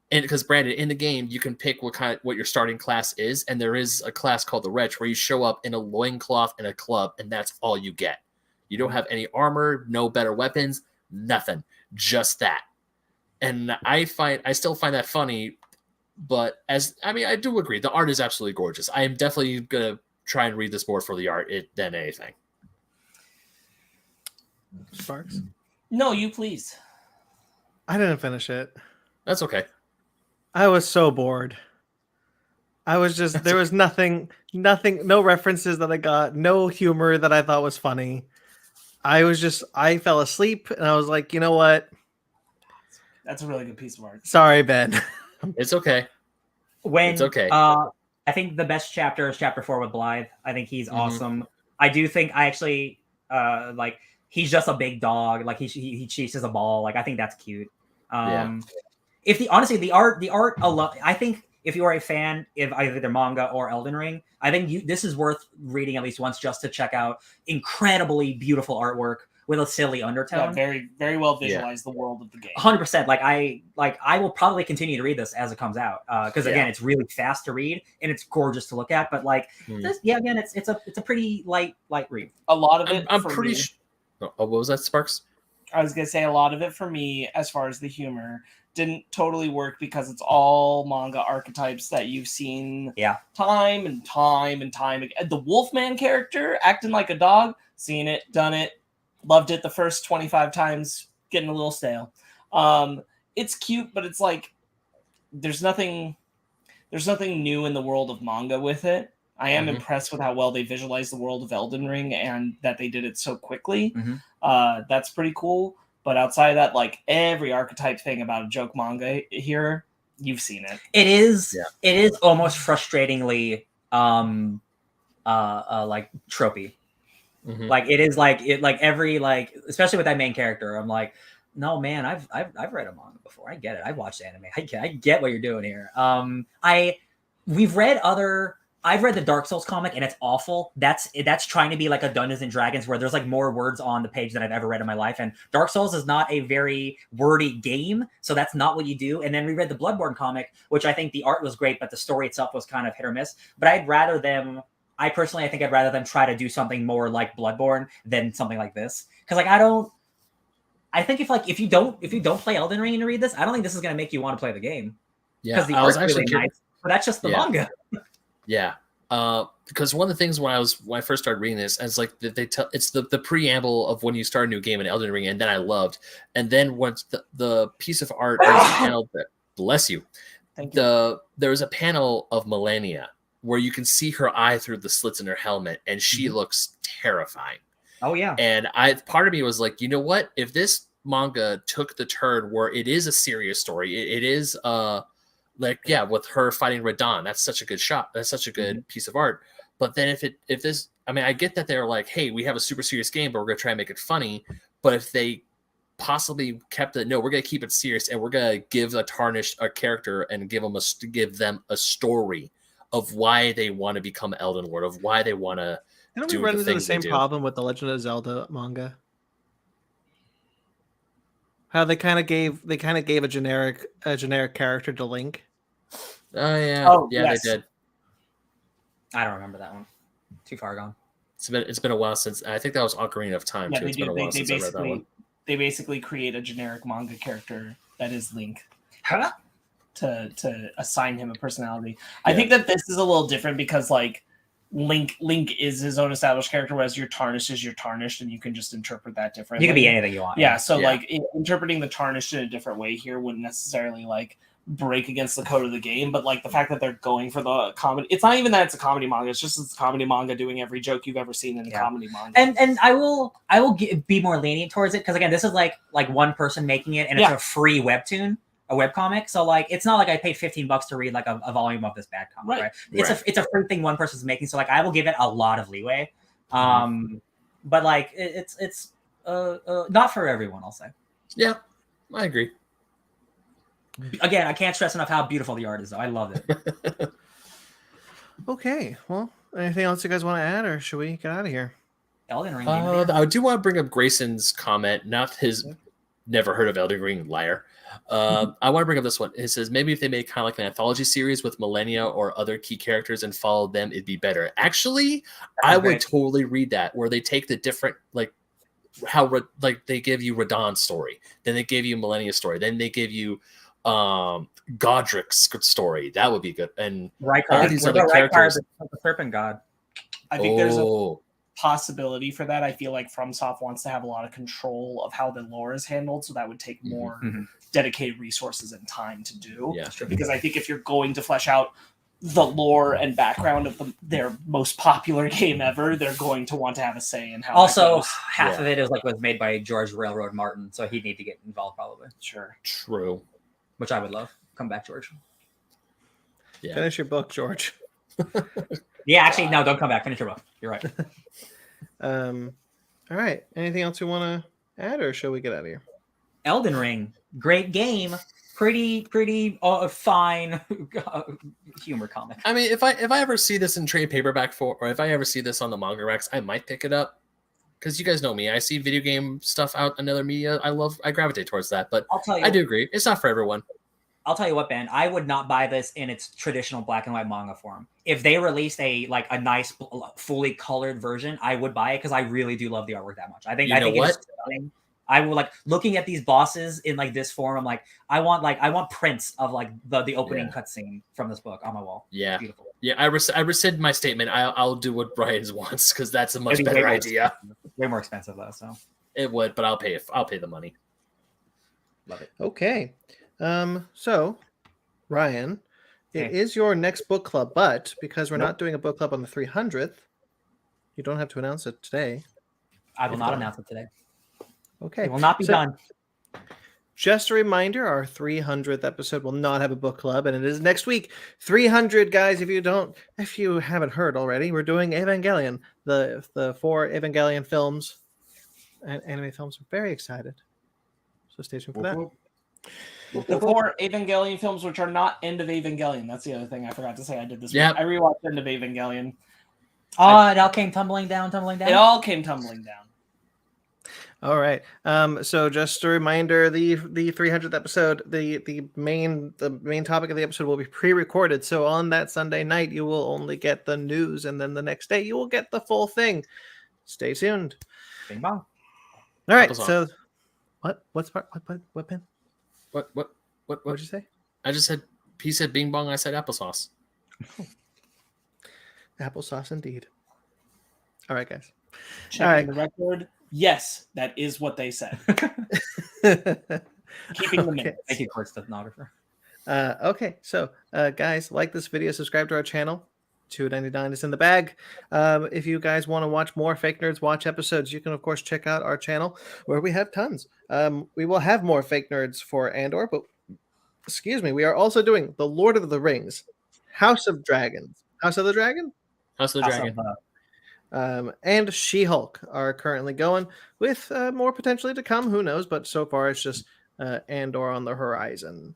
because Brandon, in the game you can pick what your starting class is, and there is a class called the wretch where you show up in a loincloth and a club, and that's all you get. You don't have any armor, no better weapons, nothing, just that. And I still find that funny, but I do agree the art is absolutely gorgeous. I am definitely gonna try and read this more for the art than anything. Sparks? No, you please. I didn't finish it. That's okay. I was so bored. There was nothing, no references that I got, no humor that I thought was funny. I fell asleep, and I was like, you know what? That's a really good piece of art. Sorry, Ben. It's okay. It's okay. I think the best chapter is chapter 4 with Blythe. I think he's awesome. I do think I actually like. He's just a big dog. Like he chases a ball. Like I think that's cute. If the art alone, I think if you are a fan of either manga or Elden Ring, I think this is worth reading at least once just to check out incredibly beautiful artwork with a silly undertone. Yeah, very, very well visualized the world of the game. 100%. I will probably continue to read this as it comes out because again, it's really fast to read and it's gorgeous to look at. But again, it's a pretty light read. A lot of it. I'm pretty sure. Oh, what was that, Sparks? I was going to say a lot of it for me, as far as the humor, didn't totally work because it's all manga archetypes that you've seen time and time and time again. The Wolfman character acting like a dog, seen it, done it, loved it the first 25 times, getting a little stale. It's cute, but it's like there's nothing new in the world of manga with it. I am impressed with how well they visualized the world of Elden Ring and that they did it so quickly. That's pretty cool. But outside of that, like every archetype thing about a joke manga here, you've seen it. It is almost frustratingly like tropey. Mhm. Like it is like every like, especially with that main character, I'm like, no man, I've read a manga before. I get it. I've watched anime. I get what you're doing here. I've read the Dark Souls comic and it's awful. That's trying to be like a Dungeons and Dragons where there's like more words on the page than I've ever read in my life. And Dark Souls is not a very wordy game, so that's not what you do. And then we read the Bloodborne comic, which I think the art was great, but the story itself was kind of hit or miss. But I think I'd rather them try to do something more like Bloodborne than something like this. Because like I think if you don't play Elden Ring and read this, I don't think this is gonna make you want to play the game. Yeah, Because the I was art's actually really nice, but that's just the manga. Yeah, because one of the things when I first started reading this, it's like it's the preamble of when you start a new game in Elden Ring, and then I loved, and then once the piece of art is paneled, bless you, there was a panel of Millennia where you can see her eye through the slits in her helmet, and she looks terrifying. Oh yeah, and part of me was like, you know what? If this manga took the turn where it is a serious story, it is with her fighting Radon, that's such a good shot. That's such a good piece of art. But then if this, I mean, I get that they're like, hey, we have a super serious game, but we're gonna try and make it funny. But if they possibly kept it, no, we're gonna keep it serious, and we're gonna give a character and give them a story of why they want to become Elden Lord, of why they want to. Didn't we run into the same problem with the Legend of Zelda manga? How they kind of gave a generic character to Link. Oh yeah, yes. They did. I don't remember that one. Too far gone. It's been a while since, I think that was Ocarina of Time too. It's been a while since I read that one. They basically create a generic manga character that is Link. Huh? To assign him a personality. I think that this is a little different because like Link is his own established character, whereas your Tarnished is your Tarnished, and you can just interpret that differently. You can be anything you want. Yeah, so like interpreting the Tarnished in a different way here wouldn't necessarily like break against the code of the game, but like the fact that they're going for the comedy, it's not even that it's a comedy manga, it's a comedy manga doing every joke you've ever seen in a comedy manga. And I will be more lenient towards it because again, this is like one person making it, and it's a free webtoon. A webcomic, so like it's not like I paid $15 to read like a volume of this bad comic, right? It's a free thing one person's making, so like I will give it a lot of leeway, but like it's not for everyone, I'll say. Yeah, I agree. Again, I can't stress enough how beautiful the art is, though. I love it. Okay, well, anything else you guys want to add, or should we get out of here? Elden Ring. I do want to bring up Grayson's comment, not his never heard of Elden Ring liar. I want to bring up this one. It says maybe if they make kind of like an anthology series with Millennia or other key characters and follow them, it'd be better. Actually, I would totally read that, where they take the different like they give you Radon's story, then they give you Millennia's story, then they give you Godric's story. That would be good. And all these other characters, the Serpent God. I think there's a possibility for that. I feel like FromSoft wants to have a lot of control of how the lore is handled, so that would take more dedicated resources and time to do. Yeah, sure. Because I think if you're going to flesh out the lore and background of their most popular game ever, they're going to want to have a say in how. Also, half of it was made by George Railroad Martin, so he'd need to get involved probably. Sure. True. Which I would love. Come back, George. Yeah. Finish your book, George. Yeah, actually, no, don't come back. Finish your book. You're right. All right. Anything else you want to add, or shall we get out of here? Elden Ring, great game. Pretty fine humor comic. I mean, if I ever see this in trade paperback or if I ever see this on the manga racks, I might pick it up. Because you guys know me, I see video game stuff out in other media. I gravitate towards that, but I do agree, it's not for everyone. I'll tell you what, Ben, I would not buy this in its traditional black and white manga form. If they released a nice, fully colored version, I would buy it because I really do love the artwork that much. I think it's stunning. I will loking at these bosses in this form. I'm like, I want prints of the opening cutscene from this book on my wall. Yeah, beautiful. Yeah, I rescind my statement. I'll do what Brian's wants because that's a much better idea. Way more expensive though, so it would, but I'll pay the money. Love it. Okay, so Ryan, it is your next book club, but because we're not doing a book club on the 300th, you don't have to announce it today. I will not announce it today. Okay. It will not be done. just a reminder, our 300th episode will not have a book club, and it is next week. 300, guys. If you haven't heard already, we're doing Evangelion, the 4 Evangelion films and anime films. I'm very excited. So stay tuned for that. The 4 Evangelion films, which are not End of Evangelion. That's the other thing I forgot to say I did this week. Yep. I rewatched End of Evangelion. Oh, it all came tumbling down. It all came tumbling down. All right. So just a reminder, the 300th episode, the main topic of the episode will be pre-recorded. So on that Sunday night, you will only get the news, and then the next day you will get the full thing. Stay tuned. Bing bong. All right. Applesauce. So what Ben? What'd you say? I just said, he said bing bong, I said applesauce. Applesauce indeed. All right, guys. Checking the record. Yes, that is what they said. Keeping the minutes. Thank you, court stenographer. Okay, so guys, like this video, subscribe to our channel. $2.99 is in the bag. If you guys want to watch more Fake Nerds Watch episodes, you can of course check out our channel where we have tons. We will have more Fake Nerds for Andor, but we are also doing The Lord of the Rings, House of Dragons, House of the Dragon, House of the Dragon. and She-Hulk are currently going, with more potentially to come. Who knows? But so far it's just Andor on the horizon.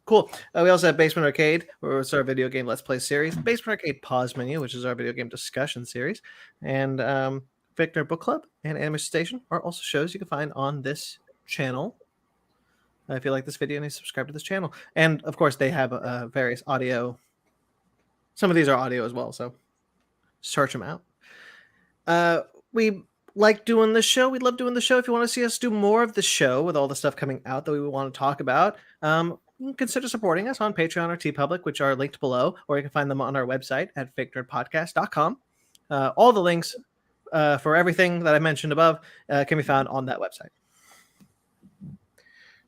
Cool. We also have Basement Arcade, where it's our video game Let's Play series. Basement Arcade Pause Menu, which is our video game discussion series. And Victor Book Club and Anime Station are also shows you can find on this channel. If you like this video, and you subscribe to this channel. And, of course, they have various audio. Some of these are audio as well, so search them out. We like doing this show. We love doing the show. If you want to see us do more of the show with all the stuff coming out that we want to talk about, you can consider supporting us on Patreon or TeePublic, which are linked below, or you can find them on our website at fakenerdpodcast.com. All the links for everything that I mentioned above can be found on that website.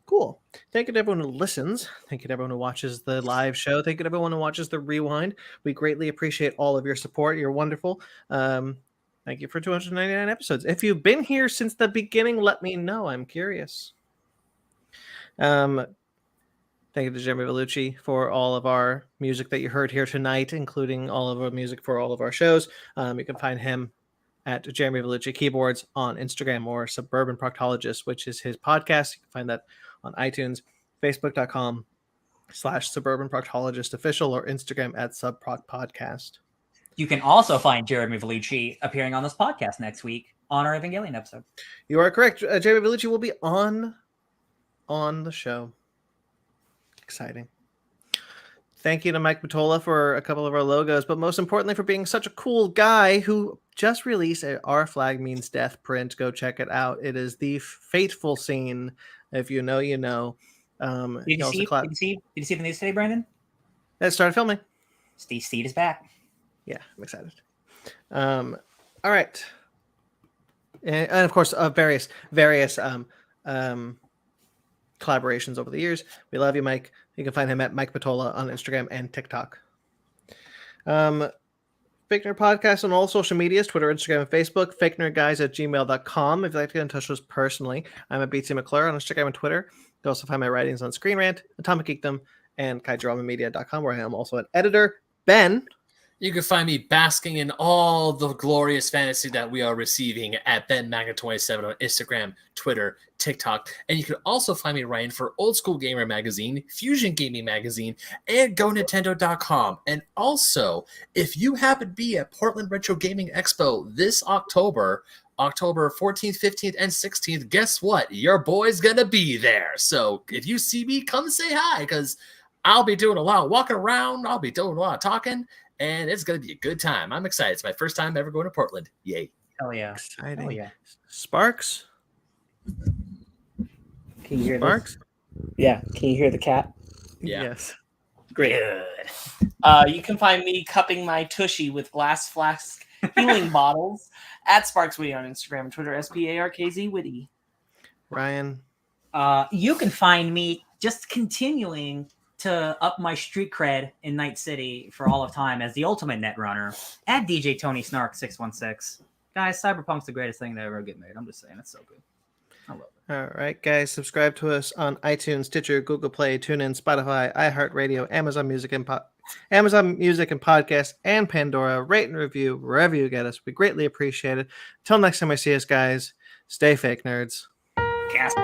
Cool. Thank you to everyone who listens. Thank you to everyone who watches the live show. Thank you to everyone who watches the rewind. We greatly appreciate all of your support. You're wonderful. Thank you for 299 episodes. If you've been here since the beginning, let me know. I'm curious. Thank you to Jeremy Vellucci for all of our music that you heard here tonight, including all of our music for all of our shows. You can find him at Jeremy Vellucci Keyboards on Instagram, or Suburban Proctologist, which is his podcast. You can find that on iTunes, facebook.com/Suburban Proctologist Official, or Instagram at SubProcPodcast. You can also find Jeremy Vellucci appearing on this podcast next week on our Evangelion episode. You are correct. Jeremy Vellucci will be on the show. Exciting. Thank you to Mike Matola for a couple of our logos, but most importantly for being such a cool guy who just released a Our Flag Means Death print. Go check it out. It is the fateful scene. If you know, you know. Did you see the news today, Brandon? It started filming. Steve Steed is back. Yeah, I'm excited. All right. And of course, various collaborations over the years. We love you, Mike. You can find him at Mike Patola on Instagram and TikTok. Fake Nerd Podcast on all social medias, Twitter, Instagram, and Facebook. FakeNerdGuys@gmail.com if you'd like to get in touch with us personally. I'm at BT McClure on Instagram and Twitter. You can also find my writings on Screen Rant, Atomic Geekdom, and KaiDramaMedia.com, where I am also an editor. Ben. You can find me basking in all the glorious fantasy that we are receiving at BenMagna27 on Instagram, Twitter, TikTok. And you can also find me writing for Old School Gamer Magazine, Fusion Gaming Magazine, and GoNintendo.com. And also, if you happen to be at Portland Retro Gaming Expo this October 14th, 15th, and 16th, guess what? Your boy's going to be there. So if you see me, come say hi, because I'll be doing a lot of walking around. I'll be doing a lot of talking. And it's going to be a good time. I'm excited. It's my first time ever going to Portland. Yay. Hell yeah. Exciting. Hell yeah. Sparks? Can you hear Sparks? this? Yeah. Can you hear the cat? Yeah. Yes. Great. You can find me cupping my tushy with glass flask healing bottles at Sparks Witty on Instagram and Twitter, SPARKZ Witty. Ryan? You can find me just continuing to up my street cred in Night City for all of time as the ultimate netrunner at DJ Tony Snark 616. Guys, Cyberpunk's the greatest thing to ever get made. I'm just saying, it's so good. I love it. All right, guys, subscribe to us on iTunes, Stitcher, Google Play, TuneIn, Spotify, iHeartRadio, Amazon Music and Podcast, and Pandora. Rate and review wherever you get us. We greatly appreciate it. Until next time I see us, guys, stay fake nerds. Cast.